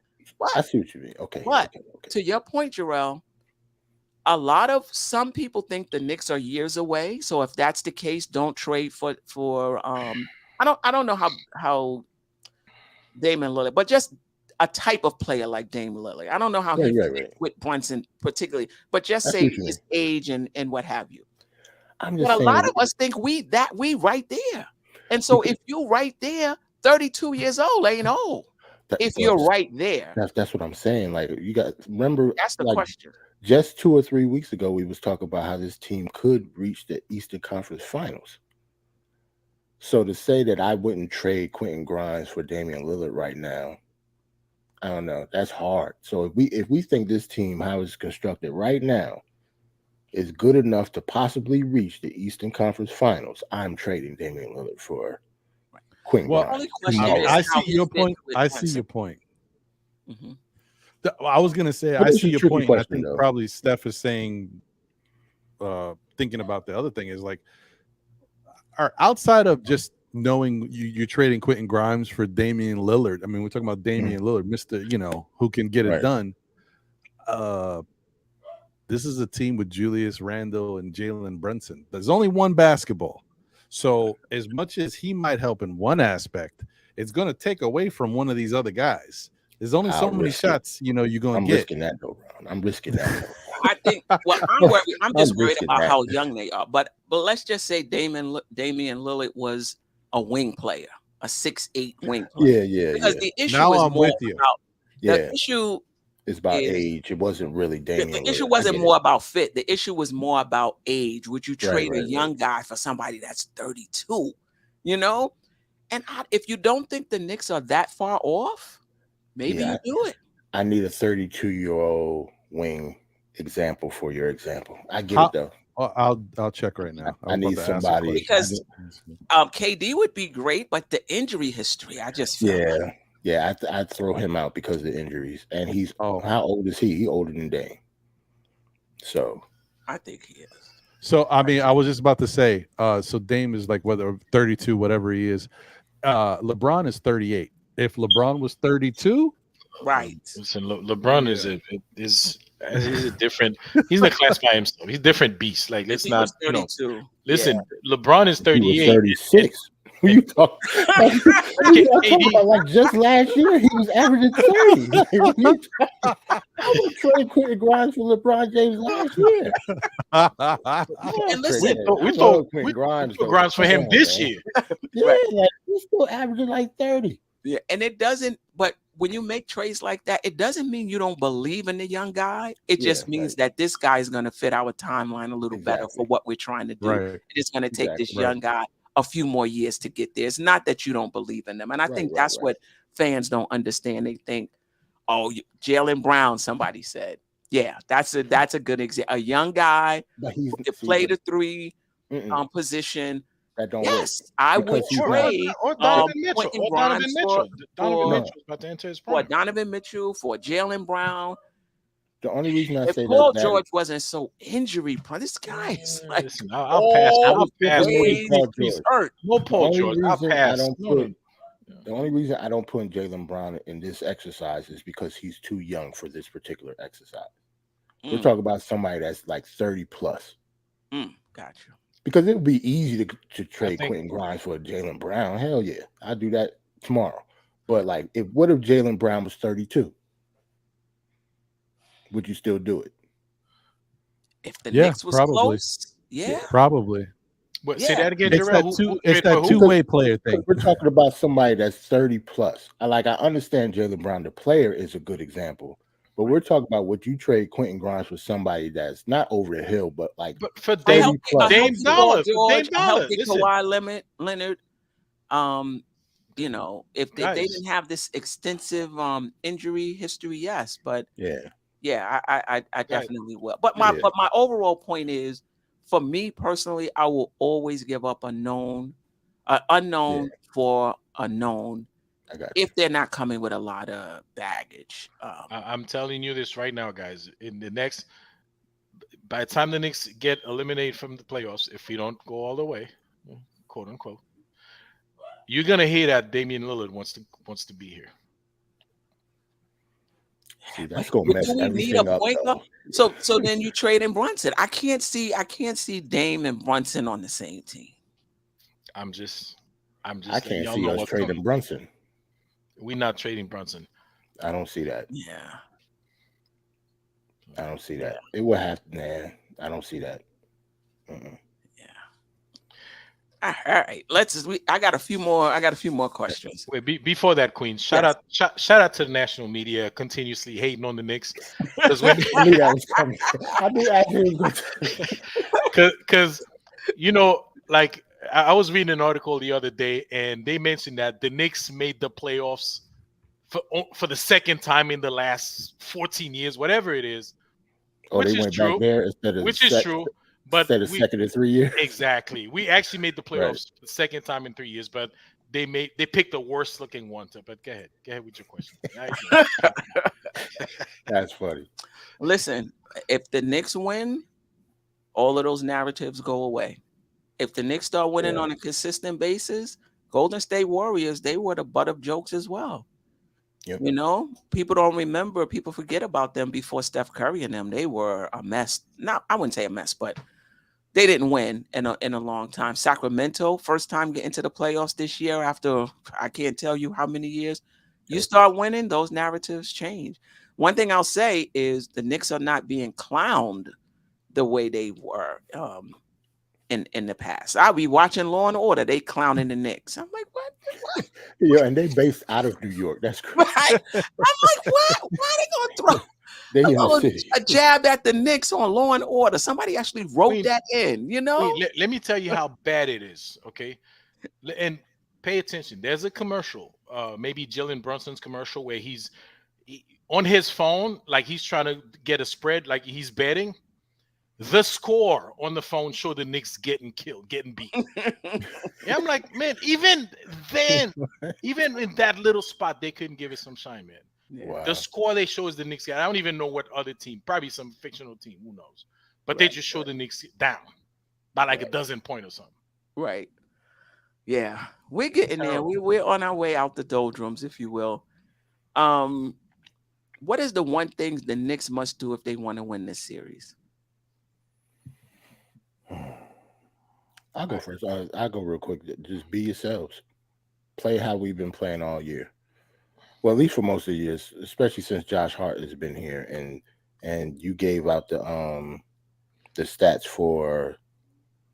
[SPEAKER 6] I see what you mean. Okay.
[SPEAKER 3] What?
[SPEAKER 6] Okay.
[SPEAKER 3] to your point, Jarrell, some people think the Knicks are years away. So if that's the case, don't trade for I don't know how Damon Lillard, but just a type of player like Dame Lillard. I don't know how he
[SPEAKER 6] Right.
[SPEAKER 3] fits with Brunson particularly, but just
[SPEAKER 6] I
[SPEAKER 3] say
[SPEAKER 6] see what you
[SPEAKER 3] his age and what have you.
[SPEAKER 6] I'm just
[SPEAKER 3] But a
[SPEAKER 6] saying.
[SPEAKER 3] lot of us think we right there. And so if you right there, 32 years old ain't old. If you're right there.
[SPEAKER 6] That's what I'm saying. Like, you got remember.
[SPEAKER 3] That's the
[SPEAKER 6] like,
[SPEAKER 3] question.
[SPEAKER 6] Just 2 or 3 weeks ago, we was talking about how this team could reach the Eastern Conference Finals. So to say that I wouldn't trade Quentin Grimes for Damian Lillard right now, I don't know. That's hard. So if we think this team, how it's constructed right now, is good enough to possibly reach the Eastern Conference Finals, I'm trading Damian Lillard for Quentin
[SPEAKER 7] Well,
[SPEAKER 6] Grimes.
[SPEAKER 3] Only question
[SPEAKER 6] tomorrow.
[SPEAKER 3] is
[SPEAKER 7] I
[SPEAKER 3] how
[SPEAKER 7] see
[SPEAKER 3] he
[SPEAKER 7] your
[SPEAKER 3] fits
[SPEAKER 7] point.
[SPEAKER 3] with
[SPEAKER 7] I see
[SPEAKER 3] Brunson.
[SPEAKER 7] your point.
[SPEAKER 3] Mhm.
[SPEAKER 7] I was gonna say
[SPEAKER 6] But
[SPEAKER 7] I
[SPEAKER 6] it's
[SPEAKER 7] see
[SPEAKER 6] a
[SPEAKER 7] your
[SPEAKER 6] tricky
[SPEAKER 7] point. And I
[SPEAKER 6] question,
[SPEAKER 7] think
[SPEAKER 6] though.
[SPEAKER 7] probably Steph is saying, thinking about the other thing is like, outside of just knowing you're trading Quentin Grimes for Damian Lillard. I mean, we're talking about Damian Lillard, Mr. Who can get it
[SPEAKER 6] Right.
[SPEAKER 7] done. This is a team with Julius Randle and Jalen Brunson. There's only one basketball. So as much as he might help in one aspect, it's going to take away from one of these other guys. There's only so
[SPEAKER 6] I'll
[SPEAKER 7] many
[SPEAKER 6] risk it.
[SPEAKER 7] shots, you're going
[SPEAKER 6] I'm
[SPEAKER 7] to get.
[SPEAKER 6] risking that though, Ron. I'm risking that.
[SPEAKER 3] I think. Well, I'm just worried
[SPEAKER 6] risking
[SPEAKER 3] about
[SPEAKER 6] that.
[SPEAKER 3] how young they are. But let's just say Damian Lillard was a wing player, a 6'8" wing player.
[SPEAKER 6] Yeah.
[SPEAKER 3] Because the issue
[SPEAKER 7] Now
[SPEAKER 3] is
[SPEAKER 7] I'm
[SPEAKER 3] more
[SPEAKER 7] with you.
[SPEAKER 3] about
[SPEAKER 6] Yeah.
[SPEAKER 3] the issue.
[SPEAKER 6] It's about
[SPEAKER 3] is-
[SPEAKER 6] age. It wasn't really Damian.
[SPEAKER 3] The issue
[SPEAKER 6] Lillard. I
[SPEAKER 3] wasn't
[SPEAKER 6] get
[SPEAKER 3] more
[SPEAKER 6] it.
[SPEAKER 3] about fit. The issue was more about age. Would you trade a
[SPEAKER 6] right.
[SPEAKER 3] young guy for somebody that's 32? And if you don't think the Knicks are that far off, maybe
[SPEAKER 6] Yeah,
[SPEAKER 3] you do it.
[SPEAKER 6] I need a 32-year-old wing example for your example. I get
[SPEAKER 7] How-
[SPEAKER 6] it though.
[SPEAKER 7] I'll check right now.
[SPEAKER 6] I need somebody.
[SPEAKER 3] Because KD would be great, but the injury history, I just feel
[SPEAKER 6] Yeah. I'd throw him out because of the injuries. And he's how old is he? He's older than Dame. So
[SPEAKER 3] I think he is.
[SPEAKER 7] So I mean, I was just about to say, so Dame is like whether 32, whatever he is. LeBron is 38. If LeBron was 32,
[SPEAKER 3] Right.
[SPEAKER 5] Listen, LeBron is he's a different. He's in a class by himself. He's a different beast. Like,
[SPEAKER 3] If
[SPEAKER 5] let's
[SPEAKER 3] he
[SPEAKER 5] not,
[SPEAKER 3] was 32,
[SPEAKER 5] listen, LeBron is
[SPEAKER 6] He was
[SPEAKER 5] 38.
[SPEAKER 6] 36. Who you talking? Like,
[SPEAKER 5] KD.
[SPEAKER 6] talking about, like just last year, he was averaging 30. Like, what you talking about? I would trade Quentin Grimes for LeBron James last year.
[SPEAKER 3] And listen,
[SPEAKER 5] We
[SPEAKER 6] I
[SPEAKER 5] thought
[SPEAKER 6] love Quentin Grimes, though.
[SPEAKER 5] Grimes for
[SPEAKER 6] Come
[SPEAKER 5] him
[SPEAKER 6] on,
[SPEAKER 5] this
[SPEAKER 6] man.
[SPEAKER 5] year.
[SPEAKER 6] Yeah,
[SPEAKER 3] Right.
[SPEAKER 6] like he's still averaging like 30.
[SPEAKER 3] yeah, and it doesn't. But when you make trades like that, it doesn't mean you don't believe in the young guy. It just
[SPEAKER 6] Yeah,
[SPEAKER 3] means that this guy is going to fit our timeline a little better for
[SPEAKER 6] Exactly.
[SPEAKER 3] what we're trying to do.
[SPEAKER 7] right.
[SPEAKER 3] It's going to take this
[SPEAKER 6] Exactly.
[SPEAKER 3] young guy a few more years to get there. It's not that you don't believe in them, and I
[SPEAKER 6] Right,
[SPEAKER 3] think
[SPEAKER 6] right,
[SPEAKER 3] that's
[SPEAKER 6] right.
[SPEAKER 3] what fans don't understand. They think, oh, Jalen Brown. Somebody said, yeah, that's a good example. A young guy
[SPEAKER 6] But he's
[SPEAKER 3] who can
[SPEAKER 6] see,
[SPEAKER 3] play
[SPEAKER 6] but-
[SPEAKER 3] the three
[SPEAKER 6] mm-mm,
[SPEAKER 3] position.
[SPEAKER 6] that don't
[SPEAKER 3] Yes, I would
[SPEAKER 6] Because he's not-
[SPEAKER 3] trade
[SPEAKER 5] Or Donovan Mitchell.
[SPEAKER 3] Quentin
[SPEAKER 5] Or Donovan
[SPEAKER 3] Grimes
[SPEAKER 5] Mitchell. Donovan
[SPEAKER 3] for-
[SPEAKER 5] Mitchell's about to enter his
[SPEAKER 3] for
[SPEAKER 5] prime.
[SPEAKER 3] Donovan Mitchell, for Jalen Brown.
[SPEAKER 6] work. The only reason I
[SPEAKER 3] If
[SPEAKER 6] say
[SPEAKER 3] Paul
[SPEAKER 6] that
[SPEAKER 3] George wasn't so injury prone, this guy is like
[SPEAKER 5] Listen, I'll pass. I'll
[SPEAKER 3] all
[SPEAKER 5] pass.
[SPEAKER 3] ways
[SPEAKER 6] Paul
[SPEAKER 3] he's
[SPEAKER 6] George.
[SPEAKER 3] hurt.
[SPEAKER 5] No
[SPEAKER 6] The
[SPEAKER 5] Paul
[SPEAKER 6] only
[SPEAKER 5] George. I'll
[SPEAKER 6] reason I
[SPEAKER 5] pass.
[SPEAKER 6] don't
[SPEAKER 5] No,
[SPEAKER 6] put-
[SPEAKER 5] no.
[SPEAKER 6] The only reason I don't put Jalen Brown in this exercise is because he's too young for this particular exercise. We're
[SPEAKER 3] Mm,
[SPEAKER 6] talking about somebody that's like 30 plus.
[SPEAKER 3] Gotcha.
[SPEAKER 6] Because it would be easy to trade
[SPEAKER 5] think-
[SPEAKER 6] Quentin Grimes for Jalen Brown. Hell yeah, I'd do that tomorrow. But like, what if Jalen Brown was 32? Would you still do it?
[SPEAKER 3] If the
[SPEAKER 7] Yeah,
[SPEAKER 3] Knicks was
[SPEAKER 7] probably.
[SPEAKER 3] close, yeah.
[SPEAKER 7] Probably.
[SPEAKER 5] But say
[SPEAKER 3] Yeah.
[SPEAKER 5] that again,
[SPEAKER 7] It's
[SPEAKER 5] Jarrell.
[SPEAKER 7] that two-way player thing.
[SPEAKER 6] We're talking about somebody that's 30 plus. I understand Jalen Brown, the player, is a good example. But we're talking about would you trade Quentin Grimes for somebody that's not over the hill, but like
[SPEAKER 5] But for
[SPEAKER 3] A
[SPEAKER 5] Dame,
[SPEAKER 3] healthy
[SPEAKER 5] Dame
[SPEAKER 3] Paul
[SPEAKER 5] Dollar,
[SPEAKER 3] George,
[SPEAKER 5] Dame
[SPEAKER 3] a
[SPEAKER 5] Dollar.
[SPEAKER 3] healthy
[SPEAKER 5] Listen,
[SPEAKER 3] Kawhi Leonard. You know, if they
[SPEAKER 5] Guys.
[SPEAKER 3] didn't have this extensive injury history, yes, but
[SPEAKER 6] yeah,
[SPEAKER 3] I definitely will. But my overall point is, for me personally, I will always give up unknown for a known
[SPEAKER 6] I got you.
[SPEAKER 3] if they're not coming with a lot of baggage.
[SPEAKER 5] I'm telling you this right now, guys. In the next, by the time the Knicks get eliminated from the playoffs, if we don't go all the way, quote unquote, you're gonna hear that Damian Lillard wants to be here.
[SPEAKER 6] See, that's gonna mess
[SPEAKER 3] Do we need
[SPEAKER 6] everything
[SPEAKER 3] a
[SPEAKER 6] up.
[SPEAKER 3] point
[SPEAKER 6] though.
[SPEAKER 3] guard? So then you trade in Brunson. I can't see Dame and Brunson on the same team.
[SPEAKER 5] I'm just.
[SPEAKER 6] I
[SPEAKER 5] letting
[SPEAKER 6] can't
[SPEAKER 5] y'all
[SPEAKER 6] see
[SPEAKER 5] know
[SPEAKER 6] us
[SPEAKER 5] what's
[SPEAKER 6] trading
[SPEAKER 5] coming.
[SPEAKER 6] Brunson.
[SPEAKER 5] We're not trading Brunson.
[SPEAKER 6] I don't see that.
[SPEAKER 3] Yeah.
[SPEAKER 6] I don't see that. It would have. Nah, I don't see that. Mm-mm.
[SPEAKER 3] All right. I got a few more questions.
[SPEAKER 5] Wait, before that, Queen, shout out to the national media continuously hating on the Knicks because
[SPEAKER 6] I knew that was coming. I knew actually
[SPEAKER 5] because like I was reading an article the other day and they mentioned that the Knicks made the playoffs for the second time in the last 14 years, whatever it is.
[SPEAKER 6] Oh,
[SPEAKER 5] Which
[SPEAKER 6] they
[SPEAKER 5] is
[SPEAKER 6] went
[SPEAKER 5] true.
[SPEAKER 6] back there instead of
[SPEAKER 5] Which is true, but
[SPEAKER 6] instead of second in 3 years.
[SPEAKER 5] exactly. We actually made the playoffs the second time in 3 years, but they picked the worst looking one. But go ahead with your question.
[SPEAKER 6] That's funny.
[SPEAKER 3] Listen, if the Knicks win, all of those narratives go away. If the Knicks start winning on a consistent basis, Golden State Warriors, they were the butt of jokes as well.
[SPEAKER 6] Yep.
[SPEAKER 3] You know, people don't remember, people forget about them before Steph Curry and them. They were a mess. Now, I wouldn't say a mess, but they didn't win in a long time. Sacramento, first time getting to the playoffs this year after I can't tell you how many years. You start winning, those narratives change. One thing I'll say is the Knicks are not being clowned the way they were in the past. I'll be watching Law and Order, they clowning the Knicks. I'm like, what?
[SPEAKER 6] Yeah, and they based out of New York. That's crazy.
[SPEAKER 3] Right? I'm like, what? Why are they gonna throw
[SPEAKER 6] They in the city.
[SPEAKER 3] a jab at the Knicks on Law and Order? Somebody actually wrote that in, you know?
[SPEAKER 5] Wait, let me tell you how bad it is, okay? And pay attention. There's a commercial, maybe Jalen Brunson's commercial, where he's on his phone, like he's trying to get a spread, like he's betting. The score on the phone showed the Knicks getting killed, getting beat. Yeah, I'm like, man, even then, even in that little spot, they couldn't give it some shine, man.
[SPEAKER 6] Wow.
[SPEAKER 5] The score they show is the Knicks. I don't even know what other team, probably some fictional team, who knows? But they just show the Knicks down by like a dozen points or something.
[SPEAKER 3] Right. Yeah, we're getting there. We're on our way out the doldrums, if you will. What is the one thing the Knicks must do if they want to win this series?
[SPEAKER 6] I'll go first. I'll go real quick. Just be yourselves. Play how we've been playing all year. Well, at least for most of the years, especially since Josh Hart has been here, and you gave out the stats for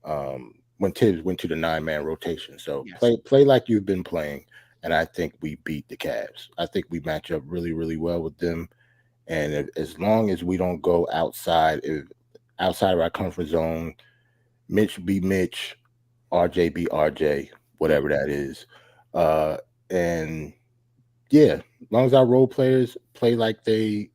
[SPEAKER 6] when Tibbs went to the 9-man rotation. So
[SPEAKER 3] Yes.
[SPEAKER 6] play like you've been playing, and I think we beat the Cavs. I think we match up really, really well with them. And as long as we don't go outside of our comfort zone, Mitch be Mitch, RJ be RJ, whatever that is. And yeah, as long as our role players play like they're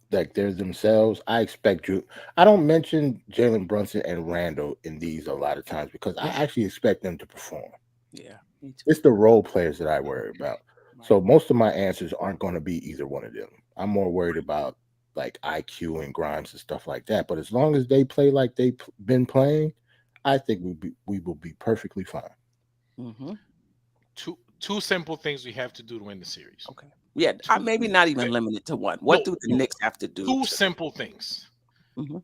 [SPEAKER 6] themselves, I expect you. I don't mention Jalen Brunson and Randall in these a lot of times because I actually expect them to perform.
[SPEAKER 3] Yeah, me too.
[SPEAKER 6] It's the role players that I worry about. So most of my answers aren't going to be either one of them. I'm more worried about like IQ and Grimes and stuff like that. But as long as they play like they've been playing, I think we will be perfectly fine.
[SPEAKER 3] Mm-hmm.
[SPEAKER 5] Two simple things we have to do to win the series.
[SPEAKER 3] Okay. Yeah, maybe not even limited to one. What do the Knicks have to do?
[SPEAKER 5] Two simple things.
[SPEAKER 3] Mm-hmm.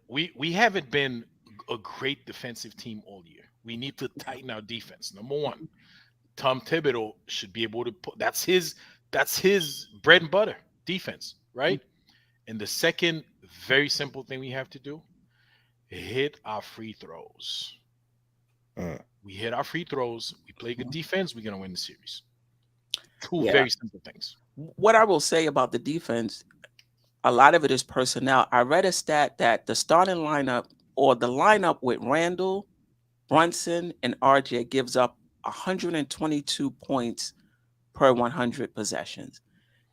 [SPEAKER 5] We haven't been a great defensive team all year. We need to tighten our defense. Number one, Tom Thibodeau should be able to put that's his bread and butter defense, right? Mm-hmm. And the second very simple thing we have to do, hit our free throws. We hit our free throws, we play good defense, we're gonna win the series. Two very simple things.
[SPEAKER 3] What I will say about the defense, a lot of it is personnel. I read a stat that the starting lineup or the lineup with Randall, Brunson, and RJ gives up 122 points per 100 possessions.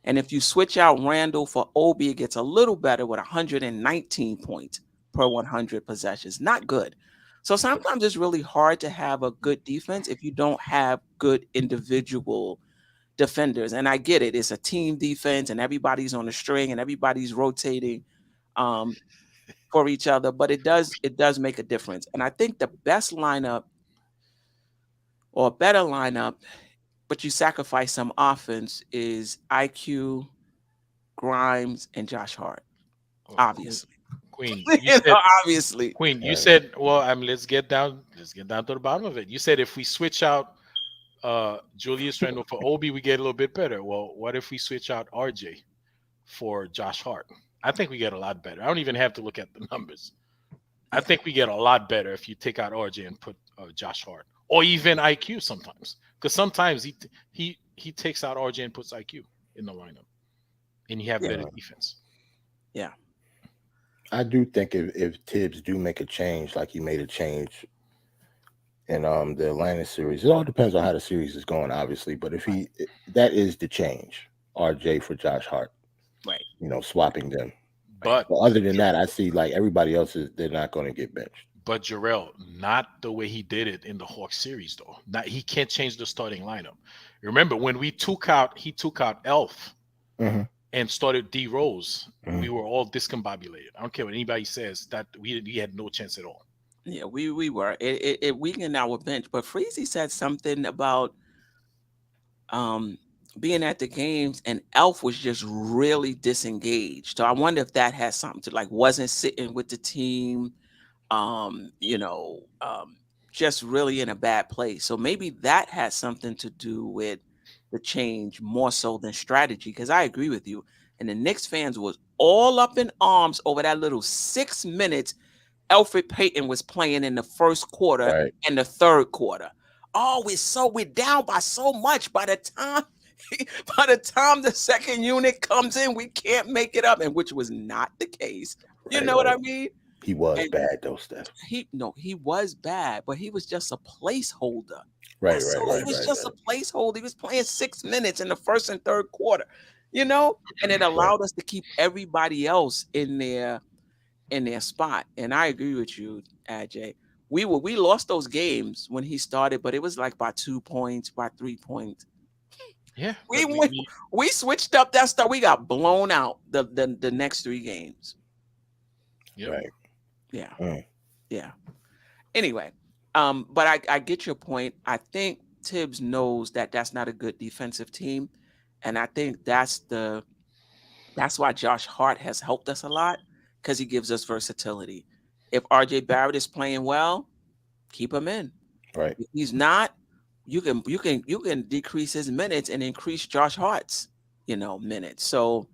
[SPEAKER 3] And if you switch out Randall for Obi, it gets a little better with 119 points per 100 possessions. Not good. So sometimes it's really hard to have a good defense if you don't have good individual defenders. And I get it. It's a team defense and everybody's on a string and everybody's rotating for each other. But it does make a difference. And I think the best lineup or a better lineup, but you sacrifice some offense, is IQ, Grimes, and Josh Hart. Obviously.
[SPEAKER 5] Queen,
[SPEAKER 3] obviously.
[SPEAKER 5] Queen, you said, well, let's get down to the bottom of it. You said if we switch out Julius Randle for Obi, we get a little bit better. Well, what if we switch out RJ for Josh Hart? I think we get a lot better. I don't even have to look at the numbers. I think we get a lot better if you take out RJ and put Josh Hart, or even IQ sometimes, because sometimes he takes out RJ and puts IQ in the lineup, and you have better defense.
[SPEAKER 3] Yeah.
[SPEAKER 6] I do think if Tibbs do make a change, like he made a change in the Atlanta series, it all depends on how the series is going, obviously. But if that is the change, RJ for Josh Hart,
[SPEAKER 3] right?
[SPEAKER 6] Swapping them.
[SPEAKER 5] But
[SPEAKER 6] other than that, I see like everybody else they're not going to get benched.
[SPEAKER 5] But Jarrell, not the way he did it in the Hawks series, though. He can't change the starting lineup. Remember when he took out Elf. Mm-hmm. And started D Rose, we were all discombobulated. I don't care what anybody says, that we had no chance at all.
[SPEAKER 3] Yeah, we were. It weakened our bench. But Freezy said something about being at the games, and Elf was just really disengaged. So I wonder if that has something to wasn't sitting with the team, just really in a bad place. So maybe that has something to do with the change more so than strategy, because I agree with you. And the Knicks fans was all up in arms over that little 6 minutes Elfrid Payton was playing in the first quarter and the third quarter. Oh, we're down by so much. By the time the second unit comes in, we can't make it up, and which was not the case. You know what I mean?
[SPEAKER 6] He was bad, though, Steph.
[SPEAKER 3] He was bad, but he was just a placeholder.
[SPEAKER 6] Right.
[SPEAKER 3] He was just a placeholder. He was playing 6 minutes in the first and third quarter, and it allowed us to keep everybody else in their spot. And I agree with you, Ajay. We lost those games when he started, but it was like by 2 points, by 3 points.
[SPEAKER 5] Yeah,
[SPEAKER 3] we switched up that stuff. We got blown out the next 3 games.
[SPEAKER 5] Yep.
[SPEAKER 6] Right.
[SPEAKER 3] Yeah. Yeah. Anyway, But I get your point. I think Tibbs knows that that's not a good defensive team, and I think that's why Josh Hart has helped us a lot, because he gives us versatility. If RJ Barrett is playing well, keep him in.
[SPEAKER 6] Right.
[SPEAKER 3] If he's not, you can decrease his minutes and increase Josh Hart's minutes. So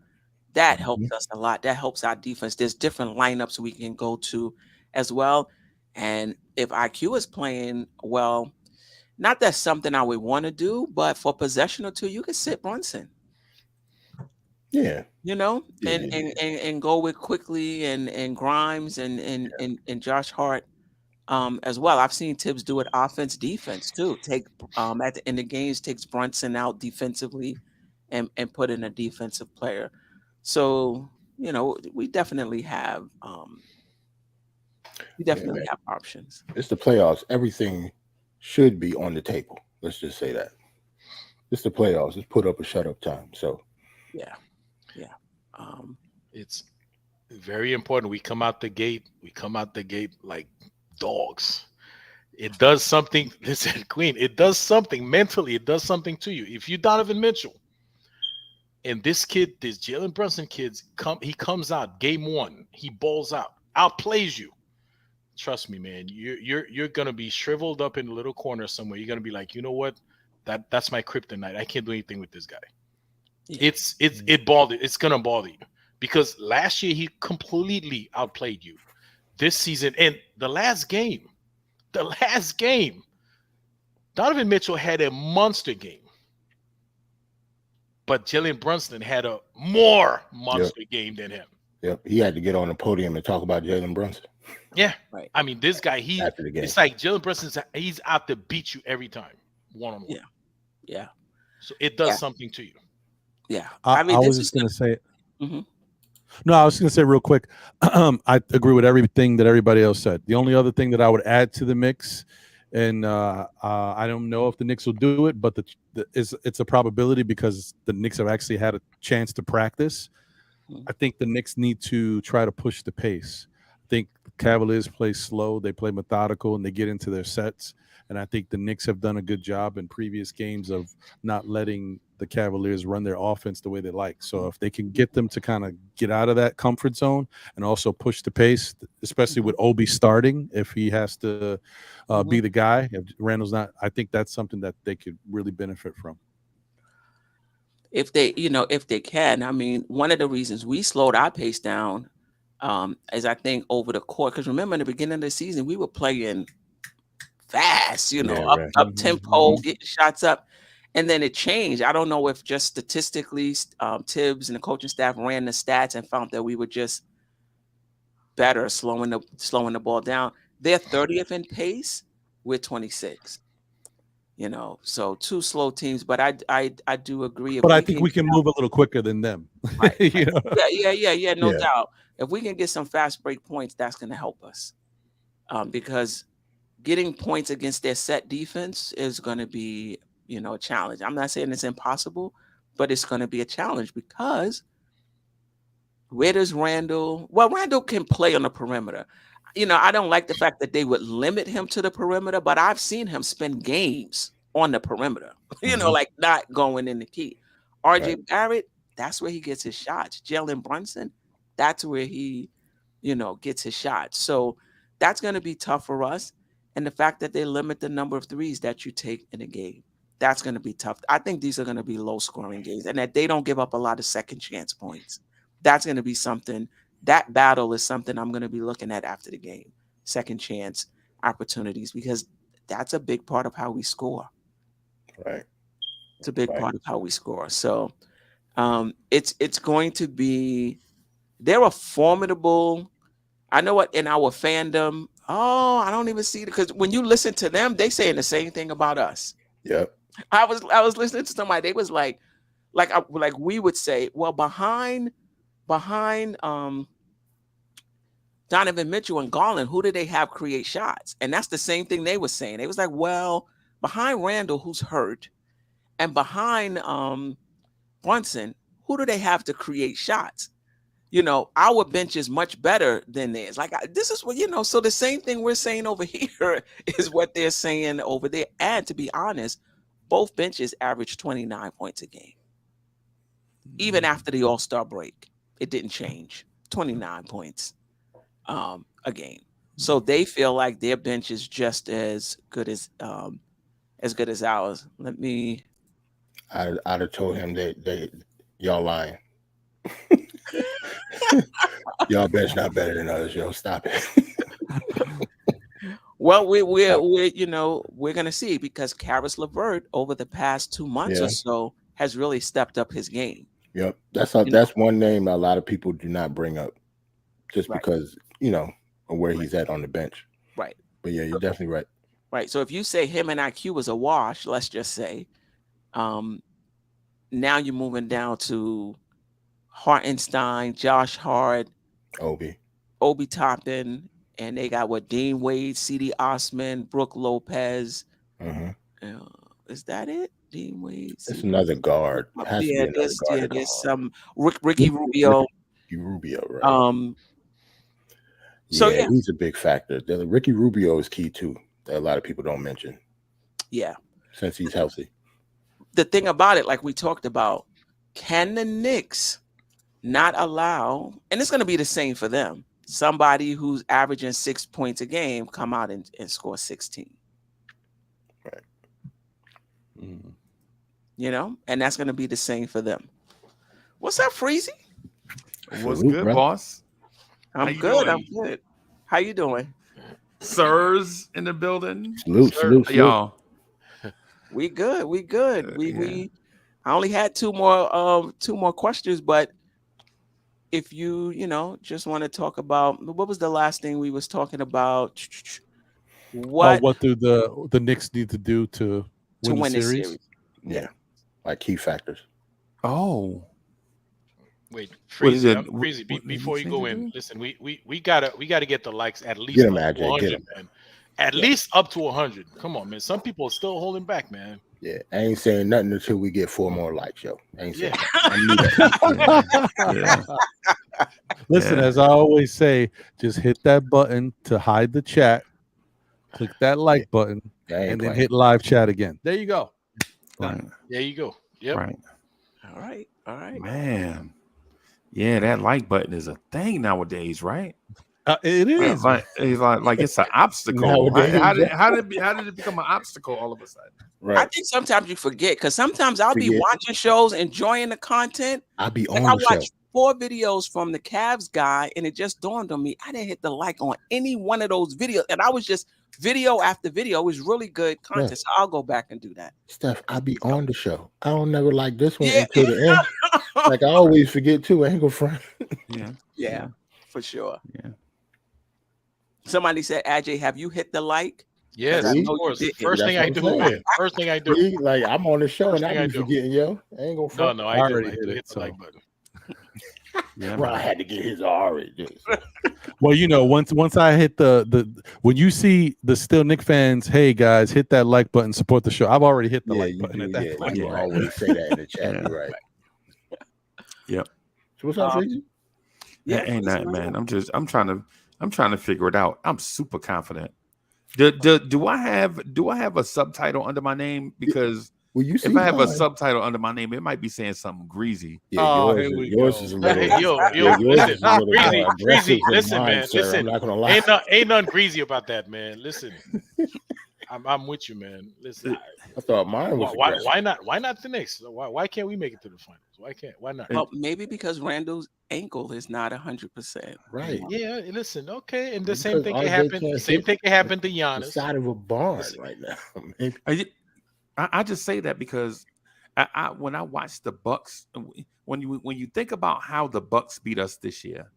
[SPEAKER 3] that helps us a lot. That helps our defense. There's different lineups we can go to as well. And if IQ is playing well, not that's something I would want to do, but for possession or two, you can sit Brunson.
[SPEAKER 6] Yeah.
[SPEAKER 3] And go with Quickly and Grimes and Josh Hart as well. I've seen Tibbs do it offense, defense too. Take at the end of games, takes Brunson out defensively and put in a defensive player. So, we definitely have options.
[SPEAKER 6] It's the playoffs. Everything should be on the table. Let's just say that. It's the playoffs. It's put up or shut up time. So
[SPEAKER 3] yeah.
[SPEAKER 5] It's very important. We come out the gate like dogs. It does something. Listen, Queen, it does something mentally. It does something to you. If you Donovan Mitchell and this Jalen Brunson he comes out game one, he balls out, outplays you. Trust me, man. You're gonna be shriveled up in a little corner somewhere. You're gonna be like, you know what? That's my kryptonite. I can't do anything with this guy. Yeah. It's gonna bother you, because last year he completely outplayed you. This season and the last game, Donovan Mitchell had a monster game, but Jalen Brunson had a more monster game than him.
[SPEAKER 6] Yep, he had to get on the podium and talk about Jalen Brunson.
[SPEAKER 5] Yeah,
[SPEAKER 3] right.
[SPEAKER 5] I mean, this guy, it's like Jalen Brunson's. He's out to beat you every time, one-on-one.
[SPEAKER 3] Yeah.
[SPEAKER 5] So it does something to you.
[SPEAKER 3] Yeah,
[SPEAKER 7] I was just going to say. Mm-hmm. No, I was going to say real quick. I agree with everything that everybody else said. The only other thing that I would add to the mix, and I don't know if the Knicks will do it, but it's a probability because the Knicks have actually had a chance to practice. I think the Knicks need to try to push the pace. I think the Cavaliers play slow, they play methodical, and they get into their sets. And I think the Knicks have done a good job in previous games of not letting the Cavaliers run their offense the way they like. So if they can get them to kind of get out of that comfort zone and also push the pace, especially with Obi starting, if he has to be the guy, if Randall's not, I think that's something that they could really benefit from.
[SPEAKER 3] If they can. I mean, one of the reasons we slowed our pace down is I think over the court, because remember in the beginning of the season, we were playing fast, up tempo, getting shots up. And then it changed. I don't know if just statistically Tibbs and the coaching staff ran the stats and found that we were just better slowing the ball down. They're 30th in pace. We're 26. So two slow teams, but I do agree.
[SPEAKER 7] But I think we can move a little quicker than them.
[SPEAKER 3] Right. Yeah, no doubt. If we can get some fast break points, that's going to help us. Because getting points against their set defense is going to be, a challenge. I'm not saying it's impossible, but it's going to be a challenge because where does Randall? Well, Randall can play on the perimeter. I don't like the fact that they would limit him to the perimeter, but I've seen him spend games on the perimeter, like not going in the key. RJ Barrett, that's where he gets his shots. Jalen Brunson, that's where he, gets his shots. So that's going to be tough for us. And the fact that they limit the number of threes that you take in a game, that's going to be tough. I think these are going to be low scoring games and that they don't give up a lot of second chance points. That's going to be something. That battle is something I'm going to be looking at after the game. Second chance opportunities, because that's a big part of how we score.
[SPEAKER 6] Right.
[SPEAKER 3] It's a big part of how we score. So it's going to be, they're a formidable, I know what in our fandom, I don't even see it, because when you listen to them, they saying the same thing about us.
[SPEAKER 6] Yep.
[SPEAKER 3] I was listening to somebody, they was like we would say, well, behind Donovan Mitchell and Garland, who did they have create shots? And that's the same thing they were saying. They was like, well, behind Randall, who's hurt, and behind Brunson, who do they have to create shots? you know, our bench is much better than theirs. Like this is what, you know, so the same thing we're saying over here is what they're saying over there. And to be honest, both benches average 29 points a game. Even after the All-Star break, it didn't change. 29 points a game. So they feel like their bench is just as good as ours. Let me.
[SPEAKER 6] I'd have told him that y'all lying. Y'all bench not better than others. Yo, stop it.
[SPEAKER 3] Well, we're you know, we're gonna see, because Karis LeVert over the past 2 months or so has really stepped up his game.
[SPEAKER 6] Yep, that's one name a lot of people do not bring up, just because, you know, of where he's at on the bench.
[SPEAKER 3] Right.
[SPEAKER 6] But yeah, you're definitely right.
[SPEAKER 3] Right. So if you say him and IQ was a wash, let's just say, now you're moving down to Hartenstein, Josh Hart, Obi Toppin, and they got what, Dean Wade, C.D. Osman, Brooke Lopez. Is that it? Dean Wade.
[SPEAKER 6] It's another guard.
[SPEAKER 3] There's some Ricky Rubio.
[SPEAKER 6] Right?
[SPEAKER 3] So
[SPEAKER 6] he's a big factor. Ricky Rubio is key too, that a lot of people don't mention.
[SPEAKER 3] Yeah,
[SPEAKER 6] since he's healthy.
[SPEAKER 3] The thing about it, like we talked about, can the Knicks not allow, and it's going to be the same for them, somebody who's averaging 6 points a game come out and score 16?
[SPEAKER 6] Right.
[SPEAKER 3] Mm-hmm. You know, and that's going to be the same for them. What's up, Freezy?
[SPEAKER 8] What's good, boss?
[SPEAKER 3] I'm good. I'm good. How you doing?
[SPEAKER 8] Sirs in the building.
[SPEAKER 6] Salute.
[SPEAKER 8] Y'all.
[SPEAKER 3] We good. We I only had two more questions, but if you know, just want to talk about, what was the last thing we was talking about?
[SPEAKER 7] What do the Knicks need to do to win the series?
[SPEAKER 6] Yeah. Like key factors.
[SPEAKER 8] Oh.
[SPEAKER 5] Wait, Freezy, before you go in, listen, we gotta get the likes at least up to 100, man. At least up to 100. Come on, man. Some people are still holding back, man.
[SPEAKER 6] Yeah, I ain't saying nothing until we get 4 more likes, yo. I ain't saying
[SPEAKER 7] Listen, as I always say, just hit that button to hide the chat. Click that like button, and then hit live chat again. There you go.
[SPEAKER 8] Right.
[SPEAKER 5] There you go. Yep.
[SPEAKER 8] Right.
[SPEAKER 3] All right.
[SPEAKER 8] Man. Yeah, that like button is a thing nowadays, right?
[SPEAKER 7] It is.
[SPEAKER 8] Like it's an obstacle. How did it become an obstacle all of a sudden?
[SPEAKER 6] Right.
[SPEAKER 3] I think sometimes you forget, because sometimes I'll be watching shows, enjoying the content.
[SPEAKER 6] I'll be
[SPEAKER 3] on the show. I watched 4 videos from the Cavs guy, and it just dawned on me, I didn't hit the like on any one of those videos, and I was just video after video. It was really good content, so I'll go back and do that.
[SPEAKER 6] Steph, I'll be on the show. I don't never like this one until the end. Like I always forget too. I ain't gonna front.
[SPEAKER 3] Yeah, for sure.
[SPEAKER 8] Yeah.
[SPEAKER 3] Somebody said, Ajay, have you hit the like?
[SPEAKER 5] Yes, of course. First thing I do, man. First thing I do.
[SPEAKER 6] Like I'm on the show and I be forgetting, yo. I ain't gonna front.
[SPEAKER 5] No, I already hit the like button.
[SPEAKER 6] Yeah, well, I had to get his already.
[SPEAKER 7] Well, you know, once I hit the when you see the Still Nick fans, hey guys, hit that like button, support the show. I've already hit the like button at that point.
[SPEAKER 6] You always say that in the chat, right?
[SPEAKER 8] Yep.
[SPEAKER 6] So what's up, Freezy?
[SPEAKER 8] Yeah, ain't that, man. I'm trying to figure it out. I'm super confident. Do I have a subtitle under my name? Because if I have a subtitle under my name, it might be saying something greasy.
[SPEAKER 6] Yeah, yours is a little.
[SPEAKER 5] Greasy. Listen, man. Listen. I'm not gonna lie. Ain't nothing greasy about that, man. Listen. I'm with you, man. Listen,
[SPEAKER 6] I thought mine was.
[SPEAKER 5] Why not? Why not the Knicks? Why can't we make it to the finals? Why not?
[SPEAKER 3] Well, maybe because Randall's ankle is not 100%.
[SPEAKER 6] Right.
[SPEAKER 5] Yeah. Listen. Okay. And the same thing can happen. Same thing can happen to Giannis.
[SPEAKER 6] The side of a barn right now.
[SPEAKER 8] I just say that because when I watch the Bucks, when you think about how the Bucks beat us this year,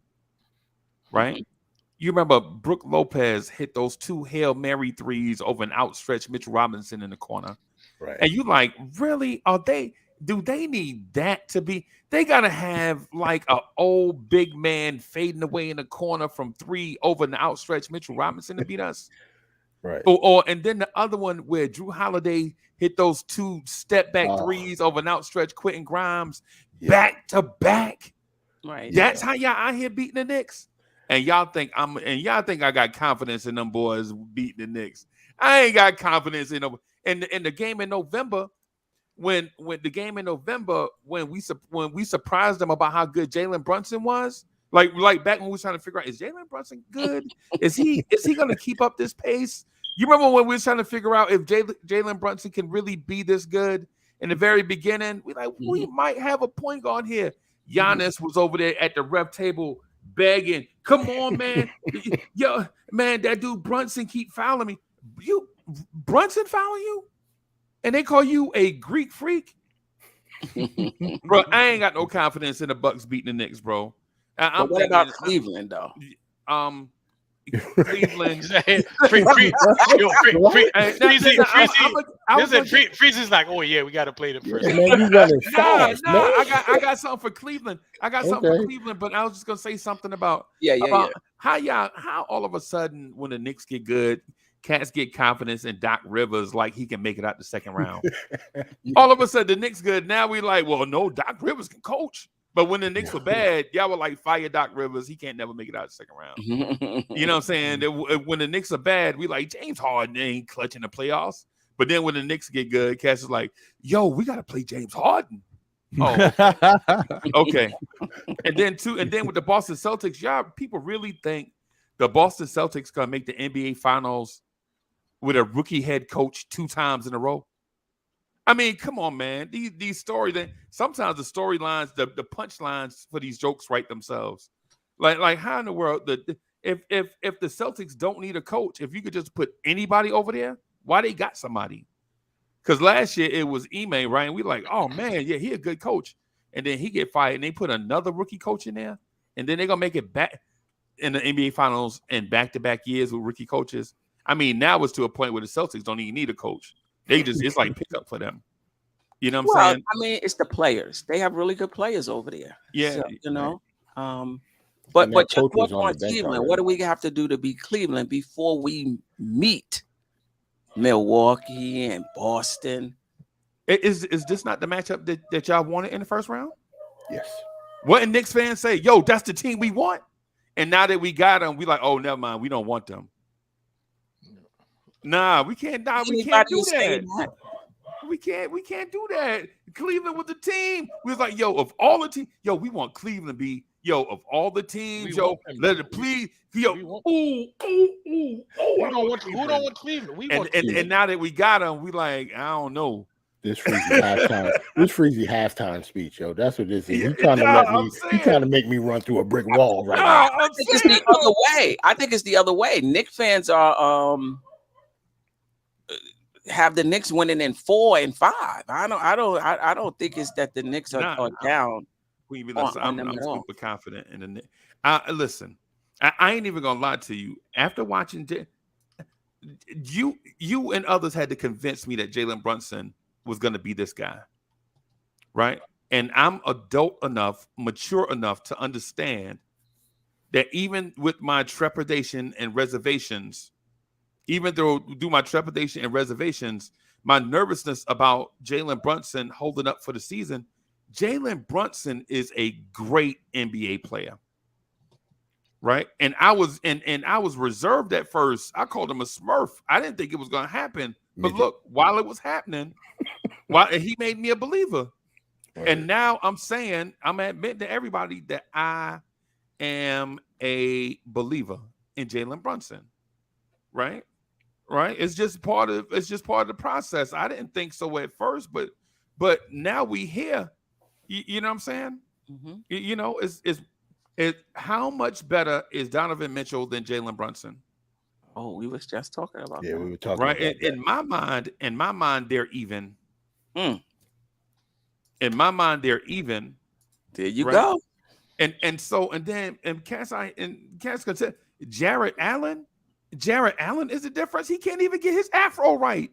[SPEAKER 8] right? Mm-hmm. You remember Brooke Lopez hit those 2 Hail Mary threes over an outstretched Mitchell Robinson in the corner.
[SPEAKER 6] Right.
[SPEAKER 8] And you like, really? Do they need that to be? They got to have like an old big man fading away in the corner from 3 over an outstretched Mitchell Robinson to beat us.
[SPEAKER 6] Right.
[SPEAKER 8] And then the other one where Drew Holiday hit those 2 step back threes over an outstretched Quentin Grimes back to back.
[SPEAKER 3] Right.
[SPEAKER 8] That's how y'all out here beating the Knicks. And y'all think I got confidence in them boys beating the Knicks. I ain't got confidence in them. In the game in November, when we surprised them about how good Jalen Brunson was, like back when we were trying to figure out, is Jalen Brunson good? Is he going to keep up this pace? You remember when we were trying to figure out if Jalen Brunson can really be this good? In the very beginning, we might have a point guard here. Giannis was over there at the ref table begging, "Come on, man, yo, man, that dude Brunson keep fouling me. Brunson fouling you, and they call you a Greek freak, bro." I ain't got no confidence in the Bucks beating the Knicks, bro.
[SPEAKER 3] But what about Cleveland, though?
[SPEAKER 8] Cleveland.
[SPEAKER 5] Freeze's like, oh yeah, we got to play them first.
[SPEAKER 6] Man, you running fast, man.
[SPEAKER 8] I got something for Cleveland. But I was just gonna say something about how all of a sudden when the Knicks get good, cats get confidence in Doc Rivers like he can make it out the second round. All of a sudden the Knicks good. Now we like, well, no, Doc Rivers can coach. But when the Knicks were bad, y'all were like, fire Doc Rivers. He can't never make it out the second round. You know what I'm saying? When the Knicks are bad, we like, James Harden ain't clutching the playoffs. But then when the Knicks get good, Cass is like, yo, we got to play James Harden. Oh, okay. And then with the Boston Celtics, y'all people really think the Boston Celtics going to make the NBA Finals with a rookie head coach 2 times in a row? I mean, come on, man. These stories, sometimes the storylines, the punchlines for these jokes write themselves. Like how in the world if the Celtics don't need a coach, if you could just put anybody over there, why they got somebody? Because last year it was Ime, right? And we like, oh man, yeah, he a good coach. And then he get fired and they put another rookie coach in there. And then they're gonna make it back in the NBA Finals in back-to-back years with rookie coaches. I mean, now it's to a point where the Celtics don't even need a coach. It's like pickup for them. You know what I'm saying?
[SPEAKER 3] I mean, it's the players. They have really good players over there.
[SPEAKER 8] Yeah.
[SPEAKER 3] So, you know. But your thoughts on Cleveland, what do we have to do to beat Cleveland before we meet Milwaukee and Boston?
[SPEAKER 8] Is this not the matchup that y'all wanted in the first round?
[SPEAKER 6] Yes.
[SPEAKER 8] What did Knicks fans say? Yo, that's the team we want. And now that we got them, we like, oh, never mind. We don't want them. Nah, we can't. Nah, we can't do that. We can't do that. Cleveland with the team. We was like, yo, of all the teams, yo, we want Cleveland to be, yo, of all the teams, let it please. Yo, who
[SPEAKER 5] don't want Cleveland? We want Cleveland.
[SPEAKER 8] And now that we got them, we like, I don't know.
[SPEAKER 6] This freezy halftime speech, yo. That's what this is. You trying to make me run through a brick wall right now.
[SPEAKER 3] I think it's the other way. I think it's the other way. Knicks fans are have the Knicks winning in 4 and 5. I don't think it's that the Knicks are down.
[SPEAKER 8] I'm super confident in the Knicks. Listen, I ain't even gonna lie to you. After watching you and others had to convince me that Jalen Brunson was gonna be this guy, right? And I'm adult enough, mature enough to understand that even with my trepidation and reservations, my nervousness about Jalen Brunson holding up for the season, Jalen Brunson is a great NBA player, right? And I was reserved at first. I called him a Smurf. I didn't think it was going to happen, but look, while it was happening, he made me a believer. Right. And now I'm admitting to everybody that I am a believer in Jalen Brunson, right? Right. It's just part of the process. I didn't think so at first, but now we here. You know what I'm saying? Mm-hmm. You know, it's how much better is Donovan Mitchell than Jalen Brunson?
[SPEAKER 3] Oh, we was just talking about that.
[SPEAKER 6] Yeah, we were talking
[SPEAKER 8] right.
[SPEAKER 6] About that.
[SPEAKER 8] In my mind, they're even. In my mind, they're even.
[SPEAKER 3] There you go.
[SPEAKER 8] And Cass could say Jarrett Allen is the difference. He can't even get his afro right.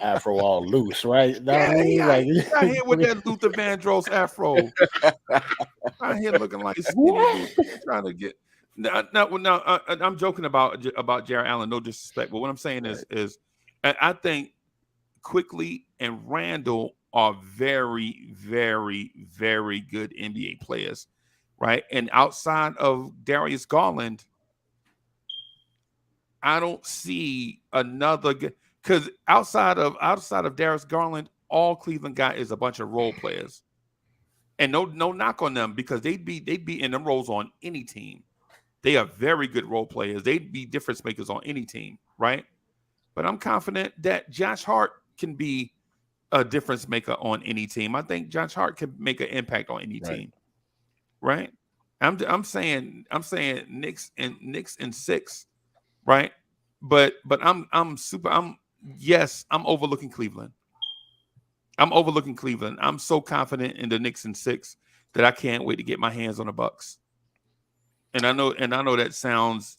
[SPEAKER 6] Afro all loose, right?
[SPEAKER 8] He out here with that Luther Vandross afro. Out here looking like trying to get. No, I'm joking about Jarrett Allen. No disrespect, but what I'm saying is I think Quickly and Randall are very, very, very good NBA players, right? And outside of Darius Garland, I don't see another because outside of Darius Garland, all Cleveland got is a bunch of role players. And no knock on them because they'd be in them roles on any team. They are very good role players. They'd be difference makers on any team, right? But I'm confident that Josh Hart can be a difference maker on any team. I think Josh Hart can make an impact on any team, right? I'm saying Knicks and 6, right? But I'm overlooking Cleveland. I'm so confident in the Knicks and 6 that I can't wait to get my hands on the Bucks. And I know that sounds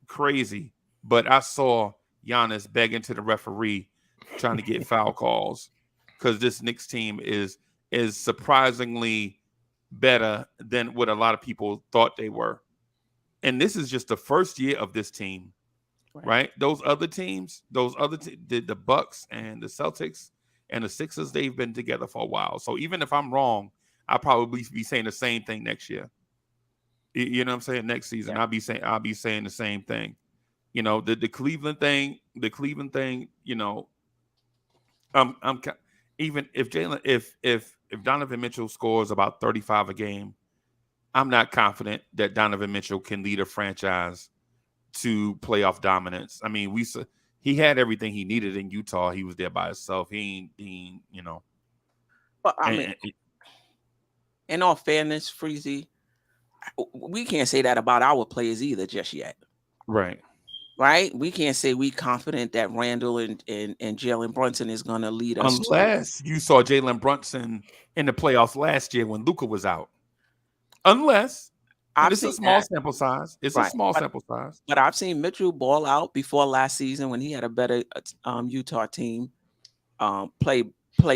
[SPEAKER 8] crazy, but I saw Giannis begging to the referee trying to get foul calls because this Knicks team is surprisingly better than what a lot of people thought they were. And this is just the first year of this team, right? Those other teams, the Bucks and the Celtics and the Sixers, they've been together for a while. So even if I'm wrong, I'll probably be saying the same thing next year. You know what I'm saying? Next season, I'll be saying the same thing. You know, the Cleveland thing, you know, even if Donovan Mitchell scores about 35 a game, I'm not confident that Donovan Mitchell can lead a franchise to playoff dominance. I mean, he had everything he needed in Utah. He was there by himself. He you know.
[SPEAKER 3] But I mean, in all fairness, Freezy, we can't say that about our players either just yet.
[SPEAKER 8] Right.
[SPEAKER 3] We can't say we confident that Randall and Jalen Brunson is going to lead us.
[SPEAKER 8] Unless you saw Jalen Brunson in the playoffs last year when Luka was out. Unless it's a small sample size. It's a small sample size.
[SPEAKER 3] But I've seen Mitchell ball out before last season when he had a better Utah team, play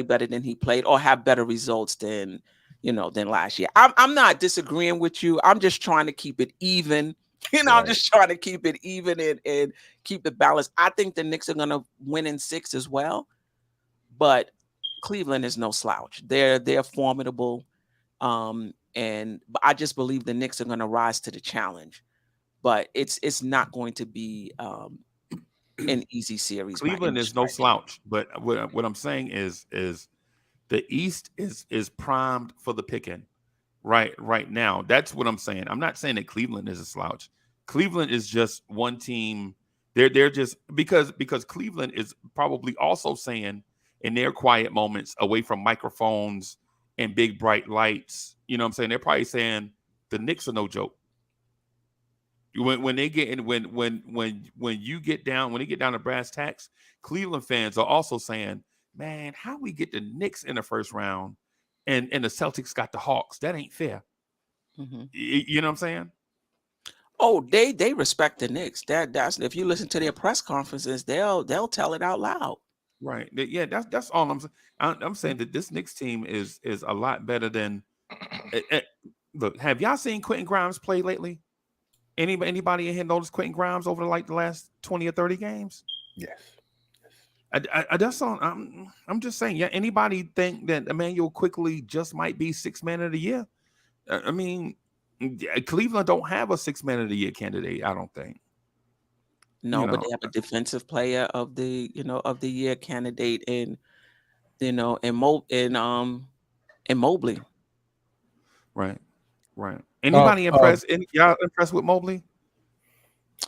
[SPEAKER 3] better than he played or have better results than last year. I'm not disagreeing with you. I'm just trying to keep it even. I'm just trying to keep it even and keep it balanced. I think the Knicks are going to win in 6 as well, but Cleveland is no slouch. They're formidable, but I just believe the Knicks are going to rise to the challenge. But it's not going to be an easy series.
[SPEAKER 8] Cleveland is no slouch, but what I'm saying is the East is primed for the picking. Right now. That's what I'm saying. I'm not saying that Cleveland is a slouch. Cleveland is just one team. They're just because Cleveland is probably also saying in their quiet moments away from microphones and big bright lights, you know what I'm saying? They're probably saying the Knicks are no joke. When they get in, when you get down, when they get down to brass tacks, Cleveland fans are also saying, man, how we get the Knicks in the first round and the Celtics got the Hawks? That ain't fair.
[SPEAKER 3] Mm-hmm.
[SPEAKER 8] You know what I'm saying?
[SPEAKER 3] Oh, they respect the Knicks. That's if you listen to their press conferences, they'll tell it out loud.
[SPEAKER 8] Right. Yeah, that's all I'm saying. I'm saying that this Knicks team is a lot better than. Look, have y'all seen Quentin Grimes play lately? Anybody in here notice Quentin Grimes over the last 20 or 30 games?
[SPEAKER 6] Yes.
[SPEAKER 8] That's on. I'm just saying. Yeah. Anybody think that Emmanuel Quickly just might be 6th man of the year? I mean, Cleveland don't have a 6th man of the year candidate. I don't think.
[SPEAKER 3] No, but they have a defensive player of the year candidate in Mobley.
[SPEAKER 8] Right. Anybody impressed? Y'all impressed with Mobley?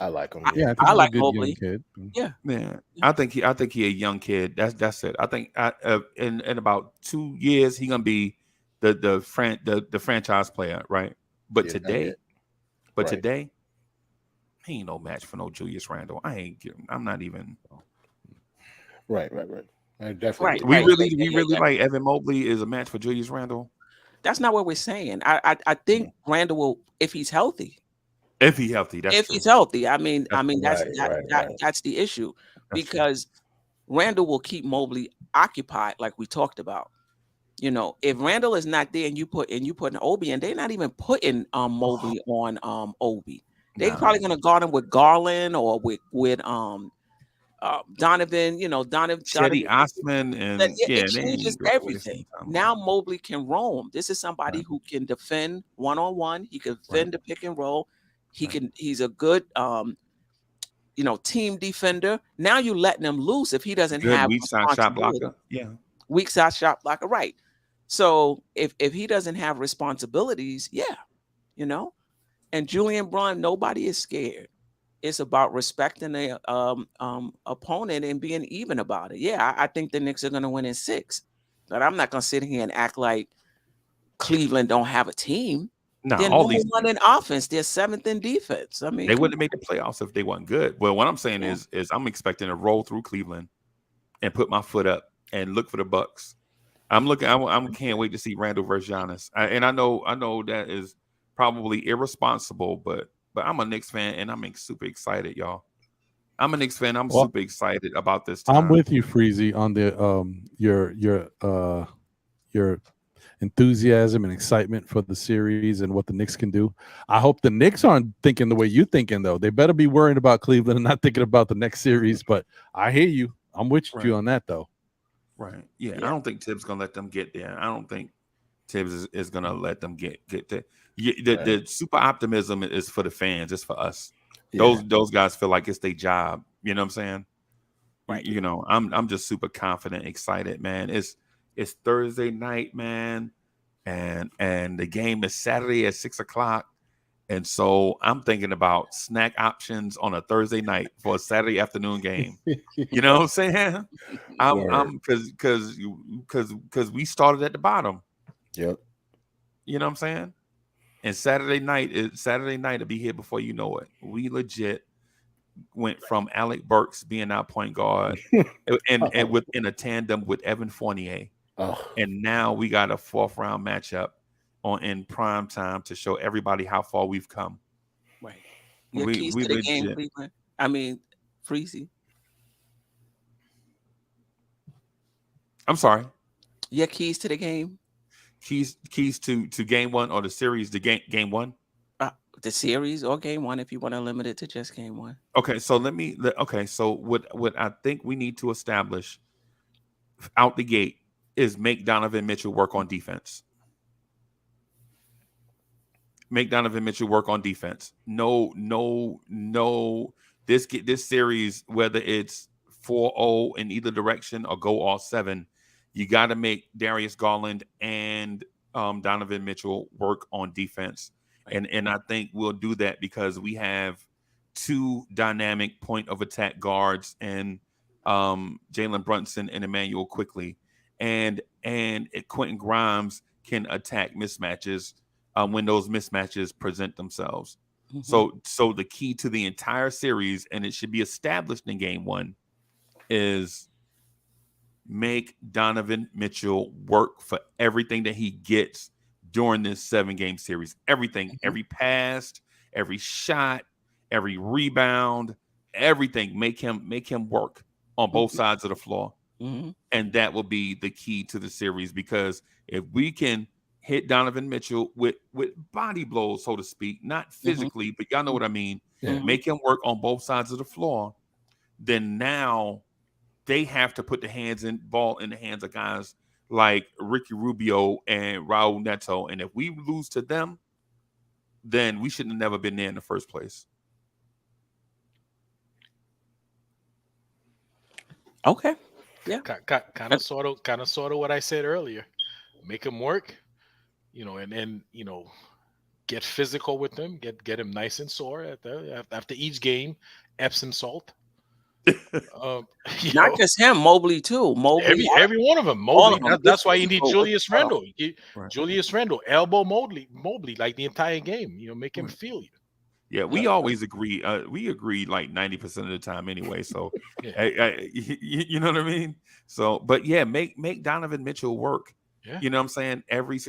[SPEAKER 6] I like him.
[SPEAKER 7] Yeah,
[SPEAKER 3] I like
[SPEAKER 7] he's a good
[SPEAKER 3] Mobley.
[SPEAKER 7] young kid.
[SPEAKER 3] Yeah.
[SPEAKER 8] I think he a young kid. That's it. I think in about 2 years he gonna be the franchise player, right? But today, he ain't no match for no Julius Randle. I'm not even.
[SPEAKER 6] Right. I definitely.
[SPEAKER 8] We really like Evan Mobley is a match for Julius Randle.
[SPEAKER 3] That's not what we're saying. I think Randle will, if he's healthy.
[SPEAKER 8] If he's healthy, that's true.
[SPEAKER 3] He's healthy. That's the issue, because Randle will keep Mobley occupied, like we talked about. If Randle is not there and you put an Obi in, they're not even putting Mobley on Obi. They're probably gonna guard him with Garland or with Donovan,
[SPEAKER 8] Chetty
[SPEAKER 3] Donovan,
[SPEAKER 8] Osman, and
[SPEAKER 3] it
[SPEAKER 8] they ain't
[SPEAKER 3] changes
[SPEAKER 8] great
[SPEAKER 3] everything.
[SPEAKER 8] wasting time.
[SPEAKER 3] Now Mobley can roam. This is somebody
[SPEAKER 8] Right.
[SPEAKER 3] who can defend one-on-one. He can
[SPEAKER 8] Right.
[SPEAKER 3] defend the pick and roll.
[SPEAKER 8] Right.
[SPEAKER 3] He's a good team defender. Now you letting him loose if he doesn't
[SPEAKER 8] Good
[SPEAKER 3] have
[SPEAKER 8] weak side shot
[SPEAKER 3] responsibility.
[SPEAKER 8] blocker. Yeah.
[SPEAKER 3] Weak side shot blocker, right. So if he doesn't have responsibilities, and Julian Brunn, nobody is scared. It's about respecting the opponent and being even about it. Yeah, I think the Knicks are going to win in 6, but I'm not going to sit here and act like Cleveland don't have a team.
[SPEAKER 8] No,
[SPEAKER 3] They're
[SPEAKER 8] all
[SPEAKER 3] number
[SPEAKER 8] these
[SPEAKER 3] 1 in offense. They're 7th in defense. I mean,
[SPEAKER 8] they
[SPEAKER 3] come
[SPEAKER 8] wouldn't have made the playoffs if they weren't good. Well, what I'm saying
[SPEAKER 3] Yeah.
[SPEAKER 8] is I'm expecting to roll through Cleveland and put my foot up and look for the Bucks. I'm looking. I can't wait to see Randall versus Giannis. And I know that is probably irresponsible, but I'm a Knicks fan and I'm super excited, y'all. I'm a Knicks fan. I'm super excited about this time.
[SPEAKER 7] I'm with you, Freezy, on the your enthusiasm and excitement for the series and what the Knicks can do. I hope the Knicks aren't thinking the way you're thinking, though. They better be worrying about Cleveland and not thinking about the next series. But I hear you. I'm with you on that, though.
[SPEAKER 8] Right. Yeah. I don't think Tibbs gonna let them get there. I don't think Tibbs is gonna let them get there. The super optimism is for the fans. It's for us. Yeah. Those guys feel like it's their job. You know what I'm saying? Right. I'm just super confident, excited, man. It's Thursday night, man, and the game is Saturday at 6:00. And so I'm thinking about snack options on a Thursday night for a Saturday afternoon game. You know what I'm saying? I'm because we started at the bottom.
[SPEAKER 6] Yep.
[SPEAKER 8] You know what I'm saying? And Saturday night to be here before you know it. We legit went from Alec Burks being our point guard and within a tandem with Evan Fournier. Oh. And now we got a 4th round matchup in prime time to show everybody how far we've come.
[SPEAKER 3] Right. Your keys to the game, Cleveland. I mean, Freezy.
[SPEAKER 8] I'm sorry.
[SPEAKER 3] Your keys to the game.
[SPEAKER 8] Keys to game 1 or the series. The game 1.
[SPEAKER 3] The series or game 1 if you want to limit it to just game 1.
[SPEAKER 8] Okay, so so what I think we need to establish out the gate is make Donovan Mitchell work on defense. Make Donovan Mitchell work on defense. No. This series, whether it's 4-0 in either direction or go all 7, you got to make Darius Garland and Donovan Mitchell work on defense. And I think we'll do that because we have 2 dynamic point of attack guards and Jalen Brunson and Emmanuel Quickly. And Quentin Grimes can attack mismatches when those mismatches present themselves. Mm-hmm. So the key to the entire series, and it should be established in game 1, is make Donovan Mitchell work for everything that he gets during this 7-game series. Everything, every pass, every shot, every rebound, everything. Make him work on both sides of the floor. Mm-hmm. And that will be the key to the series, because if we can hit Donovan Mitchell with body blows, so to speak, not physically, but y'all know what I mean. Yeah. Make him work on both sides of the floor. Then now they have to put the ball in the hands of guys like Ricky Rubio and Raul Neto. And if we lose to them, then we shouldn't have never been there in the first place.
[SPEAKER 3] Okay. Yeah.
[SPEAKER 5] Kind of sort of what I said earlier. Make him work, and then get physical with him, get him nice and sore after each game, Epsom salt.
[SPEAKER 3] Not just him, Mobley too. Mobley,
[SPEAKER 5] every one of them. Mobley. That's why you need Julius Randle.
[SPEAKER 8] Right.
[SPEAKER 5] Julius Randle, elbow Mobley like the entire game. Make him feel you.
[SPEAKER 8] Yeah, we always agree. We agree like 90% of the time anyway. So, you know what I mean. So, but yeah, make Donovan Mitchell work. Yeah. You know what I'm saying?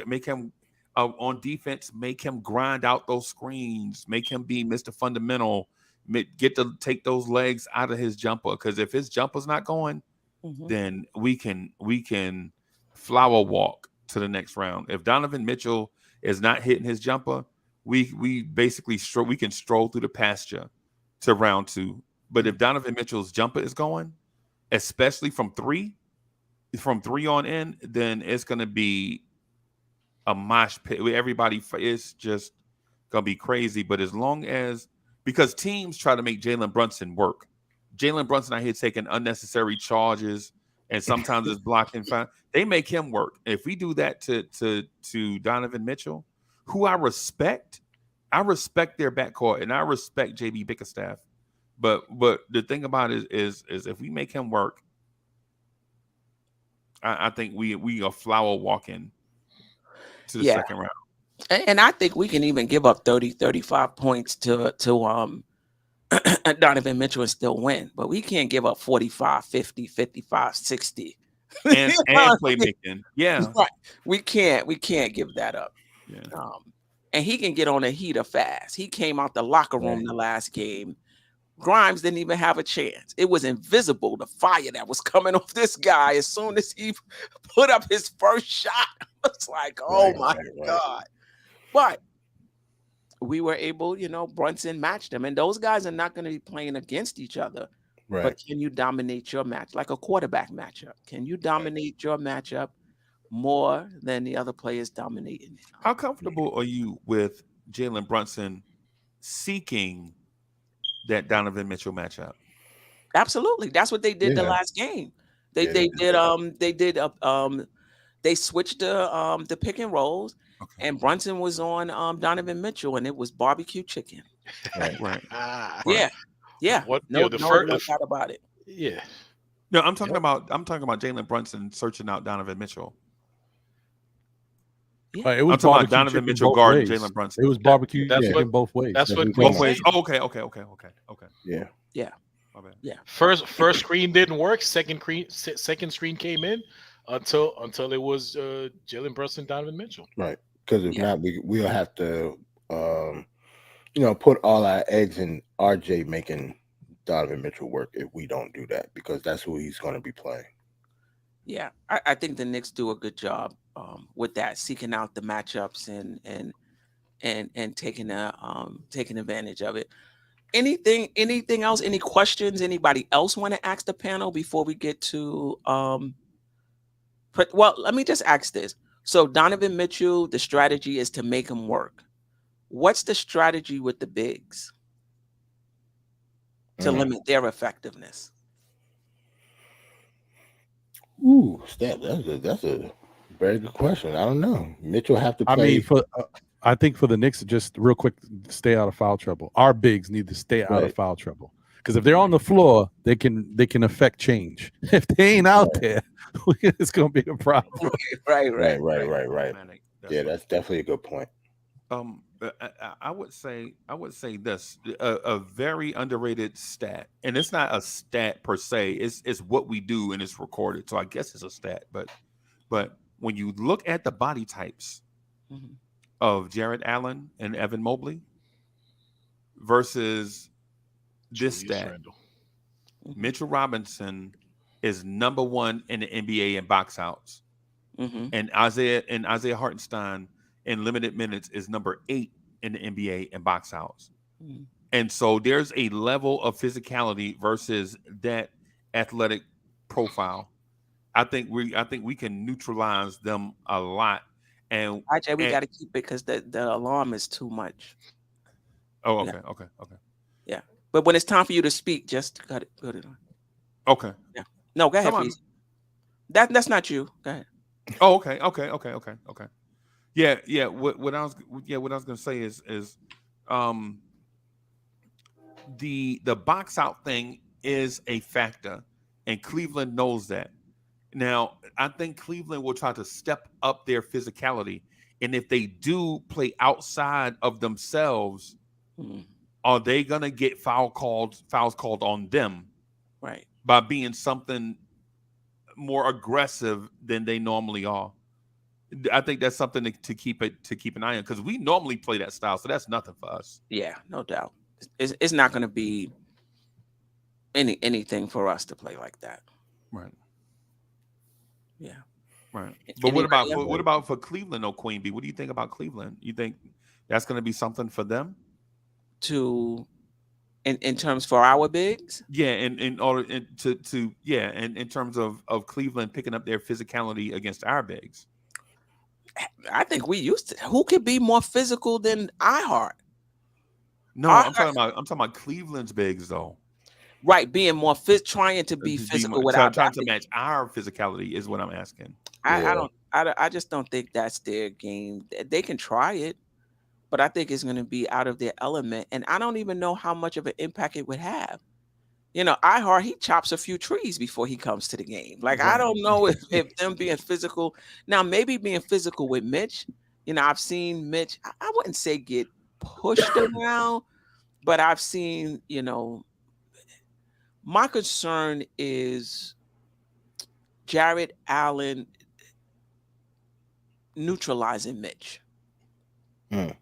[SPEAKER 8] Make him on defense. Make him grind out those screens. Make him be Mr. Fundamental. Get to take those legs out of his jumper, because if his jumper's not going, then we can flower walk to the next round. If Donovan Mitchell is not hitting his jumper, we basically we can stroll through the pasture to round 2 But if Donovan Mitchell's jumper is going, especially from three on in, then it's going to be a mosh pit. Everybody is just going to be crazy. But as long as, because teams try to make Jalen Brunson work. Jalen Brunson out here taking unnecessary charges, and sometimes it's blocking. They make him work. If we do that to Donovan Mitchell, who I respect their backcourt, and I respect JB Bickerstaff. But the thing about it is if we make him work, I think we are flower walking to the second round.
[SPEAKER 3] And I think we can even give up 30, 35 points to Donovan Mitchell and still win. But we can't give up 45, 50, 55, 60.
[SPEAKER 8] And playmaking. Yeah.
[SPEAKER 3] Right. We can't give that up.
[SPEAKER 8] Yeah.
[SPEAKER 3] And he can get on a heater fast. He came out the locker room the last game. Grimes didn't even have a chance. It was invisible, the fire that was coming off this guy as soon as he put up his first shot. It's like, oh my God. But we were able, Brunson matched him. And those guys are not going to be playing against each other.
[SPEAKER 6] Right.
[SPEAKER 3] But can you dominate your match? Like a quarterback matchup. Can you dominate your matchup more than the other players dominating?
[SPEAKER 8] How comfortable are you with Jalen Brunson seeking that Donovan Mitchell matchup?
[SPEAKER 3] Absolutely. That's what they did the last game. They switched the pick and rolls, and Brunson was on Donovan Mitchell, and it was barbecue chicken.
[SPEAKER 8] Right.
[SPEAKER 3] Yeah. No doubt about it.
[SPEAKER 5] Yeah.
[SPEAKER 8] No, I'm talking about Jalen Brunson searching out Donovan Mitchell.
[SPEAKER 7] Yeah. It was
[SPEAKER 8] I'm talking about Donovan Mitchell guarding Jalen Brunson.
[SPEAKER 7] It was barbecue.
[SPEAKER 5] That's what
[SPEAKER 7] both ways.
[SPEAKER 5] That's what
[SPEAKER 8] both ways. Oh, okay.
[SPEAKER 6] Yeah.
[SPEAKER 8] My bad.
[SPEAKER 3] Yeah.
[SPEAKER 5] First screen didn't work. Second screen came in until it was Jalen Brunson, Donovan Mitchell.
[SPEAKER 6] Right. Because if not, we'll have to put all our eggs in RJ making Donovan Mitchell work if we don't do that, because that's who he's going to be playing.
[SPEAKER 3] Yeah, I think the Knicks do a good job with that, seeking out the matchups and taking advantage of it. Anything else? Any questions? Anybody else want to ask the panel before we get to? Well, let me just ask this. So Donovan Mitchell, the strategy is to make him work. What's the strategy with the bigs to limit their effectiveness?
[SPEAKER 6] Ooh, that's a very good question. I don't know. Mitchell have to play.
[SPEAKER 7] I think for the Knicks, just real quick, stay out of foul trouble. Our bigs need to stay out of foul trouble, because if they're on the floor, they can affect change. If they ain't out there, it's going to be a problem.
[SPEAKER 6] Right. Yeah, that's definitely a good point.
[SPEAKER 8] I would say this, a very underrated stat, and it's not a stat per se. It's what we do, and it's recorded, so I guess it's a stat. But when you look at the body types of Jared Allen and Evan Mobley versus this stat, Mitchell Robinson is number 1 in the NBA in box outs, and Isaiah Hartenstein in limited minutes is number 8 in the NBA in box outs. And so there's a level of physicality versus that athletic profile. I think we can neutralize them a lot. And
[SPEAKER 3] we got to keep it because the alarm is too much.
[SPEAKER 8] Oh, okay, okay.
[SPEAKER 3] Yeah, but when it's time for you to speak, just cut it on.
[SPEAKER 8] Okay.
[SPEAKER 3] Yeah. No, go ahead, please. That's not you. Go ahead.
[SPEAKER 8] Oh, okay. Yeah. What I was gonna say is the box out thing is a factor, and Cleveland knows that. Now, I think Cleveland will try to step up their physicality, and if they do play outside of themselves, are they gonna get fouls called on them?
[SPEAKER 3] Right.
[SPEAKER 8] By being something more aggressive than they normally are. I think that's something to keep an eye on, because we normally play that style, so that's nothing for us.
[SPEAKER 3] Yeah, no doubt. It's not going to be anything for us to play like that.
[SPEAKER 8] Right.
[SPEAKER 3] Yeah.
[SPEAKER 8] Right. But what about for Cleveland, though, Queen Bee? What do you think about Cleveland? You think that's going to be something for them?
[SPEAKER 3] in terms for our bigs.
[SPEAKER 8] Yeah, in order and in terms of Cleveland picking up their physicality against our bigs.
[SPEAKER 3] I think we used to. Who could be more physical than iHeart?
[SPEAKER 8] No, I'm talking about Cleveland's bigs though.
[SPEAKER 3] Right, being more fit, trying to be physical without
[SPEAKER 8] trying to match our physicality is what I'm asking.
[SPEAKER 3] I just don't think that's their game. They can try it, but I think it's going to be out of their element, and I don't even know how much of an impact it would have. You know, iHeart, he chops a few trees before he comes to the game. Like, I don't know if them being physical now, maybe being physical with Mitch. You know, I've seen Mitch. I wouldn't say get pushed around, but I've seen, you know. My concern is Jared Allen neutralizing Mitch and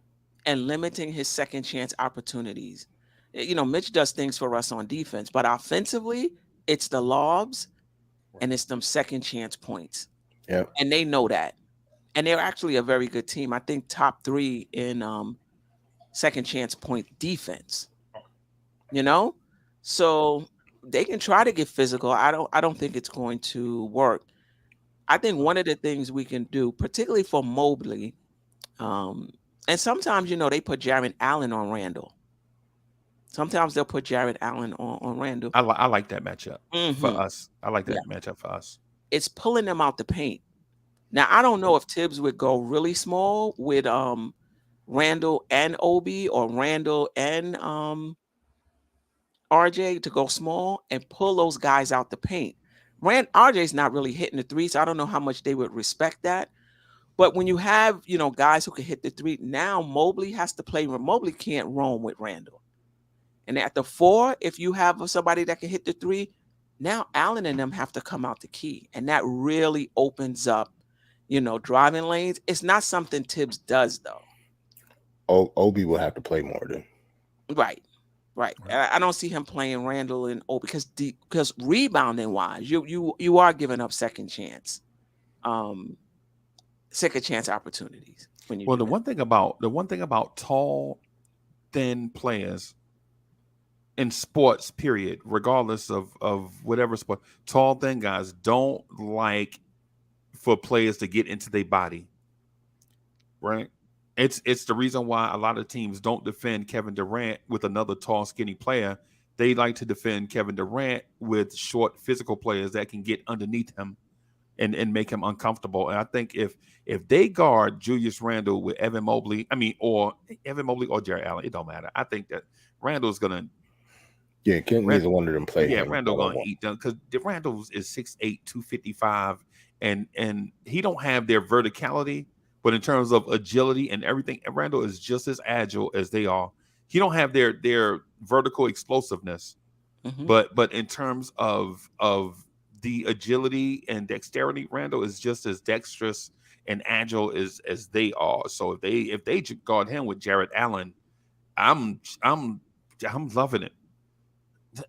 [SPEAKER 3] limiting his second chance opportunities. You know, Mitch does things for us on defense, but offensively, it's the lobs and it's them second chance points.
[SPEAKER 6] Yeah.
[SPEAKER 3] And they know that. And they're actually a very good team. I think top 3 in second chance point defense. You know? So they can try to get physical. I don't think it's going to work. I think one of the things we can do, particularly for Mobley, and sometimes, you know, they put Jared Allen on Randall. Sometimes they'll put Jared Allen on Randall.
[SPEAKER 8] I like that matchup for us. I like that matchup for us.
[SPEAKER 3] It's pulling them out the paint. Now, I don't know if Tibbs would go really small with Randall and Obi, or Randall and RJ to go small and pull those guys out the paint. RJ's not really hitting the 3, so I don't know how much they would respect that. But when you have, you know, guys who can hit the 3, now Mobley has to play. Mobley can't roam with Randall. And at the 4, if you have somebody that can hit the 3, now Allen and them have to come out the key. And that really opens up, you know, driving lanes. It's not something Tibbs does, though.
[SPEAKER 6] Obi will have to play more then.
[SPEAKER 3] Right. I don't see him playing Randall and Obi because rebounding wise, you are giving up second chance opportunities when you.
[SPEAKER 8] Well, the one thing about tall, thin players in sports, period, regardless of whatever sport, tall, thin guys don't like for players to get into their body, right? It's the reason why a lot of teams don't defend Kevin Durant with another tall, skinny player. They like to defend Kevin Durant with short, physical players that can get underneath him and make him uncomfortable. And I think if they guard Julius Randle with Evan Mobley, or Jared Allen, it don't matter. I think that Randle's gonna.
[SPEAKER 6] Yeah, neither one of them play.
[SPEAKER 8] Yeah, Randle gonna eat them because Randle is 6'8", 255, and he don't have their verticality. But in terms of agility and everything, Randall is just as agile as they are. He don't have their vertical explosiveness, but in terms of the agility and dexterity, Randall is just as dexterous and agile as they are. So if they guard him with Jared Allen, I'm loving it.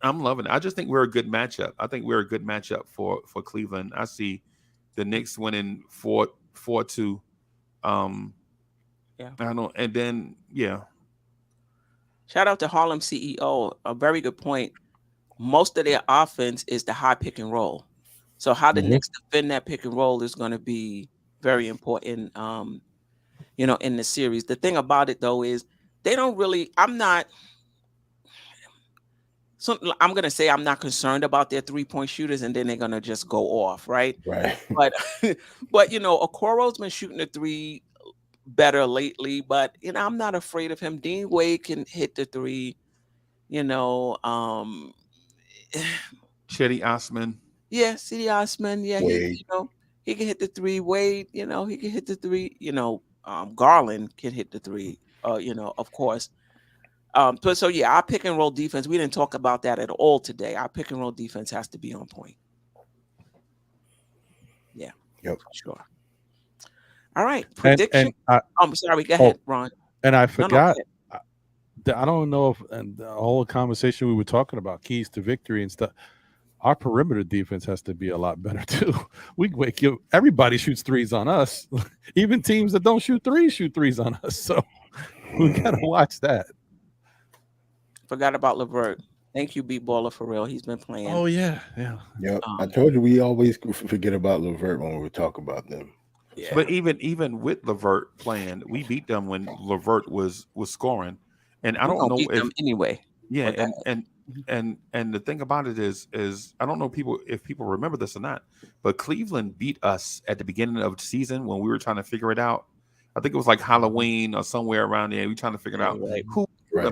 [SPEAKER 8] I'm loving it. I just think we're a good matchup. I think we're a good matchup for Cleveland. I see the Knicks winning 4-2. I don't know. And then,
[SPEAKER 3] shout out to Harlem CEO. A very good point. Most of their offense is the high pick and roll. So how the Knicks defend that pick and roll is going to be very important, you know, in the series. The thing about it, though, is they don't really, I'm going to say I'm not concerned about their 3-point shooters, and then they're going to just go off, right?
[SPEAKER 6] Right.
[SPEAKER 3] But you know, Okoro's been shooting the 3 better lately, but, you know, I'm not afraid of him. Dean Wade can hit the 3, you know.
[SPEAKER 8] Cedi Osman.
[SPEAKER 3] Yeah, Cedi Osman. Yeah, he can hit the 3. Wade, you know, he can hit the 3. You know, Garland can hit the 3, you know, of course. So yeah, our pick and roll defense, we didn't talk about that at all today. Our pick and roll defense has to be on point. Yeah.
[SPEAKER 6] Yep.
[SPEAKER 3] Sure. All right. Prediction. I'm sorry. Go ahead, Ron.
[SPEAKER 7] And I forgot. I don't know if the whole conversation we were talking about keys to victory and stuff. Our perimeter defense has to be a lot better too. Everybody shoots 3s on us. Even teams that don't shoot 3s shoot 3s on us. So we gotta watch that.
[SPEAKER 3] Forgot about LeVert. Thank you, B Baller, for real. He's been playing.
[SPEAKER 7] Oh yeah, yeah.
[SPEAKER 6] Yep. I told you we always forget about LeVert when we talk about them.
[SPEAKER 3] Yeah.
[SPEAKER 8] But even with LeVert playing, we beat them when LeVert was scoring, and I don't know
[SPEAKER 3] beat
[SPEAKER 8] if
[SPEAKER 3] them anyway.
[SPEAKER 8] yeah,
[SPEAKER 3] But
[SPEAKER 8] and the thing about it is I don't know if people remember this or not, but Cleveland beat us at the beginning of the season when we were trying to figure it out. I think it was like Halloween or somewhere around there. We trying to figure it out who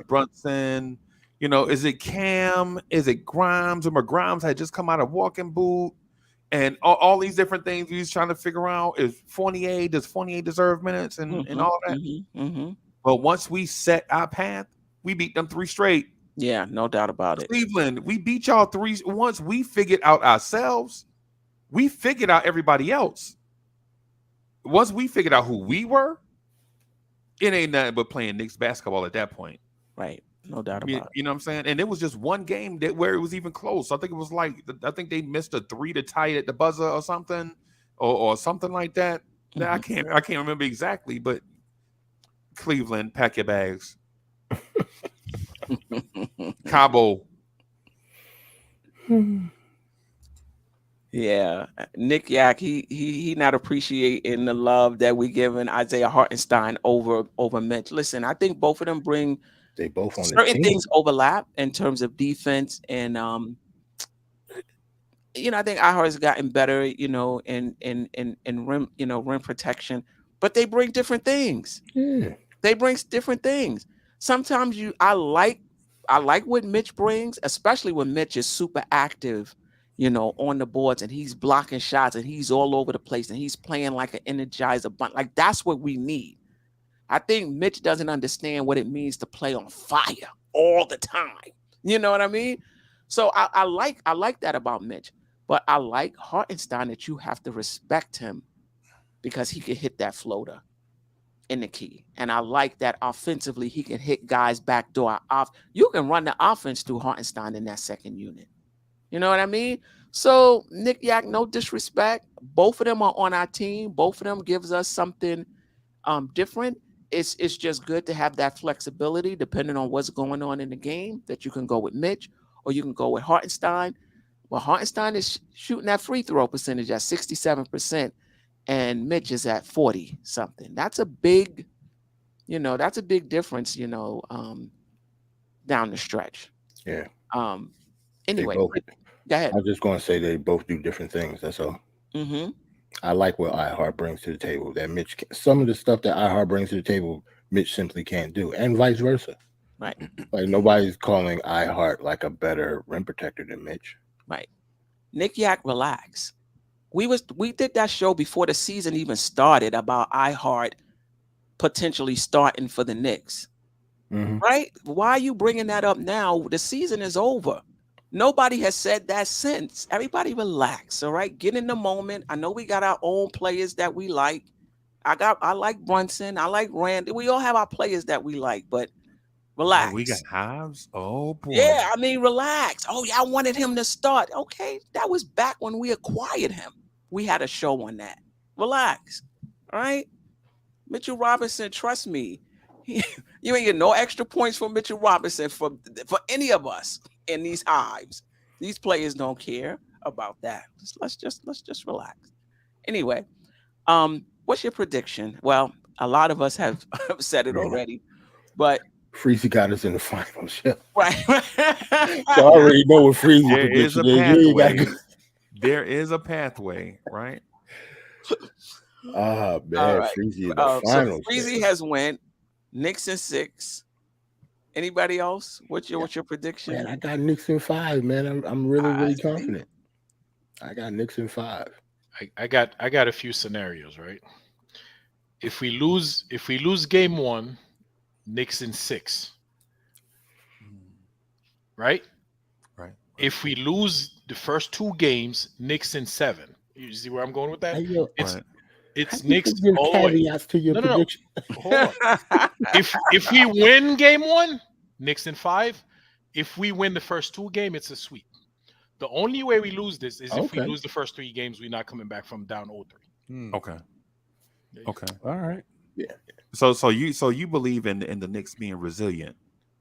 [SPEAKER 8] Brunson. You know, is it Cam? Is it Grimes? Remember, Grimes had just come out of walking boot, and all these different things we was trying to figure out. Is Fournier, does Fournier deserve minutes and all of that? But once we set our path, we beat them 3 straight.
[SPEAKER 3] Yeah, no doubt about it.
[SPEAKER 8] Cleveland, we beat y'all 3. Once we figured out ourselves, we figured out everybody else. Once we figured out who we were, it ain't nothing but playing Knicks basketball at that point.
[SPEAKER 3] Right. No doubt about it.
[SPEAKER 8] You know what I'm saying? And it was just one game where it was even close. I think it was like, I think they missed a 3 to tie it at the buzzer or something, or something like that. Now, I can't remember exactly, but Cleveland, pack your bags. Cabo.
[SPEAKER 3] Yeah, Nick Yak, he not appreciating the love that we giving Isaiah Hartenstein over Mitch. Listen, I think both of them bring
[SPEAKER 6] on
[SPEAKER 3] certain things overlap in terms of defense, and I think iHeart has gotten better, in rim, rim protection, but they bring different things.
[SPEAKER 6] Yeah.
[SPEAKER 3] They bring different things. Sometimes I like what Mitch brings, especially when Mitch is super active, on the boards, and he's blocking shots and he's all over the place and he's playing like an energizer bunch. Like, that's what we need. I think Mitch doesn't understand what it means to play on fire all the time. You know what I mean? So I like that about Mitch, but I like Hartenstein that you have to respect him because he can hit that floater in the key. And I like that offensively he can hit guys backdoor off. You can run the offense through Hartenstein in that second unit. You know what I mean? So Nick Yak, no disrespect. Both of them are on our team. Both of them gives us something different. It's just good to have that flexibility depending on what's going on in the game, that you can go with Mitch or you can go with Hartenstein. Well, Hartenstein is shooting that free throw percentage at 67%, and Mitch is at 40 something. That's a big, difference, down the stretch.
[SPEAKER 6] Yeah.
[SPEAKER 3] Anyway, go ahead.
[SPEAKER 6] I was just going to say they both do different things. That's all.
[SPEAKER 3] Mm-hmm.
[SPEAKER 6] I like what iHeart brings to the table. That Mitch, some of the stuff that iHeart brings to the table, Mitch simply can't do, and vice versa.
[SPEAKER 3] Right.
[SPEAKER 6] Like, nobody's calling iHeart like a better rim protector than Mitch.
[SPEAKER 3] Right. Nick Yak, relax. We did that show before the season even started about iHeart potentially starting for the Knicks.
[SPEAKER 6] Mm-hmm.
[SPEAKER 3] Right? Why are you bringing that up now? The season is over. Nobody has said that since. Everybody relax, all right? Get in the moment. I know we got our own players that we like. I like Brunson. I like Rand. We all have our players that we like, but relax.
[SPEAKER 8] Oh, we got Hives? Oh, boy.
[SPEAKER 3] Yeah, I mean, relax. Oh, yeah, I wanted him to start. Okay, that was back when we acquired him. We had a show on that. Relax, all right? Mitchell Robinson, trust me. You ain't get no extra points from Mitchell Robinson for any of us in these hives. These players don't care about that. Let's just relax. Anyway, what's your prediction? Well, a lot of us have said it already, but
[SPEAKER 6] Freezy got us in the finals. Yeah.
[SPEAKER 3] Right.
[SPEAKER 6] So I already know what Freezy
[SPEAKER 8] there is a pathway. There is a pathway, right?
[SPEAKER 6] Ah, man,
[SPEAKER 3] right.
[SPEAKER 6] Freezy in the finals.
[SPEAKER 3] So Freezy has went. Knicks in 6. Anybody else? What's your prediction?
[SPEAKER 6] Man, I got Knicks in 5, man. I'm really confident. I got Knicks in 5.
[SPEAKER 5] I got a few scenarios, right? If we lose game 1, Knicks in 6. Right?
[SPEAKER 8] Right.
[SPEAKER 5] If we lose the first 2 games, Knicks in 7. You see where I'm going with that?
[SPEAKER 6] Hey,
[SPEAKER 5] It's Knicks
[SPEAKER 6] all the way. Caveats to your prediction.
[SPEAKER 5] Hold on. If we win game 1, Knicks in 5. If we win the first 2 games, it's a sweep. The only way we lose this is if we lose the first 3 games, we're not coming back from down 0-3.
[SPEAKER 8] Okay. Okay.
[SPEAKER 6] All right. Yeah.
[SPEAKER 8] So you believe in the Knicks being resilient?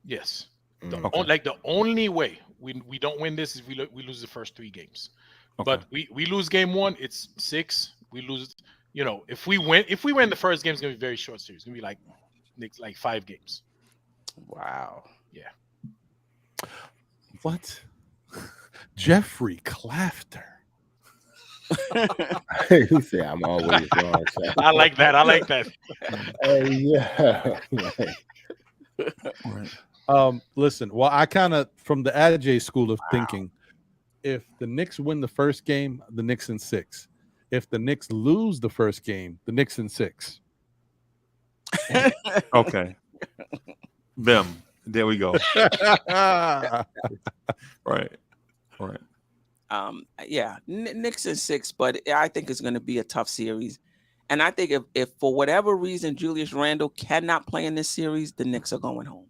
[SPEAKER 5] Yes. The only way we don't win this is we lose the first 3 games. But we lose game 1, it's 6. We lose, if we win the first game, it's gonna be very short series. It's gonna be like 5 games.
[SPEAKER 3] Wow.
[SPEAKER 5] Yeah.
[SPEAKER 7] What? Jeffrey Clafter.
[SPEAKER 6] He said, I'm always wrong. So.
[SPEAKER 5] I like that.
[SPEAKER 6] Yeah.
[SPEAKER 7] Listen, well, I kind of from the Ajay school of thinking, if the Knicks win the first game, the Knicks in 6. If the Knicks lose the first game, the Knicks in 6.
[SPEAKER 8] Okay. Them. There we go. Right.
[SPEAKER 3] Yeah, Knicks in 6, but I think it's going to be a tough series. And I think if for whatever reason Julius Randle cannot play in this series, the Knicks are going home.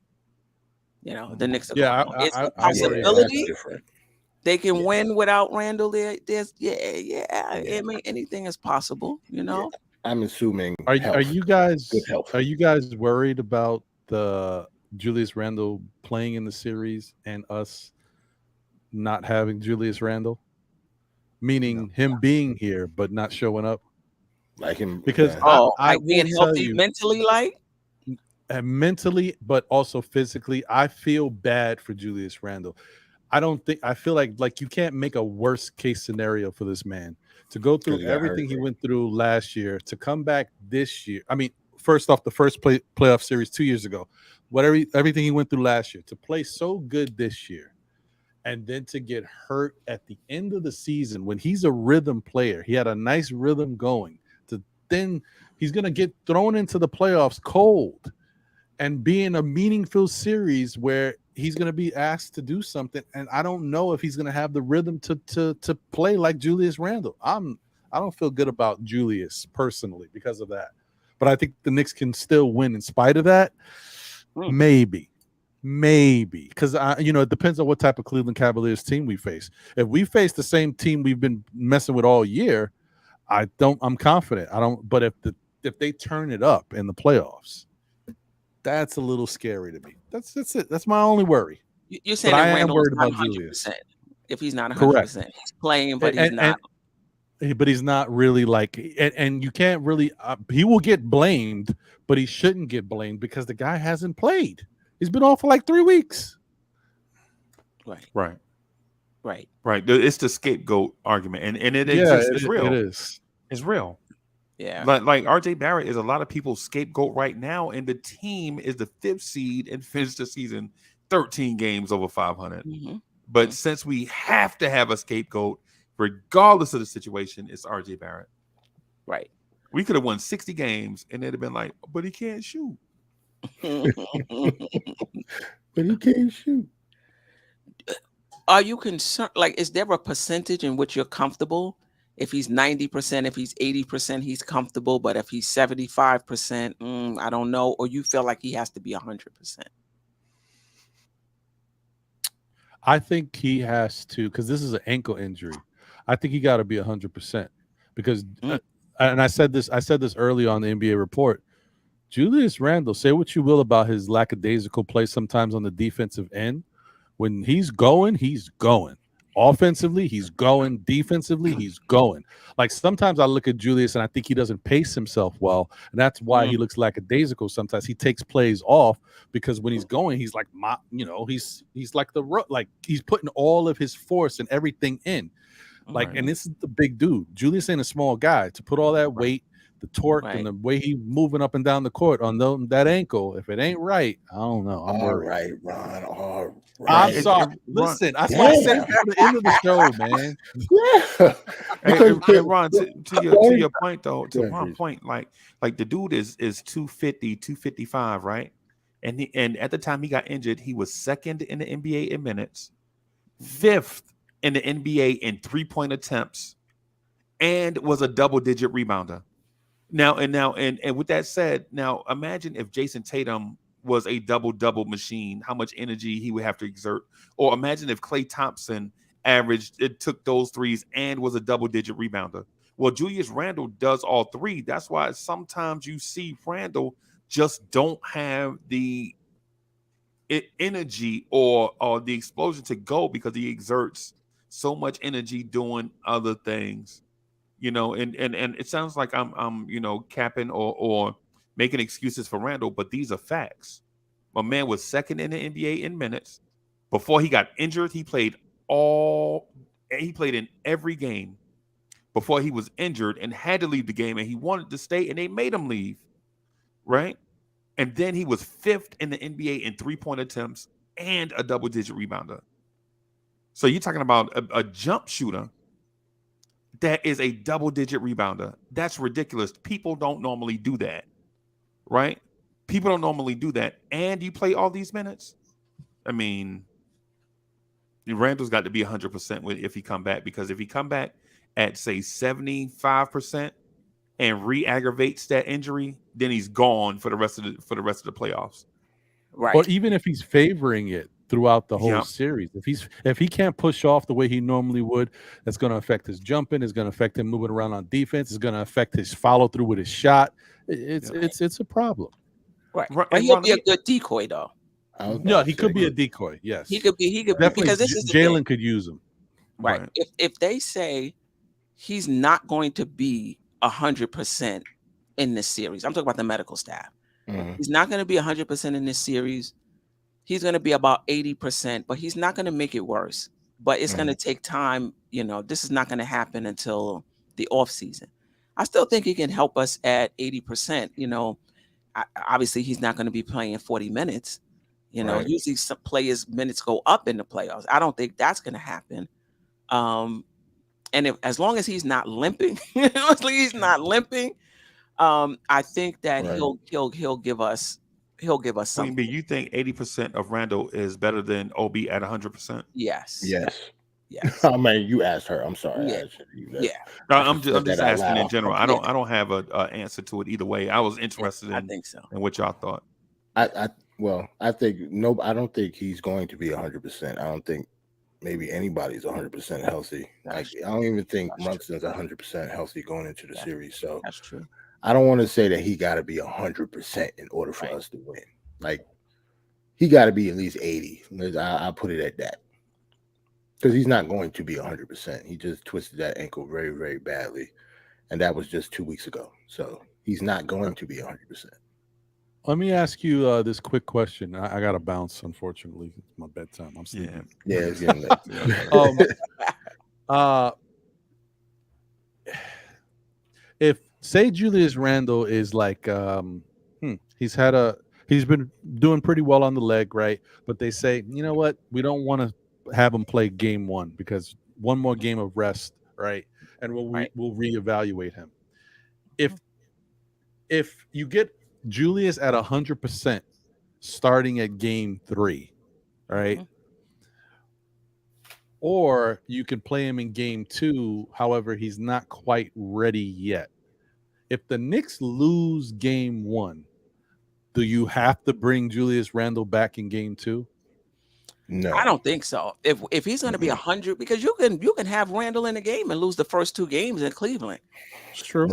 [SPEAKER 3] The Knicks are going home. It's a possibility they can win without Randle. There's I mean, anything is possible.
[SPEAKER 6] Yeah, I'm assuming.
[SPEAKER 7] Are you guys worried about the Julius Randle playing in the series and us not having Julius Randle, meaning him being here but not showing up,
[SPEAKER 6] like him?
[SPEAKER 7] Because
[SPEAKER 3] I being healthy mentally,
[SPEAKER 7] mentally, but also physically. I feel bad for Julius Randle. I feel like you can't make a worst case scenario for this man to go through everything he went through last year to come back this year. I mean, first off, the first playoff series 2 years ago, everything he went through last year, to play so good this year. And then to get hurt at the end of the season when he's a rhythm player, he had a nice rhythm going. Then he's going to get thrown into the playoffs cold and be in a meaningful series where he's going to be asked to do something. And I don't know if he's going to have the rhythm to play like Julius Randle. I don't feel good about Julius personally because of that. But I think the Knicks can still win in spite of that. Maybe, because it depends on what type of Cleveland Cavaliers team we face. If we face the same team we've been messing with all year, I'm confident. But if they turn it up in the playoffs, that's a little scary to me. That's it. That's my only worry.
[SPEAKER 3] You're saying that Randall is not 100%. If he's not 100%, he's playing, but he's not.
[SPEAKER 7] But he's not really and you can't really. He will get blamed, but he shouldn't get blamed because the guy hasn't played. He's been off for like 3 weeks.
[SPEAKER 8] Right. It's the scapegoat argument, and it exists. It's real.
[SPEAKER 7] It is.
[SPEAKER 8] It's real.
[SPEAKER 3] Yeah.
[SPEAKER 8] Like RJ Barrett is a lot of people's scapegoat right now, and the team is the 5th seed and finished the season 13 games over 500. But since we have to have a scapegoat, regardless of the situation, it's RJ Barrett.
[SPEAKER 3] Right.
[SPEAKER 8] We could have won 60 games, and they'd have been like, but he can't shoot.
[SPEAKER 6] But he can't shoot.
[SPEAKER 3] Are you concerned? Is there a percentage in which you're comfortable? If he's 90%, if he's 80%, he's comfortable. But if he's 75%, I don't know. Or you feel like he has to be 100%?
[SPEAKER 7] I think he has to, because this is an ankle injury. I think he got to be 100% because, and I said this early on the NBA report. Julius Randle, say what you will about his lackadaisical play sometimes on the defensive end. When he's going, he's going. Offensively, he's going. Defensively, he's going. Like sometimes I look at Julius and I think he doesn't pace himself well, and that's why he looks lackadaisical. Sometimes he takes plays off because when he's going, he's like, he's like he's putting all of his force and everything in. And this is the big dude. Julius ain't a small guy to put all that weight, the torque, and the way he moving up and down the court on that ankle. If it ain't right, I don't know. I'm worried.
[SPEAKER 6] Right, Ron. All right.
[SPEAKER 7] I'm sorry. Listen, that's why I said at the end of the show, man.
[SPEAKER 8] Hey, Ron, to your point though, to Ron's point, like the dude is 250, 255, right? And at the time he got injured, he was 2nd in the NBA in minutes, 5th in the NBA in 3-point attempts, and was a double-digit rebounder. Now, with that said, now imagine if Jason Tatum was a double-double machine, how much energy he would have to exert. Or imagine if Klay Thompson took those threes and was a double-digit rebounder. Well, Julius Randle does all 3. That's why sometimes you see Randle just don't have the energy or the explosion to go because he exerts so much energy doing other things, and it sounds like I'm capping or making excuses for Randall, but these are facts. My man was second in the NBA in minutes. Before he got injured, he played in every game before he was injured and had to leave the game, and he wanted to stay and they made him leave, right? And then he was fifth in the NBA in 3-point attempts and a double-digit rebounder. So you're talking about a jump shooter that is a double-digit rebounder. That's ridiculous. People don't normally do that, right? People don't normally do that. And you play all these minutes? I mean, Randall's got to be 100% if he come back, because if he come back at, say, 75% and re-aggravates that injury, then he's gone for the rest of the playoffs.
[SPEAKER 3] Right.
[SPEAKER 7] Or even if he's favoring it throughout the whole series, if he can't push off the way he normally would, that's going to affect his jumping. It's going to affect him moving around on defense. It's going to affect his follow through with his shot. It's a problem.
[SPEAKER 3] Right. But he'll be a good decoy though.
[SPEAKER 7] No, he could be a decoy. Yes,
[SPEAKER 3] he could be because this is
[SPEAKER 7] Jalen could use him.
[SPEAKER 3] Right. If they say he's not going to be 100% in this series, I'm talking about the medical staff. He's not going to be 100% in this series. He's going to be about 80%, but he's not going to make it worse. But it's going to take time. This is not going to happen until the off season. I still think he can help us at 80%. Obviously he's not going to be playing 40 minutes. Usually some players' minutes go up in the playoffs. I don't think that's going to happen. And as long as he's not limping, I think that he'll give us something.
[SPEAKER 8] You think 80% of Randall is better than OB at 100%?
[SPEAKER 3] Yes.
[SPEAKER 6] I mean, you asked her. I'm sorry.
[SPEAKER 3] Yeah.
[SPEAKER 8] No, I'm just asking in general. I don't have an answer to it either way. I was interested
[SPEAKER 3] I think so.
[SPEAKER 8] in what y'all thought.
[SPEAKER 6] I don't think he's going to be 100%. I don't think maybe anybody's 100% healthy. I don't even think Brunson's 100% healthy going into the series. So
[SPEAKER 3] that's true.
[SPEAKER 6] I don't want to say that he got to be 100% in order for us to win. Like, he got to be at least 80. I'll put it at that. Because he's not going to be 100%. He just twisted that ankle very, very badly. And that was just 2 weeks ago. So he's not going to be 100%.
[SPEAKER 7] Let me ask you this quick question. I got to bounce, unfortunately. It's my bedtime. I'm sleeping.
[SPEAKER 6] Yeah, it's getting late.
[SPEAKER 7] If, say, Julius Randle is like, he's been doing pretty well on the leg, right? But they say, you know what? We don't want to have him play game one because one more game of rest, right? And we'll reevaluate him. If you get Julius at 100% starting at game 3, right? Or you can play him in game 2. However, he's not quite ready yet. If the Knicks lose game 1, do you have to bring Julius Randle back in game 2?
[SPEAKER 6] No,
[SPEAKER 3] I don't think so. If he's going to be 100, because you can have Randle in the game and lose the first 2 games in Cleveland.
[SPEAKER 7] True.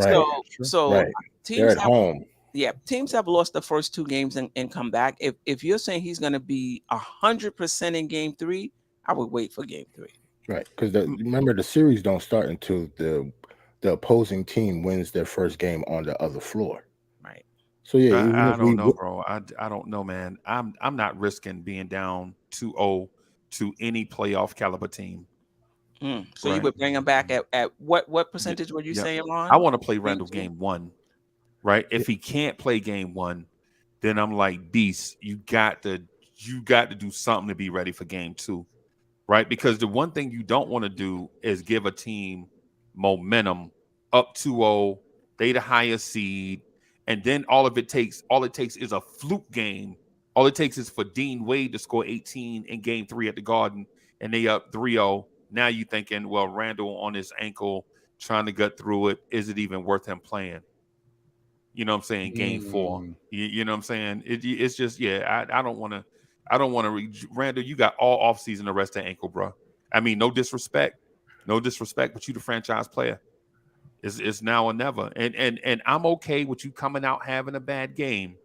[SPEAKER 3] So
[SPEAKER 6] they're at home.
[SPEAKER 3] Yeah, teams have lost the first 2 games and come back. If you're saying he's going to be 100% in game 3, I would wait for game 3.
[SPEAKER 6] Right, because remember the series don't start until the opposing team wins their first game on the other floor.
[SPEAKER 3] Right.
[SPEAKER 6] So yeah,
[SPEAKER 8] I don't know, bro. I don't know, man. I'm not risking being down 2-0 to any playoff caliber team.
[SPEAKER 3] So you would bring him back at what percentage would you say, Ron?
[SPEAKER 8] I want to play Randall game 1. Right. If he can't play game 1, then I'm like, Beast, you got to do something to be ready for game 2. Right. Because the one thing you don't want to do is give a team momentum up 2-0. They the highest seed. And then all it takes is a fluke game. All it takes is for Dean Wade to score 18 in game 3 at the Garden, and they up 3-0. Now you thinking, well, Randall on his ankle trying to gut through it. Is it even worth him playing? You know what I'm saying? Game 4. You know what I'm saying? It's just, I don't want to. Randall, you got all offseason to rest that ankle, bro. I mean, no disrespect, but you the franchise player. It's now or never. And I'm okay with you coming out having a bad game,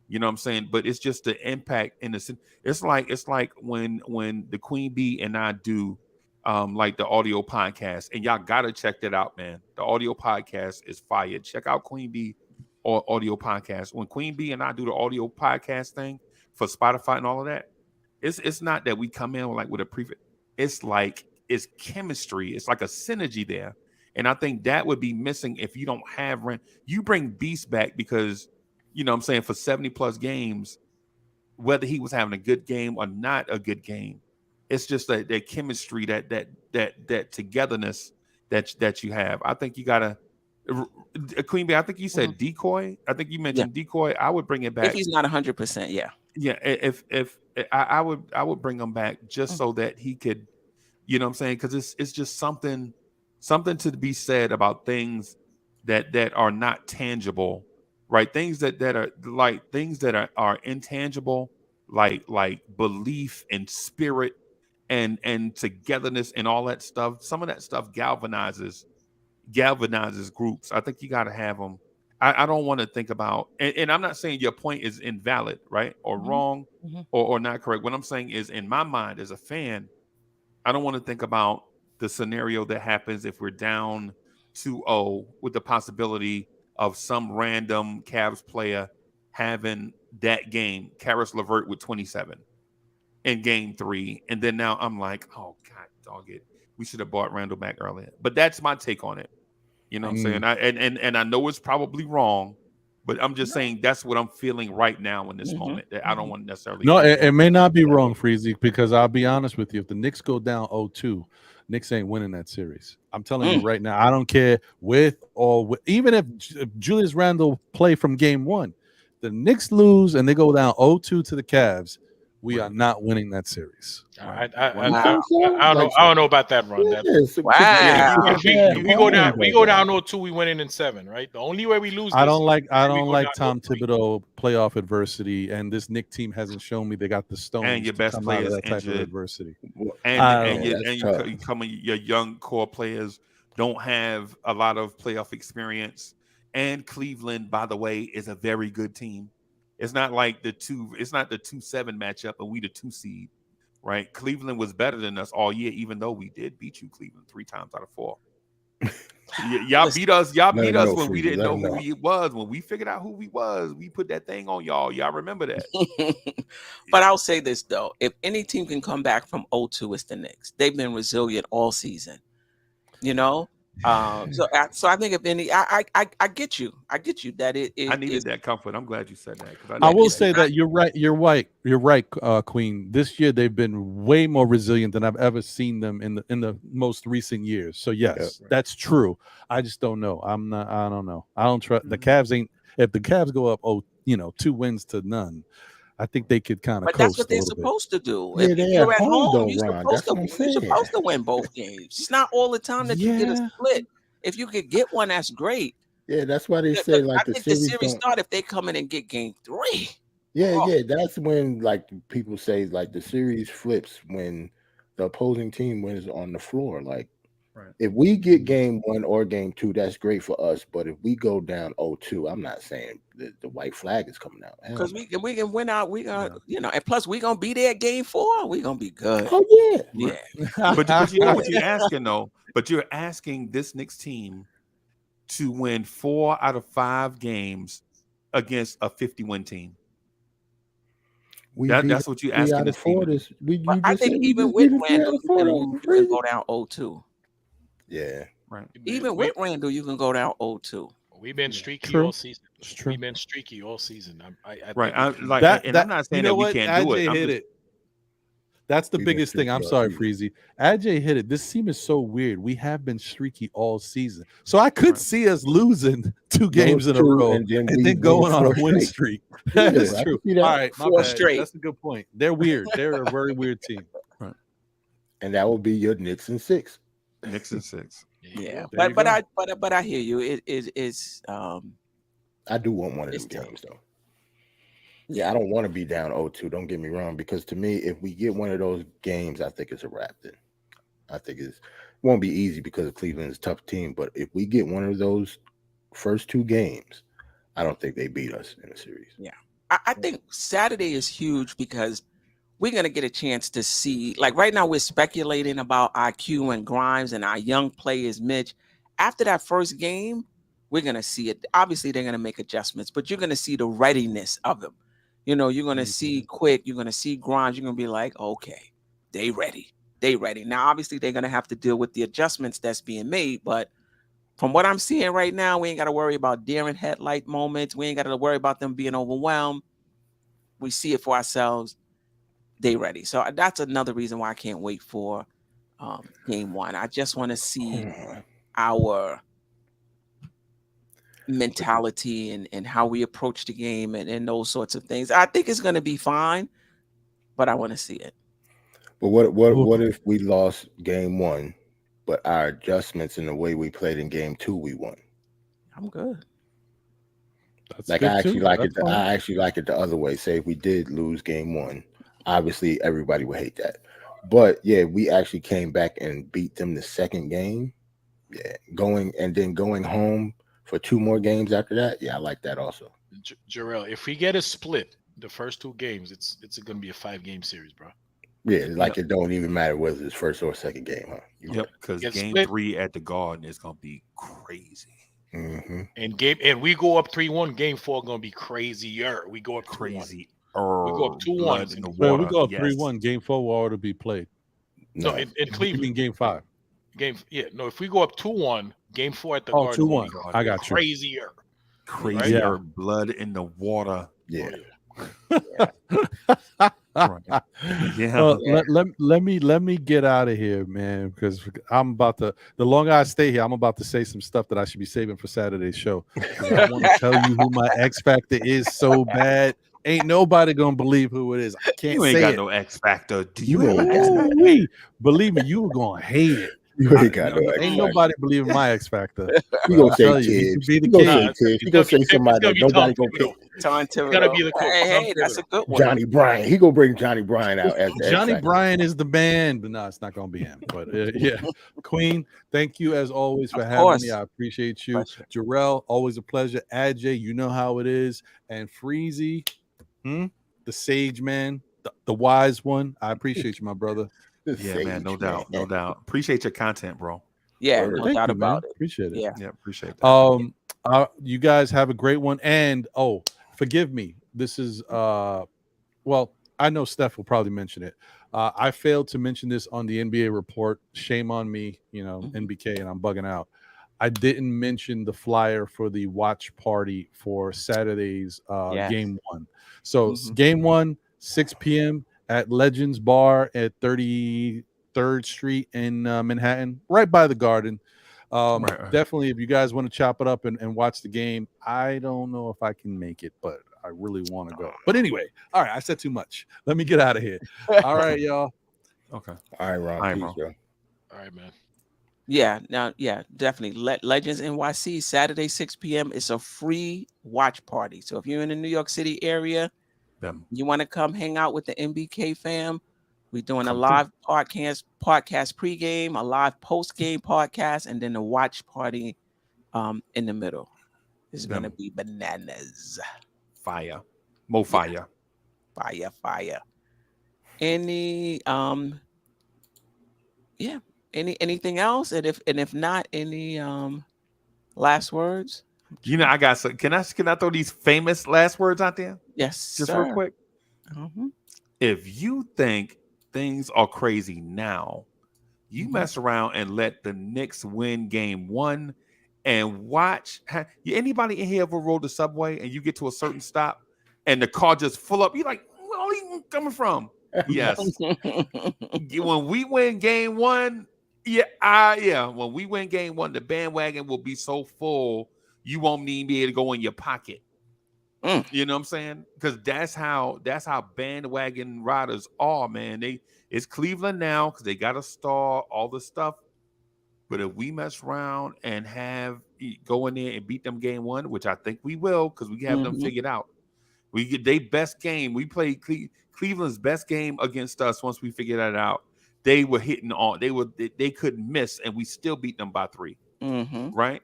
[SPEAKER 8] You know what I'm saying? But it's just the impact in the sense. It's like when the Queen Bee and I do like the audio podcast, and y'all gotta check that out, man. The audio podcast is fire. Check out Queen Bee or audio podcast. When Queen Bee and I do the audio podcast thing for Spotify and all of that, it's not that we come in like with a prefix. It's like it's chemistry. It's like a synergy there. And I think that would be missing if you don't have you bring Beast back because, you know what I'm saying, for 70 plus games, whether he was having a good game or not a good game, it's just that chemistry, that togetherness that you have. I think you gotta Queen Bee, I think you said decoy. I think you mentioned decoy. I would bring it back.
[SPEAKER 3] If he's not 100%, yeah.
[SPEAKER 8] Yeah, if I would bring him back just so that he could, you know what I'm saying? Because it's just something to be said about things that are not tangible, right? Things that are like things that are intangible, like belief and spirit and togetherness and all that stuff. Some of that stuff galvanizes groups. I think you got to have them. I don't want to think about, and I'm not saying your point is invalid, right, or wrong, or not correct. What I'm saying is, in my mind as a fan, I don't want to think about the scenario that happens if we're down 2-0 with the possibility of some random Cavs player having that game, Karis LeVert with 27 in game 3. And then now I'm like, oh, God, dog it. We should have bought Randall back earlier. But that's my take on it. You know what I'm saying? And I know it's probably wrong, but I'm just saying that's what I'm feeling right now in this moment. That I don't want to necessarily.
[SPEAKER 7] No, it may not be wrong, Freezy, because I'll be honest with you. If the Knicks go down 0-2, Knicks ain't winning that series. I'm telling you right now. I don't care even if Julius Randle play from game 1, the Knicks lose and they go down 0-2 to the Cavs. We are not winning that series.
[SPEAKER 5] I don't know about that run. We go down 0-2, we win it in 7, right? The only way we lose.
[SPEAKER 7] I don't like Tom Thibodeau playoff adversity, and this Knick team hasn't shown me they got the stones.
[SPEAKER 8] And your best players
[SPEAKER 7] that type
[SPEAKER 8] injured.
[SPEAKER 7] of adversity.
[SPEAKER 8] Your young core players don't have a lot of playoff experience. And Cleveland, by the way, is a very good team. It's not like the 2-7 matchup and we the 2 seed, right? Cleveland was better than us all year, even though we did beat you, Cleveland, 3 times out of 4. Y'all beat us when we didn't know who we was. When we figured out who we was, we put that thing on y'all. Y'all remember that.
[SPEAKER 3] But I'll say this though: if any team can come back from 0-2, it's the Knicks. They've been resilient all season. You know. So I think if any, I get you. I get you that it.
[SPEAKER 8] I needed that comfort. I'm glad you said that.
[SPEAKER 7] I will say that you're right. You're right, Queen. This year they've been way more resilient than I've ever seen them in the most recent years. So yes, that's true. I just don't know. I don't know. I don't trust the Cavs. If the Cavs go up 2 wins to none, I think they could kind of.
[SPEAKER 3] But that's what they're supposed to do.
[SPEAKER 6] Yeah,
[SPEAKER 3] if you're at home, you're
[SPEAKER 6] supposed
[SPEAKER 3] to win both games. It's not all the time that you get a split. If you could get one, that's great.
[SPEAKER 6] Yeah, that's why they say like
[SPEAKER 3] the series start if they come in and get game 3.
[SPEAKER 6] Yeah, that's when like people say like the series flips when the opposing team wins on the floor. Like if we get game 1 or game 2, that's great for us. But if we go down 0-2, I'm not saying the white flag is coming out
[SPEAKER 3] because we can win out. We and plus we gonna be there at game 4. We gonna be good.
[SPEAKER 6] Oh yeah.
[SPEAKER 8] But you know what you're asking though. But you're asking this Knicks team to win 4 out of 5 games against a 50-win team. That's what you're asking this team.
[SPEAKER 3] I think even with Randall, you can go down 0-2.
[SPEAKER 6] Yeah,
[SPEAKER 8] right.
[SPEAKER 3] Even with Randall, you can go down 0-2.
[SPEAKER 5] We've been streaky all season. We've been streaky all season.
[SPEAKER 8] I'm not saying that we can't do it.
[SPEAKER 7] Hit it. That's the biggest thing. I'm sorry, Freezy. Ajay hit it. This team is so weird. We have been streaky all season. So I could see us losing 2 games in a row and then going on a win streak. That's true. All right, my
[SPEAKER 3] 4
[SPEAKER 7] bad.
[SPEAKER 3] straight.
[SPEAKER 7] That's a good point. They're weird. They're a very weird team. Right.
[SPEAKER 6] And that will be your Knicks in 6.
[SPEAKER 8] Knicks in 6.
[SPEAKER 3] Yeah. But I hear you. It is
[SPEAKER 6] I do want one of them games though. Yeah, I don't want to be down 0-2. Don't get me wrong, because to me, if we get one of those games, I think it's a wrap. Then I think it won't be easy because Cleveland is a tough team. But if we get one of those first 2 games, I don't think they beat us in the series.
[SPEAKER 3] Yeah, I think Saturday is huge because we're going to get a chance to see, like right now we're speculating about IQ and Grimes and our young players, Mitch. After that first game, we're going to see it. Obviously, they're going to make adjustments, but you're going to see the readiness of them. You know, you're going to see Quick, you're going to see Grimes, you're going to be like, okay, they ready. They ready. Now, obviously, they're going to have to deal with the adjustments that's being made, but from what I'm seeing right now, we ain't got to worry about deer in headlight moments. We ain't got to worry about them being overwhelmed. We see it for ourselves. They ready. So that's another reason why I can't wait for game one. I just want to see our mentality and how we approach the game and those sorts of things. I think it's going to be fine, but I want to see it.
[SPEAKER 6] But what if we lost game one, but our adjustments in the way we played in game two, we won?
[SPEAKER 3] I'm good.
[SPEAKER 7] That's
[SPEAKER 6] Like
[SPEAKER 7] good
[SPEAKER 6] I actually
[SPEAKER 7] too.
[SPEAKER 6] like
[SPEAKER 7] That's
[SPEAKER 6] it.
[SPEAKER 7] fine.
[SPEAKER 6] I actually like it the other way. Say if we did lose game one, obviously everybody would hate that. But yeah, we actually came back and beat them the second game. Yeah, going home for 2 more games after that. Yeah, I like that also.
[SPEAKER 5] Jarrell, if we get a split the first 2 games, it's going to be a 5-game series, bro.
[SPEAKER 6] Yeah, like it don't even matter whether it's first or second game, huh?
[SPEAKER 8] Yep, because
[SPEAKER 5] Get
[SPEAKER 8] game
[SPEAKER 5] split.
[SPEAKER 8] 3 at the Garden is gonna be crazy.
[SPEAKER 6] Mm-hmm.
[SPEAKER 5] And we go up 3-1. Game 4 going to be crazier. We go up 2-1.
[SPEAKER 8] Crazy.
[SPEAKER 5] We go up 2-1
[SPEAKER 8] blood in the
[SPEAKER 7] So
[SPEAKER 8] water.
[SPEAKER 7] we go up
[SPEAKER 8] yes.
[SPEAKER 7] 3-1. Game 4 will already be played.
[SPEAKER 5] No, in
[SPEAKER 7] You
[SPEAKER 5] Cleveland.
[SPEAKER 7] mean game 5?
[SPEAKER 5] If we go up 2-1, game 4 at the
[SPEAKER 7] Oh,
[SPEAKER 5] Garden.
[SPEAKER 7] 2-1.
[SPEAKER 5] will be
[SPEAKER 7] I got you.
[SPEAKER 5] crazier.
[SPEAKER 8] Crazier
[SPEAKER 7] Right?
[SPEAKER 8] blood in the water.
[SPEAKER 6] Yeah.
[SPEAKER 8] Right. Yeah.
[SPEAKER 7] Well, let me get out of here, man, because I'm about to. The longer I stay here, I'm about to say some stuff that I should be saving for Saturday's show. 'Cause I want to tell you who my X Factor is so bad. Ain't nobody gonna believe who it is. I can't
[SPEAKER 8] You ain't
[SPEAKER 7] say
[SPEAKER 8] got
[SPEAKER 7] it.
[SPEAKER 8] no X Factor. Do
[SPEAKER 6] You
[SPEAKER 8] you
[SPEAKER 6] ain't
[SPEAKER 8] have
[SPEAKER 6] got
[SPEAKER 8] X
[SPEAKER 6] no-
[SPEAKER 8] Factor?
[SPEAKER 7] Ooh-wee. Believe me, you were gonna hate it.
[SPEAKER 6] You ain't got no X
[SPEAKER 7] Ain't
[SPEAKER 6] Factor.
[SPEAKER 7] nobody believing my X Factor.
[SPEAKER 6] You gonna
[SPEAKER 7] I'll
[SPEAKER 6] say
[SPEAKER 7] tell you, he
[SPEAKER 6] Tibbs.
[SPEAKER 7] could be the
[SPEAKER 6] You gonna
[SPEAKER 7] kid.
[SPEAKER 6] say Tibbs. You gonna say somebody that nobody gonna pick.
[SPEAKER 3] Tom Thibodeau.
[SPEAKER 5] gotta be the coach.
[SPEAKER 3] Hey,
[SPEAKER 5] Tom
[SPEAKER 3] that's a
[SPEAKER 5] Thibodeau.
[SPEAKER 3] good one.
[SPEAKER 6] Johnny Bryan. He gonna bring Johnny Bryan out as the X
[SPEAKER 7] Johnny
[SPEAKER 6] Factor.
[SPEAKER 7] Bryan is the man, but no, it's not going to be him. But yeah, Queen, thank you as always for
[SPEAKER 3] Of
[SPEAKER 7] having
[SPEAKER 3] course.
[SPEAKER 7] me. I appreciate you.
[SPEAKER 3] Pleasure.
[SPEAKER 7] Jarrell, always a pleasure. Ajay, you know how it is. And Freezy, the sage man, the wise one. I appreciate you, my brother.
[SPEAKER 6] The
[SPEAKER 8] Yeah, man, no
[SPEAKER 6] sage,
[SPEAKER 8] doubt, no doubt. Appreciate your content, bro.
[SPEAKER 3] Yeah,
[SPEAKER 6] Word.
[SPEAKER 3] no
[SPEAKER 7] Thank
[SPEAKER 3] doubt
[SPEAKER 7] you, man.
[SPEAKER 3] about it.
[SPEAKER 7] Appreciate it.
[SPEAKER 3] Yeah.
[SPEAKER 8] Yeah, appreciate that.
[SPEAKER 7] You guys have a great one. And forgive me. This is well, I know Steph will probably mention it. I failed to mention this on the NBA report. Shame on me, NBK, and I'm bugging out. I didn't mention the flyer for the watch party for Saturday's
[SPEAKER 3] Yes.
[SPEAKER 7] game 1. So game 1, 6 p.m. at Legends Bar at 33rd Street in Manhattan, right by the Garden.
[SPEAKER 8] Right.
[SPEAKER 7] Definitely, if you guys want to chop it up and watch the game, I don't know if I can make it, but I really want to go. But anyway, all right, I said too much. Let me get out of here. All right, y'all.
[SPEAKER 8] Okay.
[SPEAKER 6] All right, Ron.
[SPEAKER 8] All right,
[SPEAKER 6] Peace,
[SPEAKER 8] bro.
[SPEAKER 6] bro.
[SPEAKER 5] All right, man.
[SPEAKER 3] Yeah, definitely. Legends NYC, Saturday, 6 p.m. It's a free watch party. So if you're in the New York City area, you want to come hang out with the NBK fam, we're doing a live podcast pregame, a live post-game podcast, and then a watch party in the middle. It's going to be bananas.
[SPEAKER 8] Fire. Mo fire.
[SPEAKER 3] Fire. Anything else? And if not, any last words?
[SPEAKER 8] I got some. Can I throw these famous last words out there?
[SPEAKER 3] Yes,
[SPEAKER 8] Just
[SPEAKER 3] sir.
[SPEAKER 8] real quick. If you think things are crazy now, you mess around and let the Knicks win game 1 and watch. Anybody in here ever rode the subway and you get to a certain stop and the car just full up? You're like, where are you coming from? Yes. When we win game 1, when we win game 1, the bandwagon will be so full you won't even be able to go in your pocket. You know what I'm saying? Because that's how bandwagon riders are, man. It's Cleveland now because they got to star all the stuff. But if we mess around and go in there and beat them game 1, which I think we will, because we have them figured out. We get their best game. We played Cleveland's best game against us. Once we figured that out, they were hitting on. They couldn't miss, and we still beat them by 3. Right.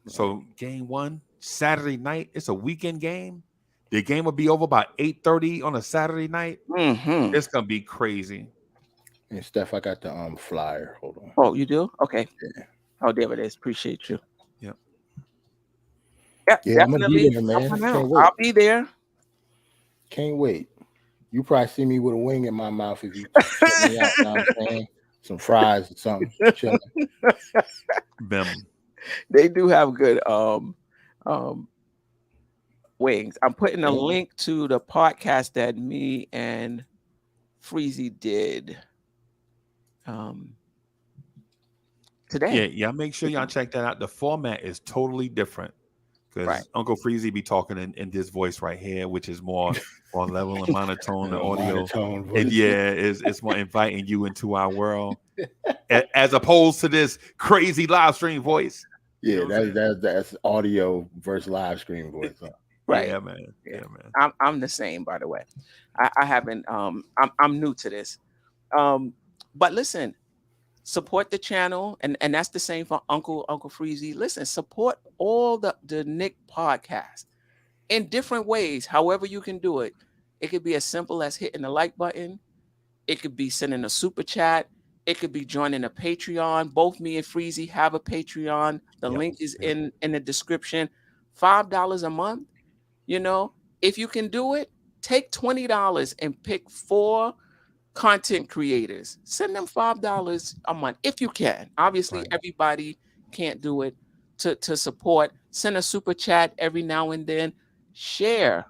[SPEAKER 8] So game 1 Saturday night. It's a weekend game. The game will be over by 8:30 on a Saturday night.
[SPEAKER 3] Mm-hmm.
[SPEAKER 8] It's gonna be crazy.
[SPEAKER 6] And Steph, I got the flyer. Hold on.
[SPEAKER 3] Oh, you do? Okay.
[SPEAKER 6] Yeah.
[SPEAKER 3] Oh, there it is. Appreciate you.
[SPEAKER 8] Yep.
[SPEAKER 3] Yeah,
[SPEAKER 6] Yeah, I'm gonna
[SPEAKER 3] definitely.
[SPEAKER 6] be there, man.
[SPEAKER 3] Come on
[SPEAKER 6] Can't
[SPEAKER 3] out.
[SPEAKER 6] wait.
[SPEAKER 3] I'll be there.
[SPEAKER 6] Can't wait. You probably see me with a wing in my mouth if you check me out. You know what I'm saying? Some fries or something. Chilling.
[SPEAKER 8] Them.
[SPEAKER 3] They do have good wings. I'm putting a link to the podcast that me and Freezy did today.
[SPEAKER 8] Yeah. Make sure y'all check that out. The format is totally different because
[SPEAKER 3] Right.
[SPEAKER 8] Uncle Freezy be talking in this voice right here, which is more level and monotone the audio.
[SPEAKER 6] Monotone voice.
[SPEAKER 8] And yeah, it's more inviting you into our world as opposed to this crazy live stream voice.
[SPEAKER 6] Yeah, that's audio versus live stream voice. Huh?
[SPEAKER 3] Right.
[SPEAKER 8] Yeah, man. Yeah, man.
[SPEAKER 3] I'm the same, by the way. I haven't I'm new to this. But listen, support the channel, and that's the same for Uncle Freezy. Listen, support all the Nick podcast in different ways, however you can do it. It could be as simple as hitting the like button. It could be sending a super chat. It could be joining a Patreon. Both me and Freezy have a Patreon. The link is in the description. $5 a month. You know, if you can do it, take $20 and pick 4 content creators. Send them $5 a month if you can. Obviously, everybody can't do it. To support, send a super chat every now and then. Share.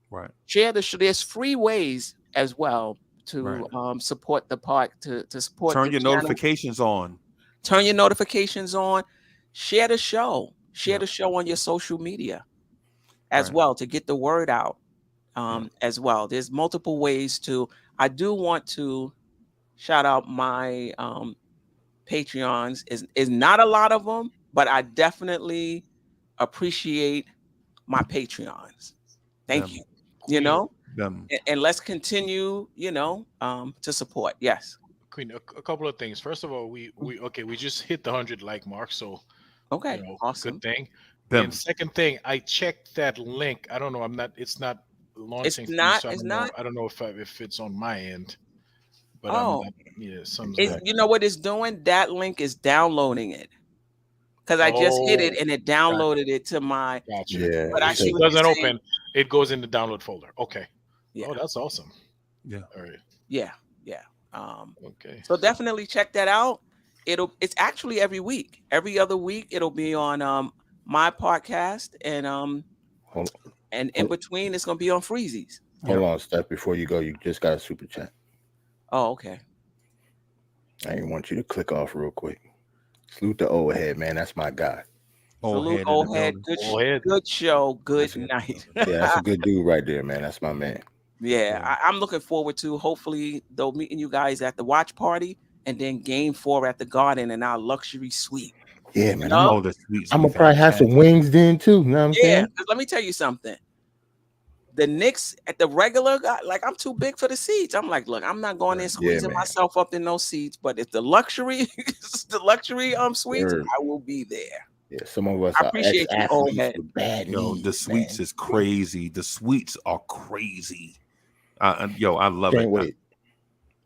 [SPEAKER 8] Right.
[SPEAKER 3] Share the show. There's free ways as well to support the part to support.
[SPEAKER 8] Turn your notifications on.
[SPEAKER 3] Turn your notifications on. Share the show. Share the show on your social media as well to get the word out. As well. There's multiple ways to. I do want to shout out my Patreons. Is not a lot of them, but I definitely appreciate my Patreons. Thank you. You know, and let's continue. You know, to support. Yes.
[SPEAKER 5] Queen, a couple of things. First of all, we just hit the 100 like mark, so
[SPEAKER 3] okay, awesome.
[SPEAKER 5] Good thing. And second thing, I checked that link. I don't know. It's not launching. I don't know if it's on my end. But
[SPEAKER 3] you know what it's doing? That link is downloading it. Because I just hit it and it downloaded it to my.
[SPEAKER 5] Gotcha.
[SPEAKER 6] Yeah.
[SPEAKER 5] But actually, it doesn't open. It goes in the download folder. Okay.
[SPEAKER 3] Yeah.
[SPEAKER 5] Oh, that's awesome.
[SPEAKER 8] Yeah.
[SPEAKER 5] All right.
[SPEAKER 3] Yeah.
[SPEAKER 5] Okay.
[SPEAKER 3] So definitely check that out. It's actually every week. Every other week it'll be on my podcast and in between it's gonna be on Freezy's.
[SPEAKER 6] Hold on, Steph. Before you go, you just got a super chat.
[SPEAKER 3] Oh, okay.
[SPEAKER 6] I didn't want you to click off real quick. Salute the old head, man. That's my guy.
[SPEAKER 3] Salute old head. Good show. Good night.
[SPEAKER 6] Yeah, that's a good dude right there, man. That's my man.
[SPEAKER 3] Yeah, I'm looking forward to hopefully though meeting you guys at the watch party and then game 4 at the Garden in our luxury suite.
[SPEAKER 6] Yeah, man.
[SPEAKER 8] I'm
[SPEAKER 6] gonna probably have some wings then too. You know what I'm saying?
[SPEAKER 3] Let me tell you something. The Knicks at the regular guy, like I'm too big for the seats. I'm like, look, I'm not going in squeezing myself up in those seats. But if the luxury, suites, I will be there.
[SPEAKER 6] Yeah, some of us.
[SPEAKER 3] I appreciate you, old head.
[SPEAKER 8] The suites is crazy. The suites are crazy. I love
[SPEAKER 6] Can't
[SPEAKER 8] it.
[SPEAKER 6] Wait.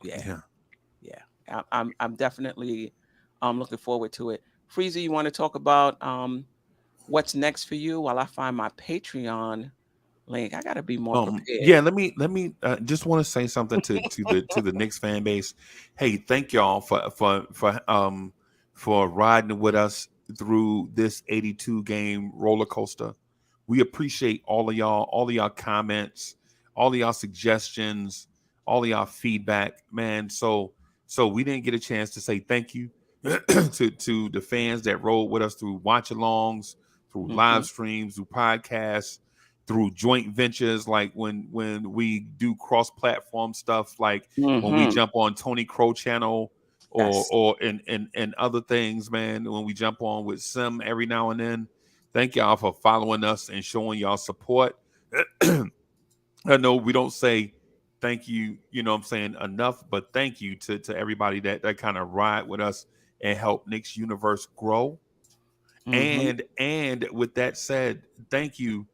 [SPEAKER 3] Yeah. I'm definitely looking forward to it. Freezy, you want to talk about what's next for you while I find my Patreon link? I gotta be more prepared.
[SPEAKER 8] Yeah, let me just want to say something to the Knicks fan base. Hey, thank y'all for riding with us through this 82 game roller coaster. We appreciate all of y'all comments, all of y'all suggestions, all of y'all feedback, man. So we didn't get a chance to say thank you to the fans that rode with us through watch-alongs, through live streams, through podcasts, through joint ventures, like when we do cross-platform stuff, like when we jump on Tony Crow channel or and other things, man. When we jump on with Sim every now and then. Thank y'all for following us and showing y'all support. I know we don't say thank you, you know what I'm saying, enough, but thank you to everybody that kind of ride with us and help Knicks Universe grow. And with that said, thank you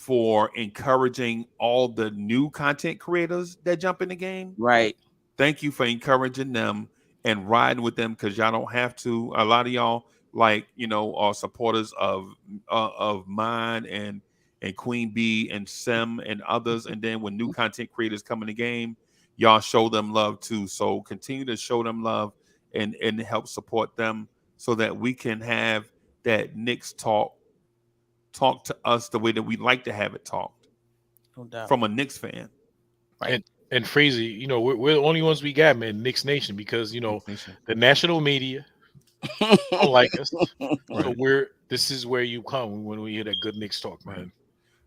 [SPEAKER 8] for encouraging all the new content creators that jump in the game.
[SPEAKER 3] Right.
[SPEAKER 8] Thank you for encouraging them and riding with them, because y'all don't have to. A lot of y'all, like, are supporters of mine and Queen Bee and Sim and others. And then when new content creators come in the game, y'all show them love too. So continue to show them love and help support them, so that we can have that Knicks talk to us the way that we like to have it talked,
[SPEAKER 3] No doubt.
[SPEAKER 8] from a Knicks fan.
[SPEAKER 3] Right.
[SPEAKER 5] And Freezy, we're the only ones we got, man, Knicks Nation, because the national media don't like us. So this is where you come when we hear that good Knicks talk, man.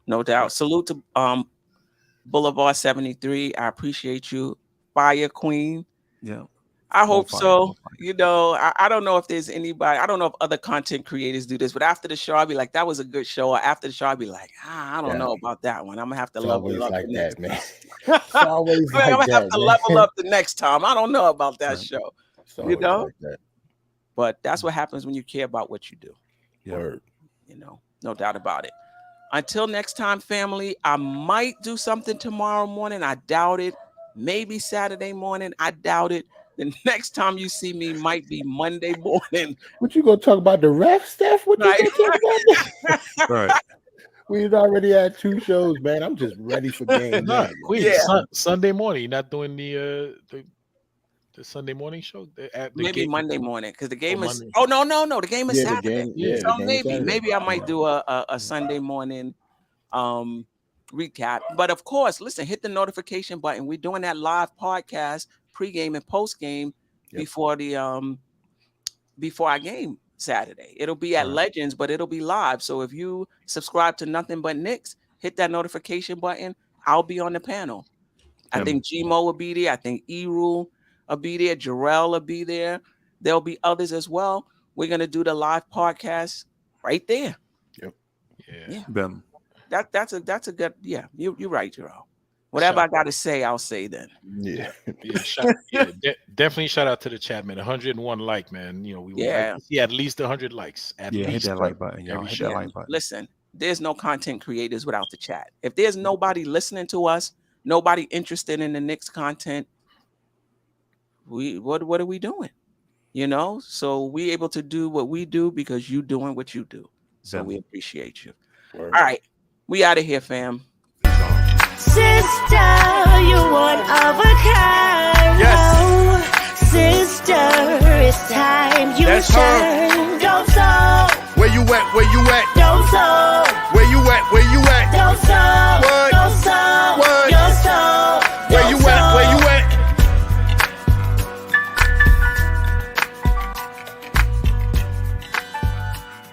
[SPEAKER 3] No doubt. Salute to Boulevard 73. I appreciate you. Fire Queen.
[SPEAKER 8] Yeah.
[SPEAKER 3] I hope so. I don't know if there's anybody. I don't know if other content creators do this, but after the show, I'll be like, that was a good show. Or after the show, I'll be like, I don't know about that one. I'm gonna have to level up
[SPEAKER 6] like
[SPEAKER 3] the
[SPEAKER 6] that,
[SPEAKER 3] next
[SPEAKER 6] man.
[SPEAKER 3] time.
[SPEAKER 6] It's always
[SPEAKER 3] I'm
[SPEAKER 6] like
[SPEAKER 3] gonna
[SPEAKER 6] that,
[SPEAKER 3] have to
[SPEAKER 6] man.
[SPEAKER 3] level up the next time. I don't know about that show.
[SPEAKER 6] It's always like that.
[SPEAKER 3] But that's what happens when you care about what you do.
[SPEAKER 6] Word.
[SPEAKER 3] No doubt about it. Until next time, family, I might do something tomorrow morning. I doubt it. Maybe Saturday morning. I doubt it. The next time you see me might be Monday morning.
[SPEAKER 6] What you gonna talk about, the ref stuff? What you gonna talk about?
[SPEAKER 7] Right.
[SPEAKER 6] We've already had 2 shows, man. I'm just ready for game
[SPEAKER 5] No,
[SPEAKER 6] day.
[SPEAKER 5] Queen, Sunday morning. You're not doing the Sunday morning show?
[SPEAKER 3] Maybe Monday morning, because the game is.
[SPEAKER 5] Monday.
[SPEAKER 3] Oh no! The game is
[SPEAKER 6] Yeah, the
[SPEAKER 3] Saturday.
[SPEAKER 6] game-
[SPEAKER 3] So
[SPEAKER 6] the game is Saturday.
[SPEAKER 3] maybe I might do a Sunday morning recap. But of course, listen, hit the notification button. We're doing that live podcast, pregame and postgame before the before our game Saturday. It'll be at Legends, but it'll be live. So if you subscribe to Nothing But Knicks, hit that notification button. I'll be on the panel. I think Gmo will be there. I think E-Rule will be there. Jarrell will be there. There'll be others as well. We're gonna do the live podcast right there.
[SPEAKER 6] Yep.
[SPEAKER 3] Yeah.
[SPEAKER 8] Them.
[SPEAKER 3] That's a good. Yeah, you're right, Jarrell. Whatever I got to say, I'll say then.
[SPEAKER 6] Yeah.
[SPEAKER 5] Definitely shout out to the chat, man. 101 like, man. We would like to see at least 100 likes. At least.
[SPEAKER 8] Hit that like button, y'all. Hit that like button.
[SPEAKER 3] Listen, there's no content creators without the chat. If there's nobody listening to us, nobody interested in the Knicks content, what are we doing? So we able to do what we do because you doing what you do. So we appreciate you. All right, we out of here, fam.
[SPEAKER 2] Sister, you one of a kind.
[SPEAKER 1] Yes.
[SPEAKER 2] Sister, it's time you
[SPEAKER 1] That's
[SPEAKER 2] shine. Dope soul.
[SPEAKER 1] Where you at?